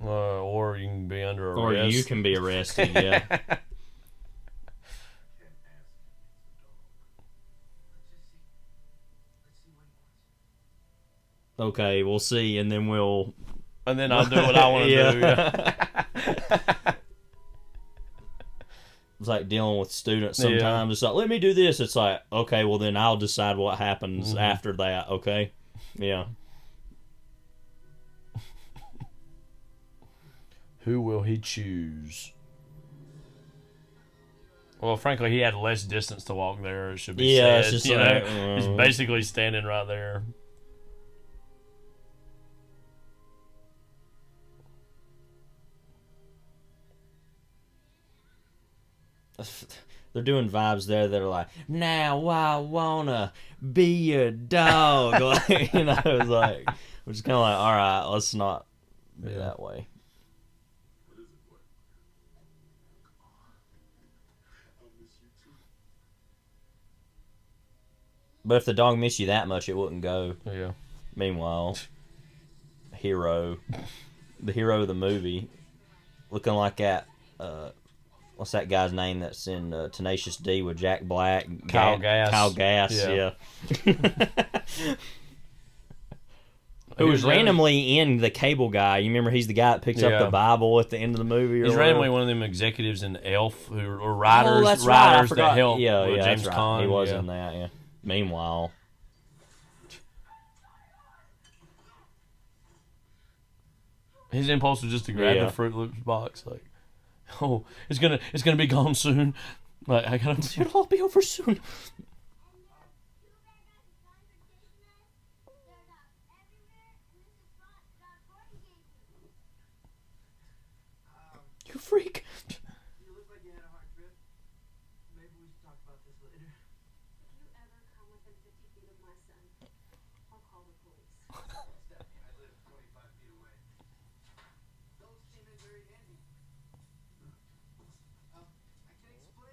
Or you can be under arrest. Or you can be arrested, yeah. Okay, we'll see, and then we'll... And then I'll do what I want to do, yeah. It's like dealing with students sometimes. It's like, let me do this. It's like, okay, well then I'll decide what happens after that, okay? Yeah. Who will he choose? Well, frankly, he had less distance to walk there. It should be yeah, said. it's just He's basically standing right there. They're doing vibes there that are like, now I wanna be your dog. Like, it's like, we're just kind of like, all right, let's not be that way. But if the dog missed you that much, it wouldn't go. Yeah. Meanwhile, the hero of the movie, looking like that. What's that guy's name that's in Tenacious D with Jack Black? Kyle Gass. Kyle Gass, yeah. Who was randomly in The Cable Guy. You remember he's the guy that picks up the Bible at the end of the movie? He's randomly one of them executives in Elf or writers, writers that help James Caan. He was in that, yeah. Meanwhile... His impulse was just to grab the Fruit Loops box, like, oh, it's gonna be gone soon. Like, I gotta. It'll all be over soon. You freak. You look like you had a hard trip. Maybe we should talk about this later. If you ever come within 50 feet of my son, I'll call the police. Stephanie, I live 25 feet away. Those came in very handy. I can explain.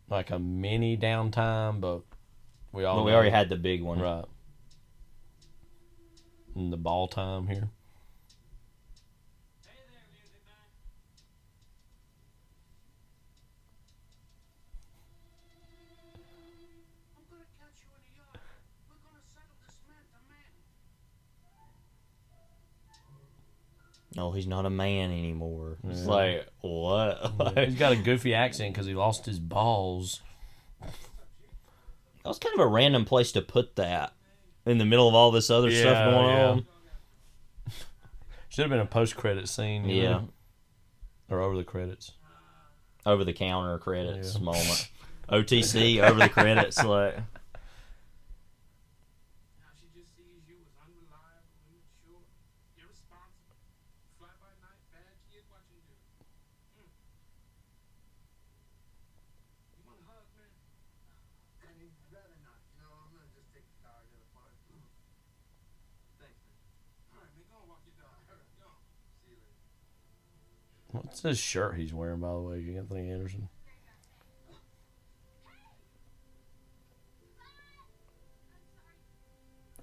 Like a mini downtime, but we already had the big one, right? And the ball time here. No, he's not a man anymore. It's like, what? Yeah, he's got a goofy accent because he lost his balls. That was kind of a random place to put that in the middle of all this other stuff going on. Should have been a post-credit scene. You know? Or over the credits. Over the counter credits moment. OTC, over the credits. Like. What's this shirt he's wearing, by the way, Anthony Anderson?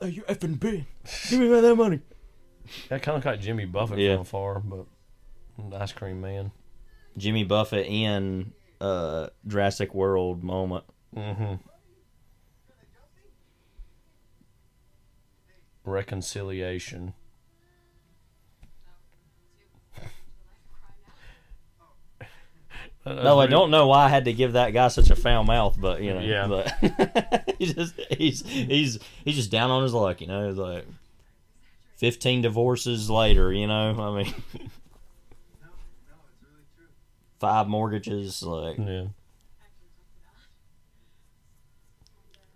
Hey, you effing bitch. Give me that money. That kind of looked like Jimmy Buffett from afar, but Ice Cream Man. Jimmy Buffett in Jurassic World moment. Mm-hmm. Reconciliation. No, I don't know why I had to give that guy such a foul mouth, but but he's just down on his luck, He's like 15 divorces later, I mean 5 mortgages, like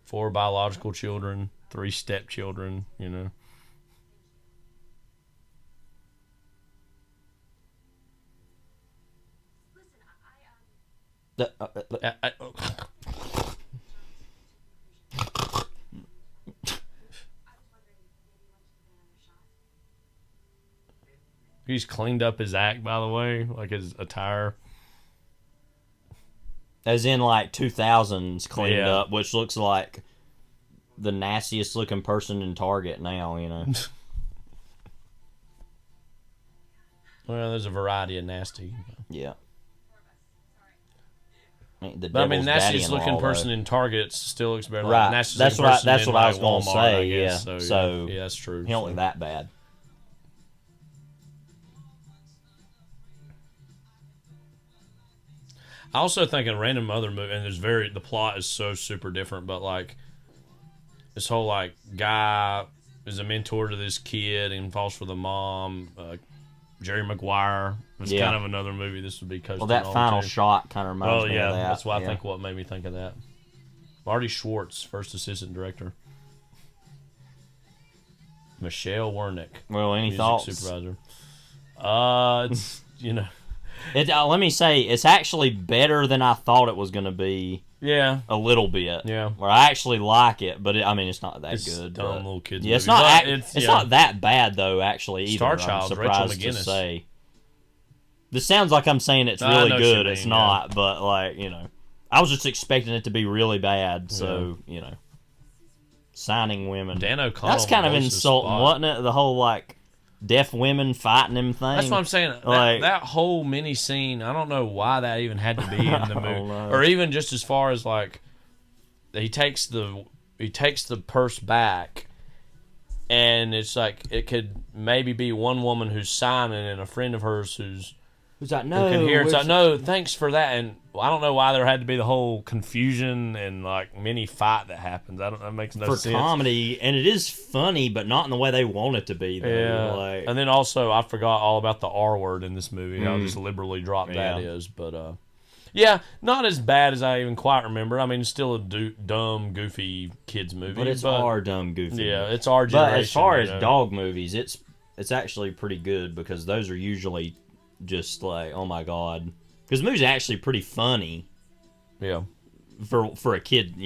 4 biological children, 3 stepchildren, He's cleaned up his act, by the way, like his attire. As in, like, 2000s cleaned up, which looks like the nastiest looking person in Target now, Well, there's a variety of nasty. Yeah. I mean, nastiest looking person in Target still looks better. Right. Like That's what I was going to say. Yeah. So that's true. He don't look that bad. I also think in random other movie, and the plot is so super different, but like this whole like guy is a mentor to this kid and falls for the mom. Jerry Maguire was kind of another movie. This would be coached. Well, that final shot kind of reminds me of that. That's why I think what made me think of that. Marty Schwartz, first assistant director. Michelle Wernick. Well, any thoughts? Supervisor. It's let me say, it's actually better than I thought it was going to be. Yeah, a little bit. Yeah, where I actually like it, but it's not that good. Dumb little kids. Yeah, movie. It's not that bad though. Actually, either. Star Child, I'm surprised Rachel McGinnis. to say. This sounds like I'm saying it's really good. It's not, but I was just expecting it to be really bad. So signing women. Dan O'Connell. That's kind of insulting, wasn't it? The whole deaf women fighting him thing. That's what I'm saying. That whole mini scene, I don't know why that even had to be in the movie, or even just as far as he takes the purse back, and it's like it could maybe be one woman who's signing and a friend of hers who's like, no, who can hear. It's like, no, thanks for that. And I don't know why there had to be the whole confusion and mini fight that happens. That makes no sense. For comedy, and it is funny, but not in the way they want it to be. Though. Yeah. And then also, I forgot all about the R word in this movie. How just liberally dropped that is. But, not as bad as I even quite remember. It's still a dumb, goofy kids movie. But it's our dumb, goofy. Yeah, it's our generation. But as far as dog movies, it's actually pretty good because those are usually just oh my god, because the movie's actually pretty funny. Yeah, for a kid,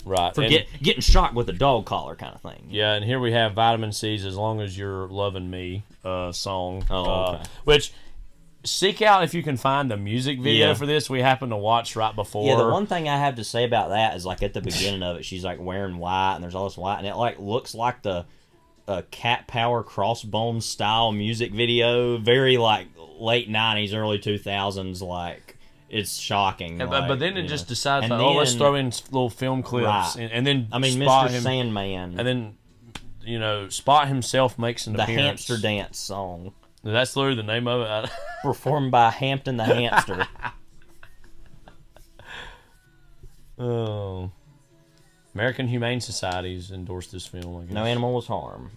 right? For getting shocked with a dog collar kind of thing. Yeah, and here we have Vitamin C's "As Long as You're Loving Me" song. Okay. Which seek out if you can find the music video for this. We happened to watch right before. Yeah, the one thing I have to say about that is at the beginning of it, she's wearing white, and there's all this white, and it looks like the Cat Power Crossbones style music video, very late 90s, early 2000s, it's shocking. But then it just decides, let's throw in little film clips, right. and then Mr. Sandman. And then, Spot himself makes an appearance. The Hamster Dance song. That's literally the name of it. Performed by Hampton the Hamster. Oh. American Humane Society's endorsed this film, I guess. No animal was harmed.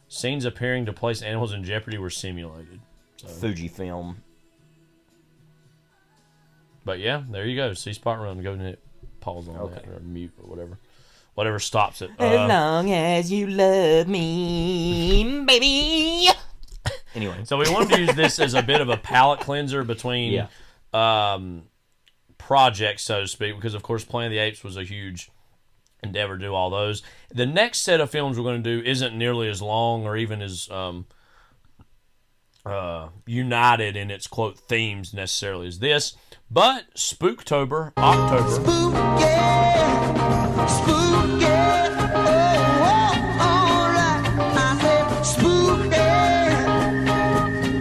Scenes appearing to place animals in jeopardy were simulated. So. Fujifilm. But yeah, there you go. See Spot Run. Go and hit pause on that, or mute, or whatever. Whatever stops it. As long as you love me, baby. Anyway. So we wanted to use this as a bit of a palate cleanser between projects, so to speak, because of course Planet of the Apes was a huge endeavor to do all those. The next set of films we're going to do isn't nearly as long or even as united in its quote themes necessarily as this, but Spooktober, October. Spooky, oh, all right. I said spooky,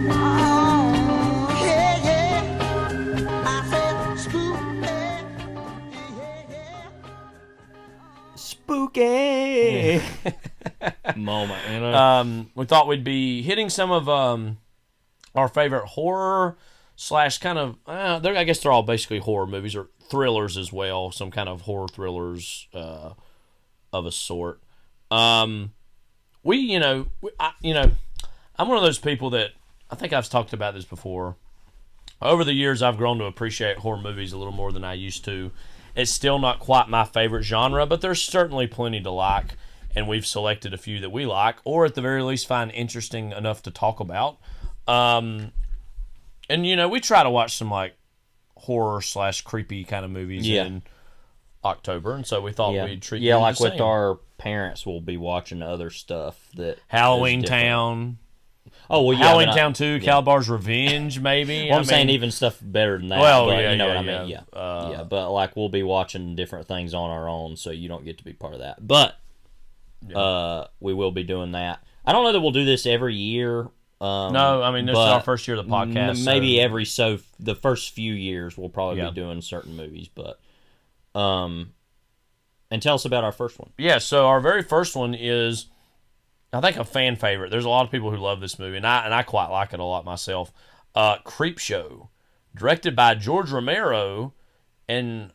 oh, yeah. I said spooky. Moment, we thought we'd be hitting some of our favorite horror / kind of I guess they're all basically horror movies or thrillers as well, some kind of horror thrillers of a sort. I'm one of those people that, I think I've talked about this before. Over the years, I've grown to appreciate horror movies a little more than I used to. It's still not quite my favorite genre, but there's certainly plenty to like, and we've selected a few that we like, or at the very least find interesting enough to talk about. And we try to watch some horror / creepy kind of movies in October, and so we thought we'd treat them the same. With our parents, we'll be watching other stuff that Halloween Town. Oh well, Halloween Town 2, Calabar's Revenge, maybe. Well, I'm saying even stuff better than that. Well, but you know what I yeah. mean. Yeah, but we'll be watching different things on our own, so you don't get to be part of that. But we will be doing that. I don't know that we'll do this every year. No, this is our first year of the podcast. Maybe the first few years we'll probably be doing certain movies, but and tell us about our first one. Yeah, so our very first one is, I think, a fan favorite. There's a lot of people who love this movie, and I quite like it a lot myself. Creepshow, directed by George Romero, and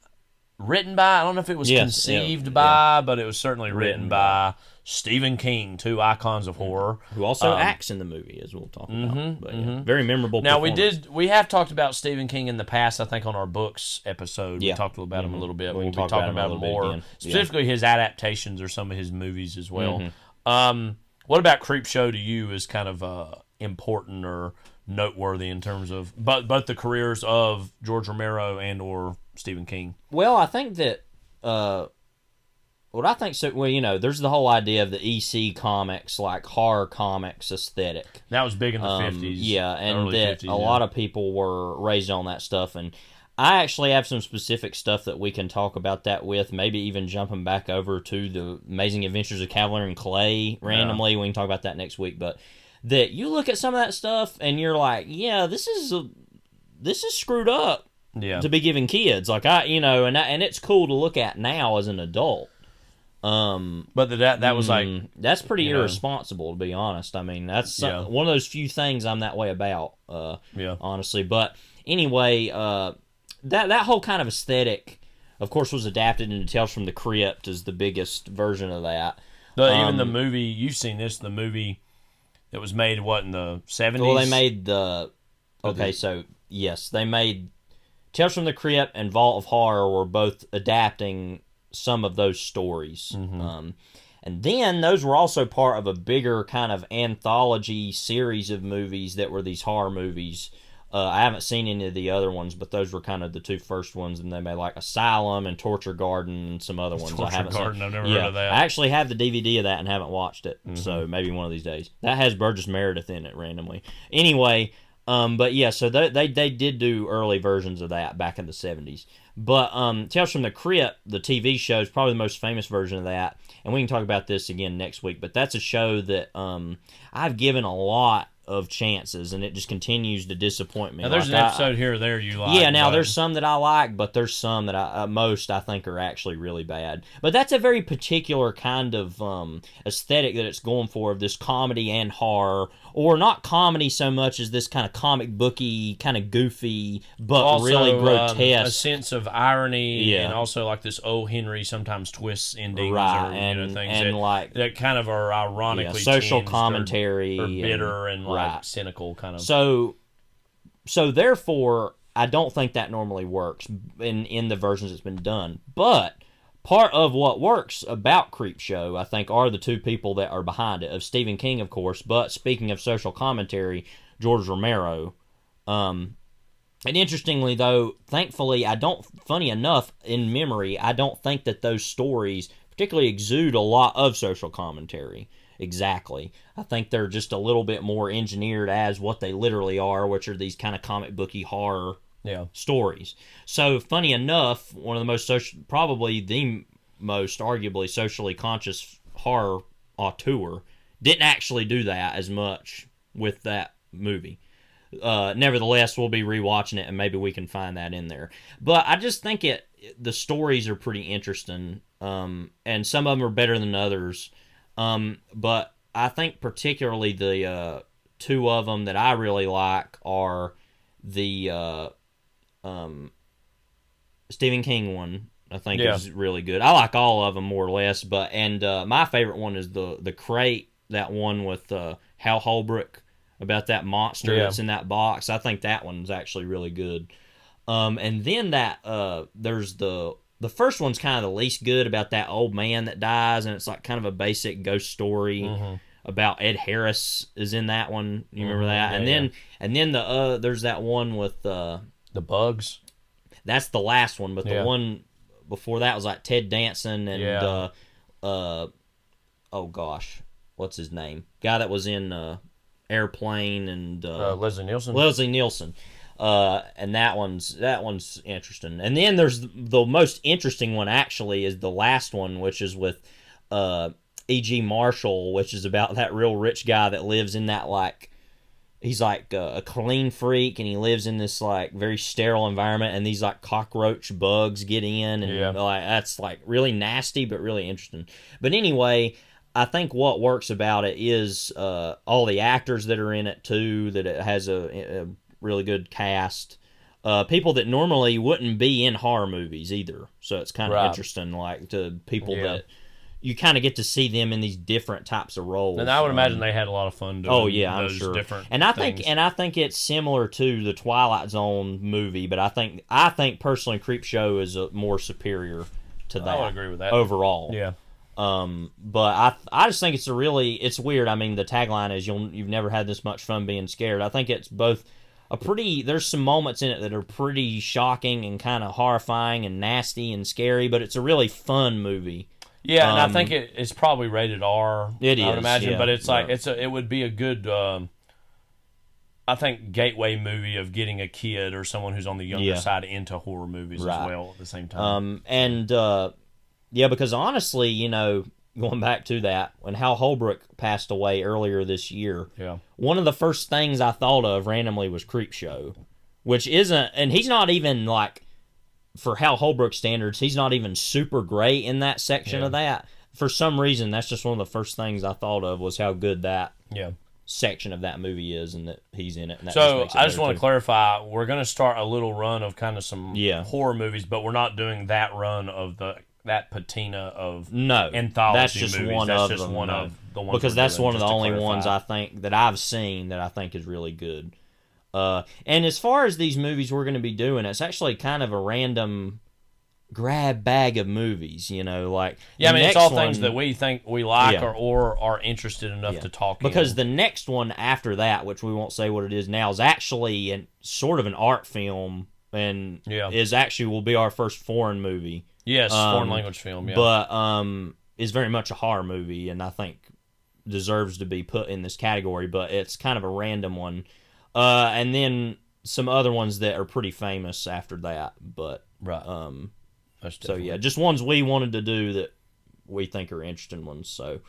written by, I don't know if it was conceived by, but it was certainly written by Stephen King, two icons of horror. Who also acts in the movie, as we'll talk about. But, very memorable Now, performance. we have talked about Stephen King in the past, I think, on our books episode. We talked about him a little bit. We'll be talking about him more. Specifically, his adaptations or some of his movies as well. What about Creepshow to you is kind of important or noteworthy in terms of both the careers of George Romero and or Stephen King? Well, I think that there's the whole idea of the EC comics, like horror comics aesthetic. That was big in the 50s. Yeah, and that 50s, a lot of people were raised on that stuff. And I actually have some specific stuff that we can talk about that with, maybe even jumping back over to the Amazing Adventures of Cavalier and Clay randomly. We can talk about that next week. But that you look at some of that stuff and you're like, yeah, this is screwed up to be giving kids. Like, and it's cool to look at now as an adult. But that was like, that's pretty irresponsible, to be honest. I mean, that's one of those few things I'm that way about, honestly. But anyway, that whole kind of aesthetic, of course, was adapted into Tales from the Crypt is the biggest version of that. Even the movie, you've seen this, the movie that was made, in the 70s? Well, they made they made Tales from the Crypt and Vault of Horror were both adapting some of those stories. And then those were also part of a bigger kind of anthology series of movies that were these horror movies. I haven't seen any of the other ones, but those were kind of the two first ones, and they made like Asylum and Torture Garden and some other ones. I've never heard of that. I actually have the DVD of that and haven't watched it, so maybe one of these days. That has Burgess Meredith in it randomly. Anyway, but yeah, so they did do early versions of that back in the 70s. But Tales from the Crypt, the TV show, is probably the most famous version of that, and we can talk about this again next week. But that's a show that I've given a lot of chances, and it just continues to disappoint me. Now, there's an episode here or there you like. Yeah, now there's some that I like, but there's some that most I think are actually really bad. But that's a very particular kind of aesthetic that it's going for, of this comedy and horror, or not comedy so much as this kind of comic booky, kind of goofy, but also, really grotesque. A sense of irony, and also like this O. Henry sometimes twists endings, or things that kind of are ironically social commentary, or bitter and like cynical kind of. So therefore, I don't think that normally works in the versions it's been done. But part of what works about Creepshow, I think, are the two people that are behind it, of Stephen King, of course, but speaking of social commentary, George Romero. And interestingly, though, thankfully, funny enough, in memory, I don't think that those stories particularly exude a lot of social commentary. Exactly. I think they're just a little bit more engineered as what they literally are, which are these kind of comic booky horror stories. So, funny enough, one of the most probably the most arguably socially conscious horror auteur didn't actually do that as much with that movie. Nevertheless, we'll be rewatching it, and maybe we can find that in there. But I just think the stories are pretty interesting, and some of them are better than others. But I think particularly the two of them that I really like are the Stephen King one. I think is really good. I like all of them more or less, but my favorite one is the Crate, that one with Hal Holbrook about that monster that's in that box. I think that one's actually really good. And then there's the first one's kind of the least good, about that old man that dies, and it's like kind of a basic ghost story about Ed Harris is in that one. You remember that? And then there's that one with the bugs. That's the last one, but the one before that was like Ted Danson and oh gosh, what's his name? Guy that was in Airplane and Leslie Nielsen. Leslie Nielsen. And that one's interesting. And then there's the most interesting one, actually, is the last one, which is with E.G. Marshall, which is about that real rich guy that lives in that, like, he's like a clean freak, and he lives in this like very sterile environment, and these like cockroach bugs get in, and like that's like really nasty but really interesting. But anyway, I think what works about it is all the actors that are in it too, that it has a really good cast. people that normally wouldn't be in horror movies either. So it's kind of interesting, like to people that you kind of get to see them in these different types of roles. And I would imagine they had a lot of fun doing I'm those sure. different and I things. think it's similar to the Twilight Zone movie, but I think personally Creepshow is more superior to that. I would agree with that overall. Yeah. But I just think it's weird. I mean, the tagline is you've never had this much fun being scared. I think it's both there's some moments in it that are pretty shocking and kind of horrifying and nasty and scary, but it's a really fun movie. Yeah, and I think it's probably rated R. It is, I would imagine, yeah. but it's like it would be a good, I think, gateway movie of getting a kid or someone who's on the younger side into horror movies as well at the same time. Because honestly, going back to that, when Hal Holbrook passed away earlier this year, one of the first things I thought of randomly was Creepshow, which isn't, and he's not even like, for Hal Holbrook standards, he's not even super great in that section of that. For some reason, that's just one of the first things I thought of was how good that section of that movie is and that he's in it. And that so I just want to clarify, we're going to start a little run of kind of some horror movies, but we're not doing that run of that patina of anthology that's just movies. One that's of just them, one of the ones because we're that's doing, one of the just to only clarify. ones I think that I've seen that I think is really good. And as far as these movies we're going to be doing, it's actually kind of a random grab bag of movies, like it's all things that we think we like or are interested enough to talk because in. the next one after that, which we won't say what it is now, is actually sort of an art film and will be our first foreign movie. Yes, foreign language film, but is very much a horror movie and I think deserves to be put in this category, but it's kind of a random one. And then some other ones that are pretty famous after that, but so just ones we wanted to do that we think are interesting ones. So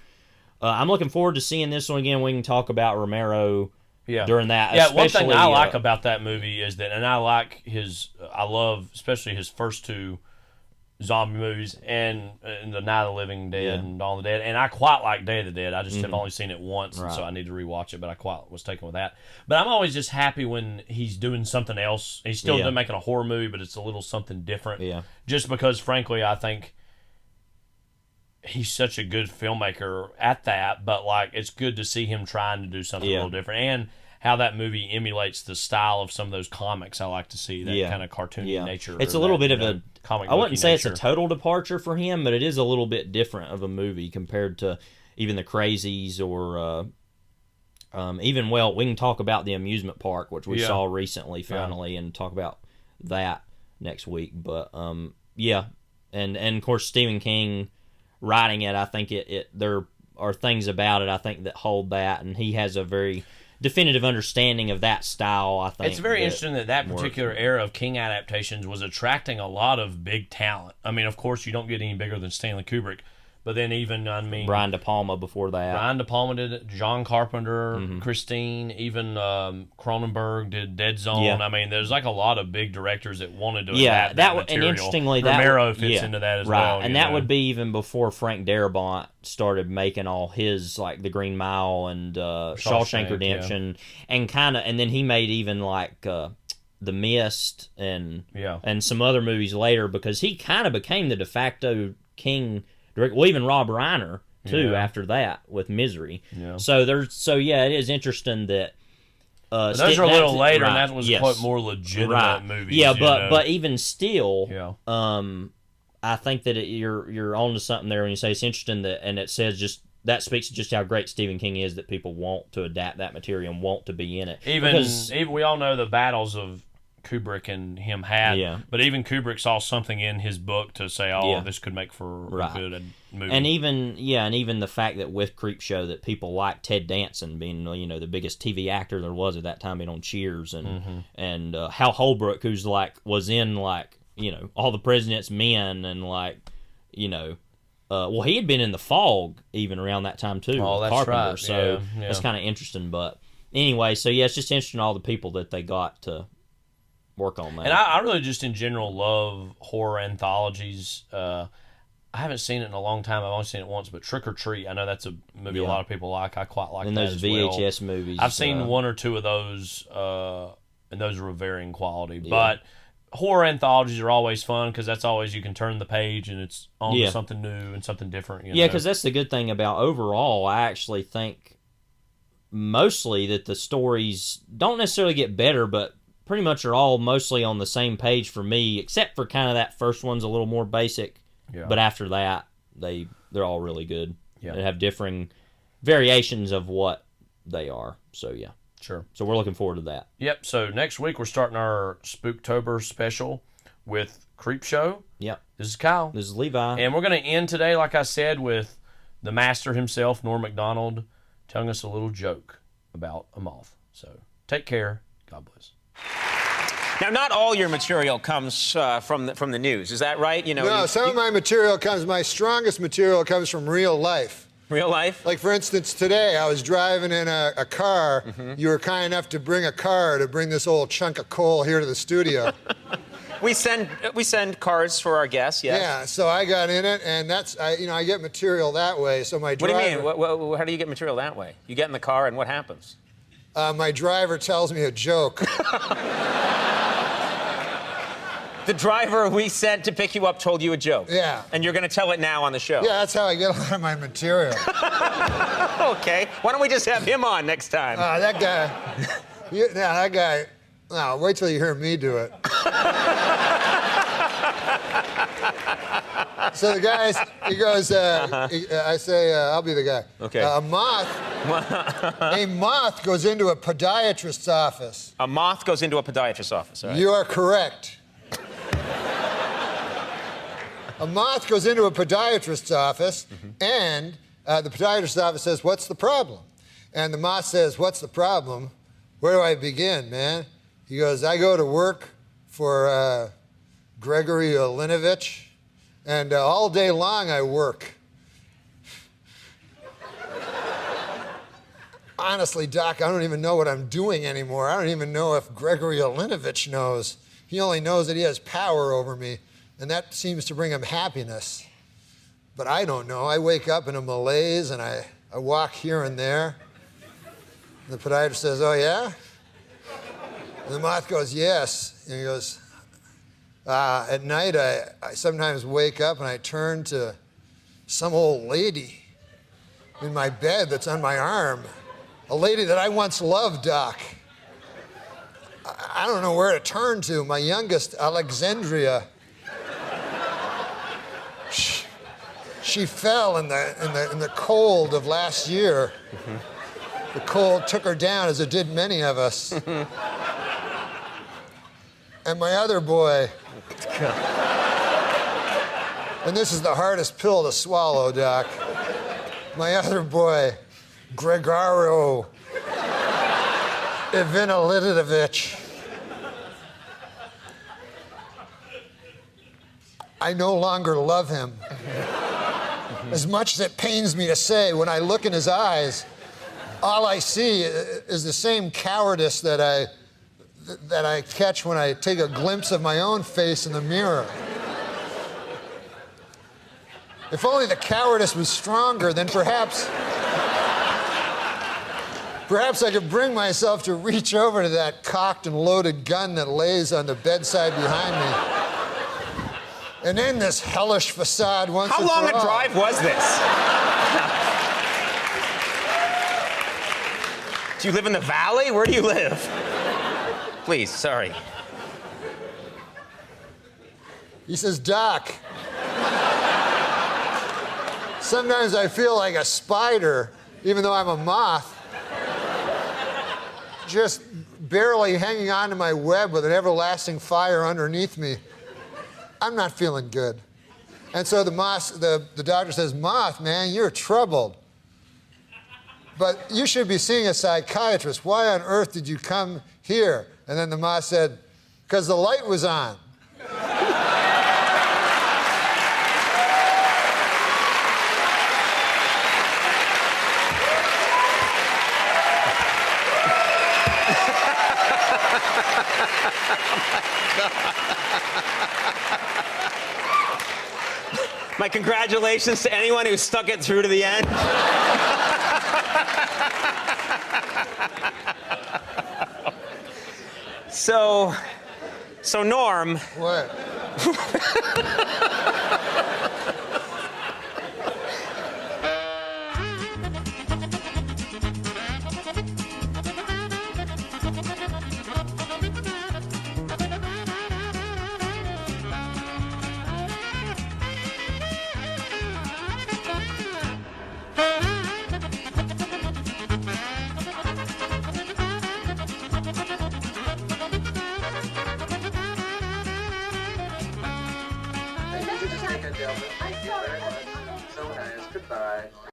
I'm looking forward to seeing this one again. We can talk about Romero during that. Yeah, one thing I like about that movie is that, and I love especially his first two zombie movies and the Night of the Living Dead and Dawn of the Dead, and I quite like Day of the Dead. I just have only seen it once, and so I need to rewatch it, but I quite was taken with that. But I'm always just happy when he's doing something else. He's still making a horror movie, but it's a little something different. Just because, frankly, I think he's such a good filmmaker at that, but like it's good to see him trying to do something a little different, and how that movie emulates the style of some of those comics I like to see, that kind of cartoony nature. It's a little bit of a comic. I wouldn't say it's a total departure for him, but it is a little bit different of a movie compared to even the Crazies or even, we can talk about the amusement park, which we saw recently finally, and talk about that next week. But and of course Stephen King writing it, I think there are things about it I think that hold that, and he has a very definitive understanding of that style. I think it's very interesting that particular era of King adaptations was attracting a lot of big talent. I mean, of course, you don't get any bigger than Stanley Kubrick, but then even Brian De Palma before that. Brian De Palma did it. John Carpenter, Christine, even Cronenberg did Dead Zone. Yeah. I mean, there's like a lot of big directors that wanted to adapt that material. And interestingly, Romero fits into that as well. And that would be even before Frank Darabont started making all his, like The Green Mile and Shawshank Redemption, and then he made even like The Mist and some other movies later, because he kind of became the de facto King. Well, even Rob Reiner too after that with Misery. So it is interesting that those are a little later, and that was quite more legitimate movies. Yeah, but even still, I think that you're onto something there when you say it's interesting and it says just that speaks to just how great Stephen King is, that people want to adapt that material and want to be in it. Even we all know the battles of Kubrick and him had, but even Kubrick saw something in his book to say, this could make for a good movie. And even the fact that with Creepshow that people like Ted Danson being the biggest TV actor there was at that time, being on Cheers, and Hal Holbrook, who's was in All the President's Men, and he had been in The Fog even around that time too. Oh, that's Carpenter, right. So it's kind of interesting. But anyway, so it's just interesting all the people that they got to work on that. And I really just in general love horror anthologies. I haven't seen it in a long time. I've only seen it once, but Trick or Treat, I know that's a movie a lot of people like. I quite like and that those as VHS well. movies. I've seen one or two of those and those are of varying quality. Yeah. But horror anthologies are always fun because that's always you can turn the page and it's on to something new and something different. Yeah, because that's the good thing about overall. I actually think mostly that the stories don't necessarily get better, but pretty much are all mostly on the same page for me, except for kind of that first one's a little more basic. Yeah. But after that, they're all really good. Yeah. They have differing variations of what they are. So, yeah. Sure. So we're looking forward to that. Yep. So next week we're starting our Spooktober special with Creepshow. Yep. This is Kyle. This is Levi. And we're going to end today, like I said, with the master himself, Norm Macdonald, telling us a little joke about a moth. So take care. God bless. Now, not all your material comes from the news. Is that right? No, some of my material my strongest material comes from real life. Real life? Like, for instance, today I was driving in a car. Mm-hmm. You were kind enough to bring a car to bring this old chunk of coal here to the studio. We send cars for our guests, yes. Yeah, so I got in it, and I get material that way. So my driver... What do you mean? How do you get material that way? You get in the car, and what happens? My driver tells me a joke. The driver we sent to pick you up told you a joke. Yeah. And you're going to tell it now on the show. Yeah, that's how I get a lot of my material. Okay. Why don't we just have him on next time? That guy. No, wait till you hear me do it. So the guy, he goes, I say, I'll be the guy. Okay. A moth goes into a podiatrist's office. A moth goes into a podiatrist's office, all right. You are correct. A moth goes into a podiatrist's office, and the podiatrist's office says, "What's the problem?" And the moth says, "What's the problem? Where do I begin, man?" He goes, "I go to work for Gregory Olinovich, and all day long I work." Honestly, Doc, I don't even know what I'm doing anymore. I don't even know if Gregory Olinovich knows. He only knows that he has power over me, and that seems to bring him happiness. But I don't know. I wake up in a malaise, and I walk here and there. And the podiatrist says, "Oh, yeah?" And the moth goes, "Yes." And he goes, "At night, I sometimes wake up, and I turn to some old lady in my bed that's on my arm. A lady that I once loved, Doc. I don't know where to turn to. My youngest, Alexandria, she fell in the cold of last year. The cold took her down, as it did many of us. And my other boy, and this is the hardest pill to swallow, Doc. My other boy, Gregaro Ivanilidovich. I no longer love him. As much as it pains me to say, when I look in his eyes, all I see is the same cowardice that I catch when I take a glimpse of my own face in the mirror. If only the cowardice was stronger, then perhaps I could bring myself to reach over to that cocked and loaded gun that lays on the bedside behind me and end this hellish facade once and for all. How long a drive was this? Do you live in the valley? Where do you live? Please, sorry. He says, "Doc, sometimes I feel like a spider, even though I'm a moth, just barely hanging on to my web with an everlasting fire underneath me. I'm not feeling good." And so the doctor says, "Moth, man, you're troubled. But you should be seeing a psychiatrist. Why on earth did you come here?" And then the moth said, "Because the light was on." My congratulations to anyone who stuck it through to the end. So Norm. What? Thank you very much. So nice. Goodbye.